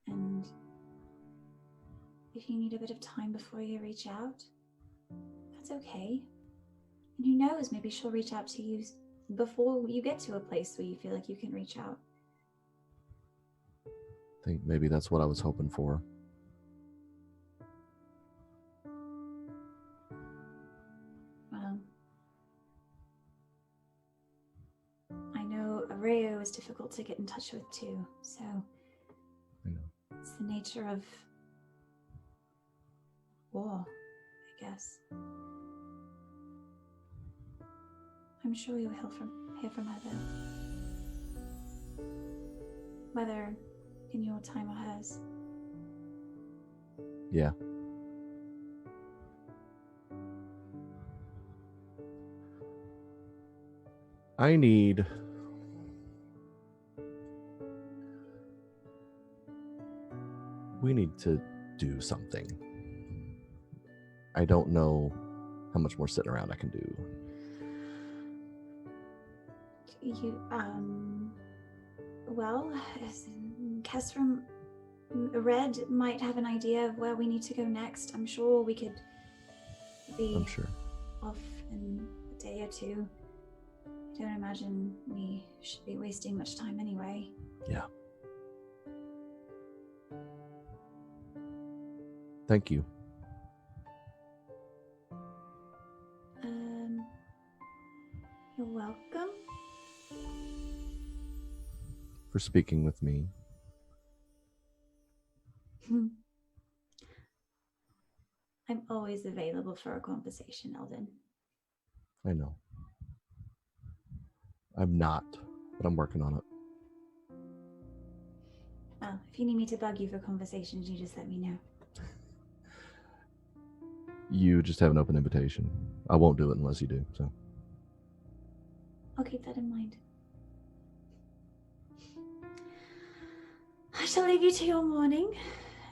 And if you need a bit of time before you reach out, that's okay. And who knows, maybe she'll reach out to you before you get to a place where you feel like you can reach out. I think maybe that's what I was hoping for. Well, I know Areo is difficult to get in touch with too, so I know. it's the nature of war, I guess. I'm sure you'll hear from her though. Whether in your time or hers. Yeah. I need... We need to do something. I don't know how much more sitting around I can do. Well, Kestrom, Red might have an idea of where we need to go next. I'm sure we could be I'm sure. off in a day or two. I don't imagine we should be wasting much time anyway. Yeah. Thank you. You're welcome. For speaking with me. I'm always available for a conversation, Eldon. I know. I'm not, but I'm working on it. Well, if you need me to bug you for conversations, you just let me know. You just have an open invitation. I won't do it unless you do, so. I'll keep that in mind. I shall leave you to your morning.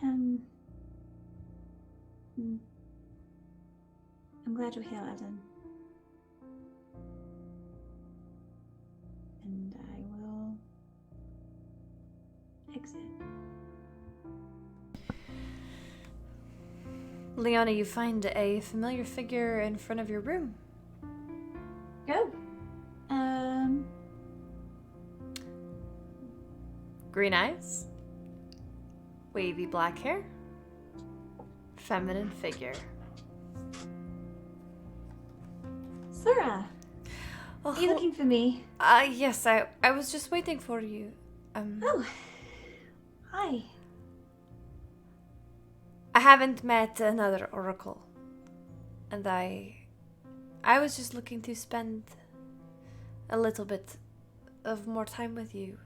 I'm glad you're here, Eldon. And I will exit. Leona, you find a familiar figure in front of your room. Oh. Green eyes, wavy black hair, feminine figure. Sora, Oh, are you looking for me? Yes, I was just waiting for you. Oh. Hi. I haven't met another oracle, and I was just looking to spend a little bit of more time with you.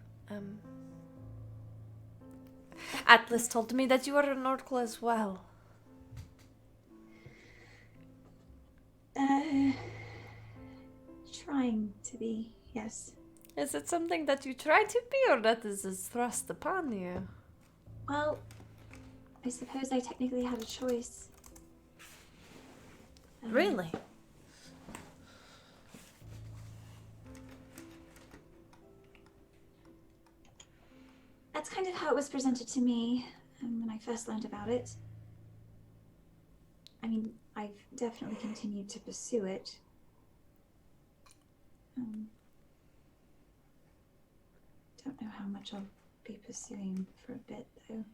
Atlas told me that you are an oracle as well. Trying to be, yes. Is it something that you try to be, or that is thrust upon you? Well, I suppose I technically had a choice. Really? That's kind of how it was presented to me when I first learned about it. I mean, I've definitely continued to pursue it. Don't know how much I'll be pursuing for a bit, though.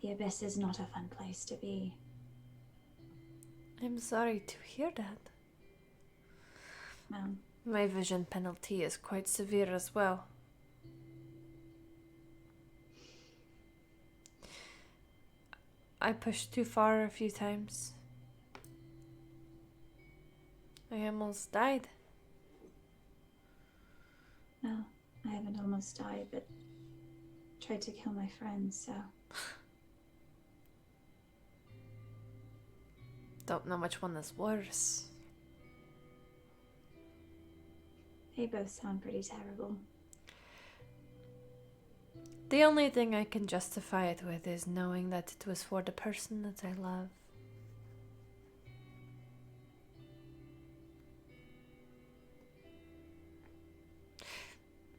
The Abyss is not a fun place to be. I'm sorry to hear that. Well, My vision penalty is quite severe as well. I pushed too far a few times. I almost died. No, I haven't almost died, but tried to kill my friends, so. Don't know which one is worse. They both sound pretty terrible. The only thing I can justify it with is knowing that it was for the person that I love.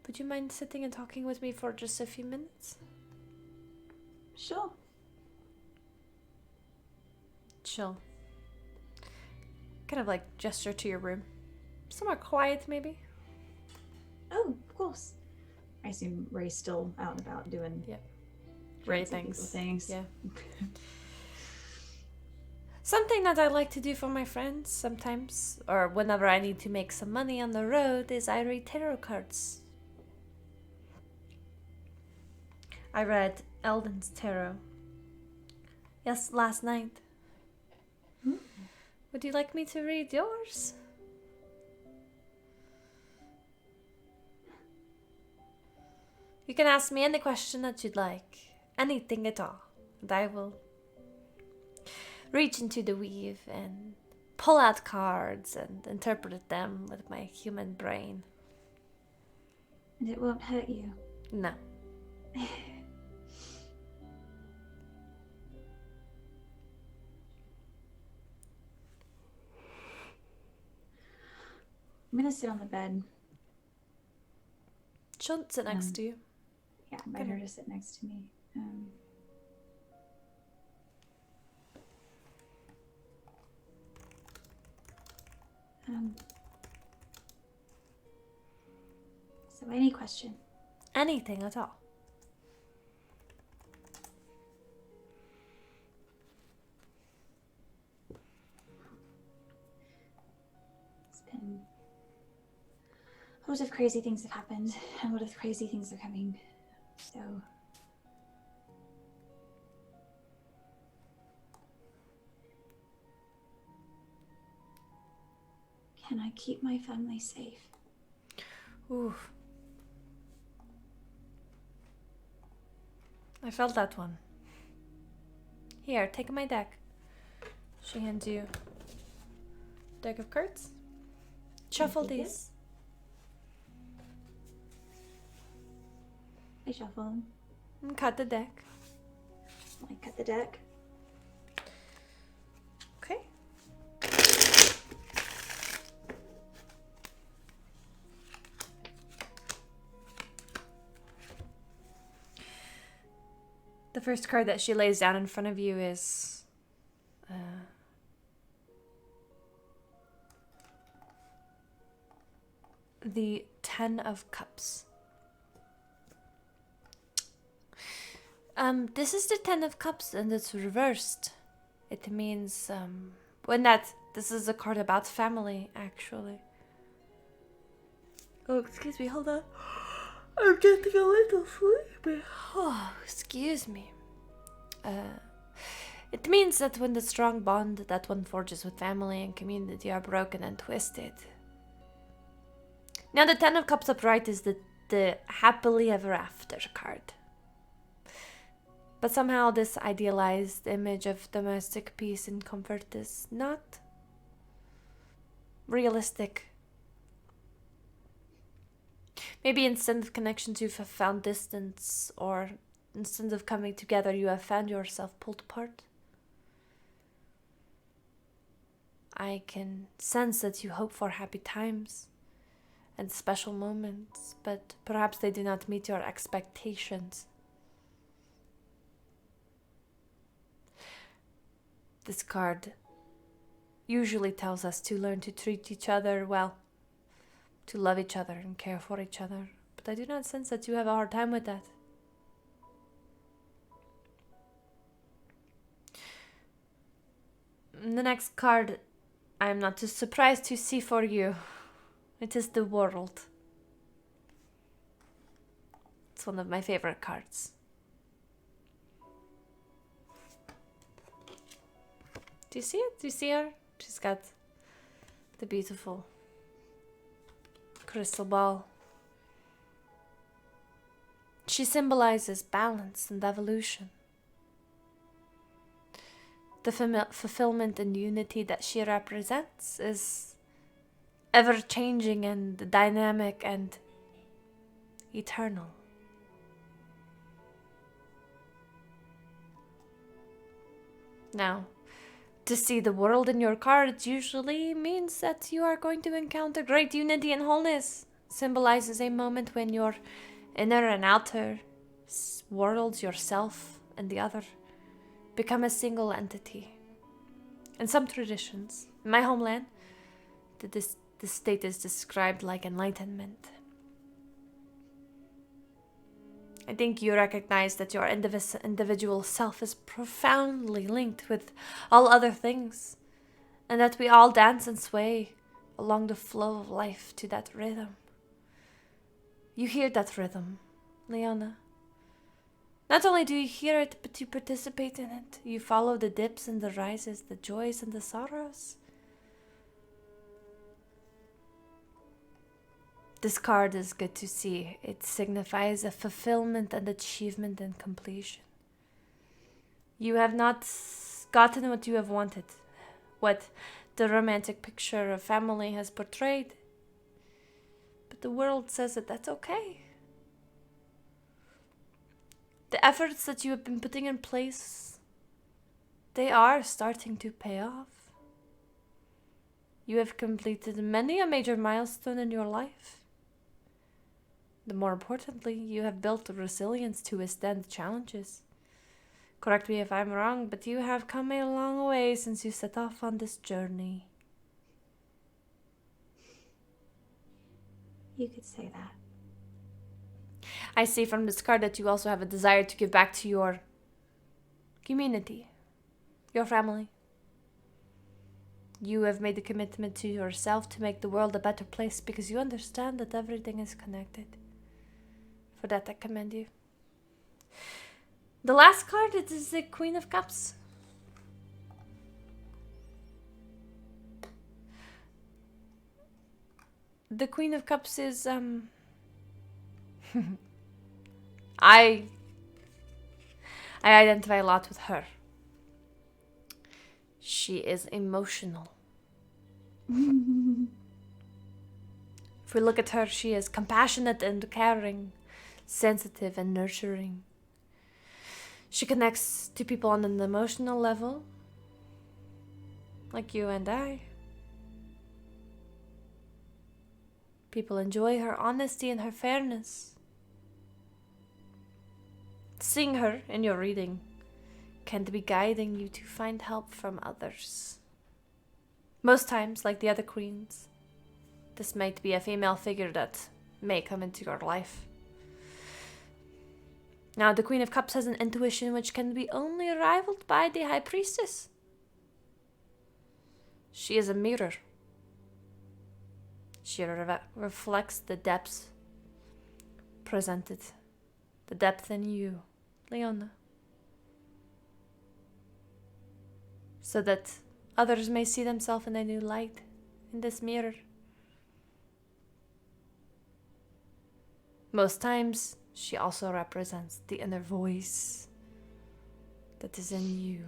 Would you mind sitting and talking with me for just a few minutes? Sure. Chill. Kind of like gesture to your room. Somewhere quiet, maybe? Oh, of course. I assume Ray's still out and about doing Ray fancy people things. things. Yeah. Something that I like to do for my friends sometimes, or whenever I need to make some money on the road, is I read tarot cards. I read Eldon's tarot. Yes, last night. Would you like me to read yours? You can ask me any question that you'd like. Anything at all. And I will reach into the weave and pull out cards and interpret them with my human brain. And it won't hurt you. No. I'm gonna sit on the bed. She'll sit next to you. Yeah, invite her to sit next to me. So any question? Anything at all. It's been a lot of crazy things have happened, and a lot of crazy things are coming. So can I keep my family safe? Ooh. I felt that one. Here, take my deck. She hands you a deck of cards. Shuffle take it. these. I shuffle them. And cut the deck. I cut the deck. Okay. The first card that she lays down in front of you is the Ten of Cups. This is the Ten of Cups and it's reversed. It means this is a card about family, actually. Oh, excuse me, hold on. I'm getting a little sleepy. Oh, excuse me. It means that when the strong bond that one forges with family and community are broken and twisted. Now the Ten of Cups upright is the happily ever after card. But somehow this idealized image of domestic peace and comfort is not realistic. Maybe instead of connections you've found distance, or instead of coming together you have found yourself pulled apart. I can sense that you hope for happy times and special moments, but perhaps they do not meet your expectations. This card usually tells us to learn to treat each other well, to love each other and care for each other, but I do not sense that you have a hard time with that. The next card I am not too surprised to see for you. It is the World. It's one of my favorite cards. Do you see it? Do you see her? She's got The beautiful crystal ball. She symbolizes balance and evolution. The fulfillment and unity that she represents is ever-changing and dynamic and eternal. Now, to see the world in your cards usually means that you are going to encounter great unity and wholeness. Symbolizes a moment when your inner and outer worlds, yourself and the other, become a single entity. In some traditions, in my homeland, this state is described like enlightenment. I think you recognize that your individual self is profoundly linked with all other things, and that we all dance and sway along the flow of life to that rhythm. You hear that rhythm, Leona. Not only do you hear it, but you participate in it. You follow the dips and the rises, the joys and the sorrows. This card is good to see. It signifies a fulfillment and achievement and completion. You have not gotten what you have wanted, what the romantic picture of family has portrayed. But the world says that that's okay. The efforts that you have been putting in place, they are starting to pay off. You have completed many a major milestone in your life. The more importantly, you have built the resilience to withstand challenges. Correct me if I'm wrong, but you have come a long way since you set off on this journey. You could say that. I see from this card that you also have a desire to give back to your community, your family. You have made a commitment to yourself to make the world a better place because you understand that everything is connected. For that, I commend you. The last card, it is the Queen of Cups. The Queen of Cups is, I identify a lot with her. She is emotional. If we look at her, she is compassionate and caring, sensitive and nurturing. She connects to people on an emotional level, like you and I. People enjoy her honesty and her fairness. Seeing her in your reading can be guiding you to find help from others. Most times, like the other queens, this might be a female figure that may come into your life. Now, the Queen of Cups has an intuition which can be only rivaled by the High Priestess. She is a mirror. She reflects the depths presented, the depth in you, Leona, so that others may see themselves in a new light in this mirror. Most times, she also represents the inner voice that is in you.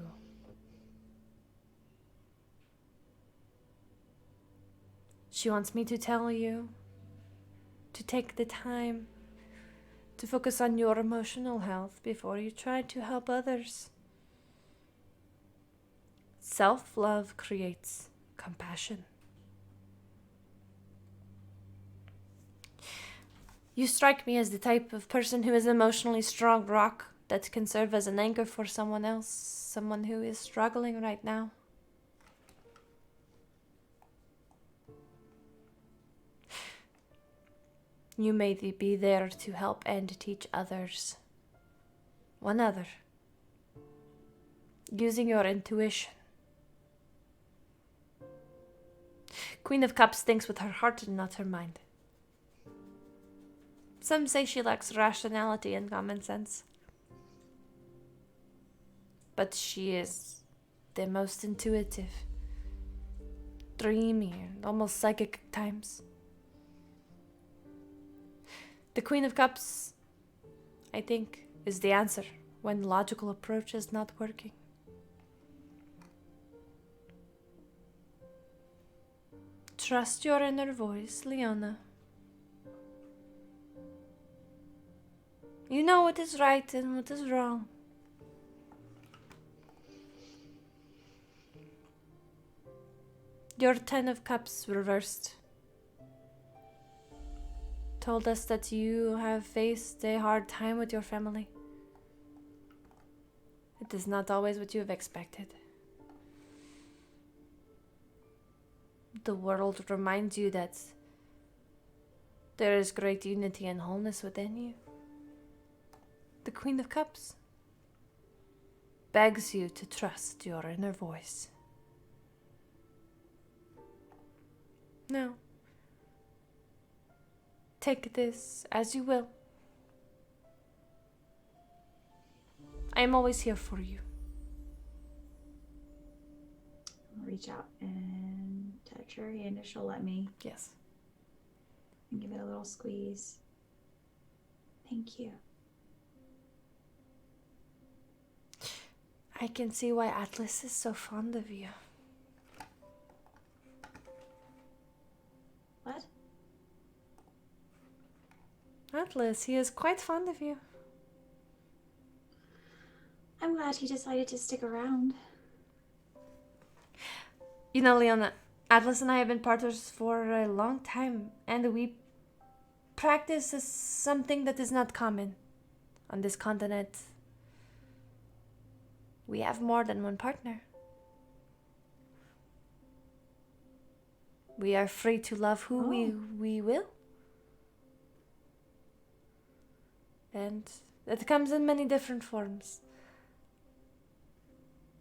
She wants me to tell you to take the time to focus on your emotional health before you try to help others. Self-love creates compassion. You strike me as the type of person who is emotionally strong rock that can serve as an anchor for someone else, someone who is struggling right now. You may be there to help and teach others. One other. Using your intuition. Queen of Cups thinks with her heart and not her mind. Some say she lacks rationality and common sense. But she is the most intuitive. dreamy and almost psychic at times. The Queen of Cups, I think, is the answer when the logical approach is not working. Trust your inner voice, Leona. You know what is right and what is wrong. Your 10 of Cups reversed told us that you have faced a hard time with your family. It is not always what you have expected. The world reminds you that there is great unity and wholeness within you. The Queen of Cups begs you to trust your inner voice. Now, take this as you will. I am always here for you. I'll reach out and touch her hand if she'll let me. Yes. And give it a little squeeze. Thank you. I can see why Atlas is so fond of you. What? Atlas, he is quite fond of you. I'm glad he decided to stick around. You know, Leona, Atlas and I have been partners for a long time, and we practice something that is not common on this continent. We have more than one partner. We are free to love who we will. And it comes in many different forms.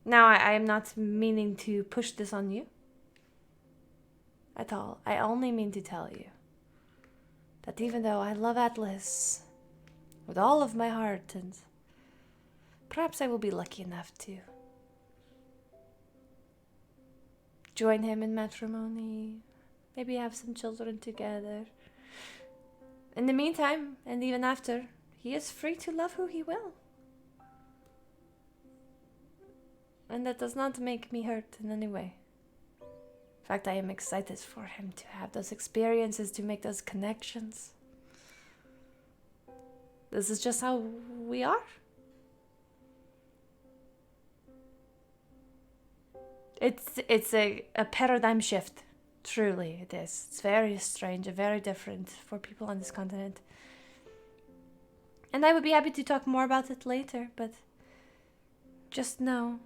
Now, I am not meaning to push this on you at all. I only mean to tell you that even though I love Atlas with all of my heart, and perhaps I will be lucky enough to join him in matrimony, maybe have some children together. In the meantime, and even after, he is free to love who he will. And that does not make me hurt in any way. In fact, I am excited for him to have those experiences, to make those connections. This is just how we are. It's a paradigm shift. Truly, it is. It's very strange and very different for people on this continent. And I would be happy to talk more about it later, but just know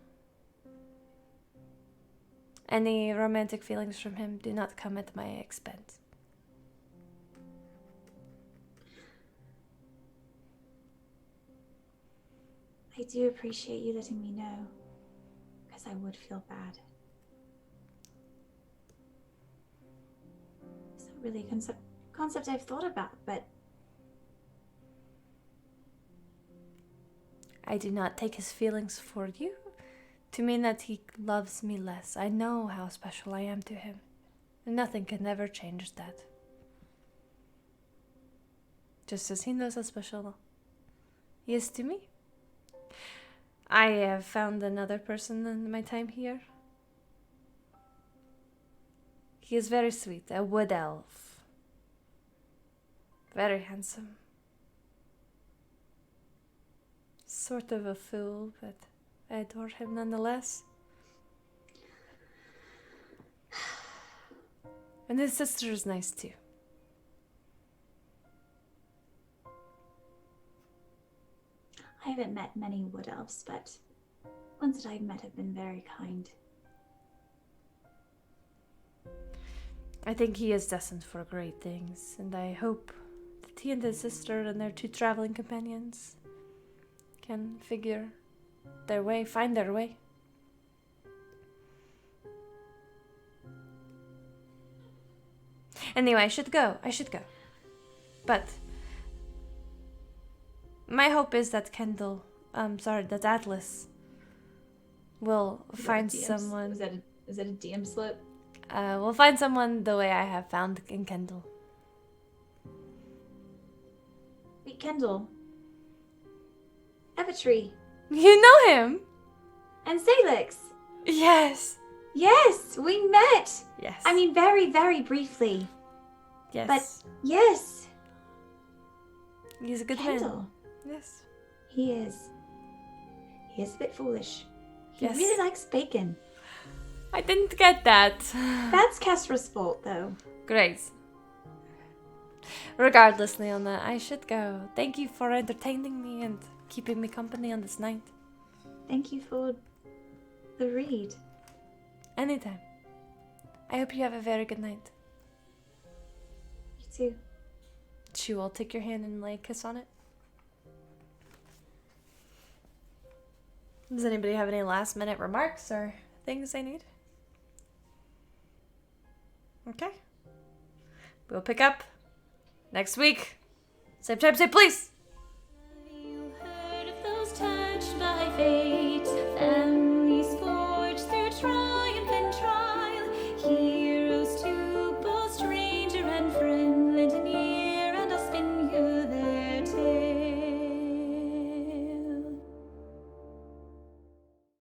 any romantic feelings from him do not come at my expense. I do appreciate you letting me know, because I would feel bad. It's not really a concept I've thought about, but I do not take his feelings for you to mean that he loves me less. I know how special I am to him, and nothing can ever change that. Just as he knows how special he is to me. I have found another person in my time here. He is very sweet, a wood elf. Very handsome. Sort of a fool, but I adore him nonetheless. And his sister is nice too. I haven't met many wood elves, but ones that I've met have been very kind. I think he is destined for great things, and I hope that he and his sister and their 2 traveling companions can find their way. Anyway, I should go. But my hope is that that Atlas will find someone. Is that a DM slip? We'll find someone the way I have found in Kendall. Wait, Kendall. Evertree. You know him? And Salix. Yes. Yes, we met. Yes. I mean, very, very briefly. yes. but- Yes. He's a good Kendall. man. Yes. He is. He is a bit foolish. He Yes. really likes bacon. I didn't get that. That's Kestra's fault, though. Great. Regardless, Leona, I should go. Thank you for entertaining me and keeping me company on this night. Thank you for the read. Anytime. I hope you have a very good night. You too. She will take your hand and lay a kiss on it. Does anybody have any last minute remarks or things they need? Okay. We'll pick up next week. Same time, same place. You heard of those touched by fate?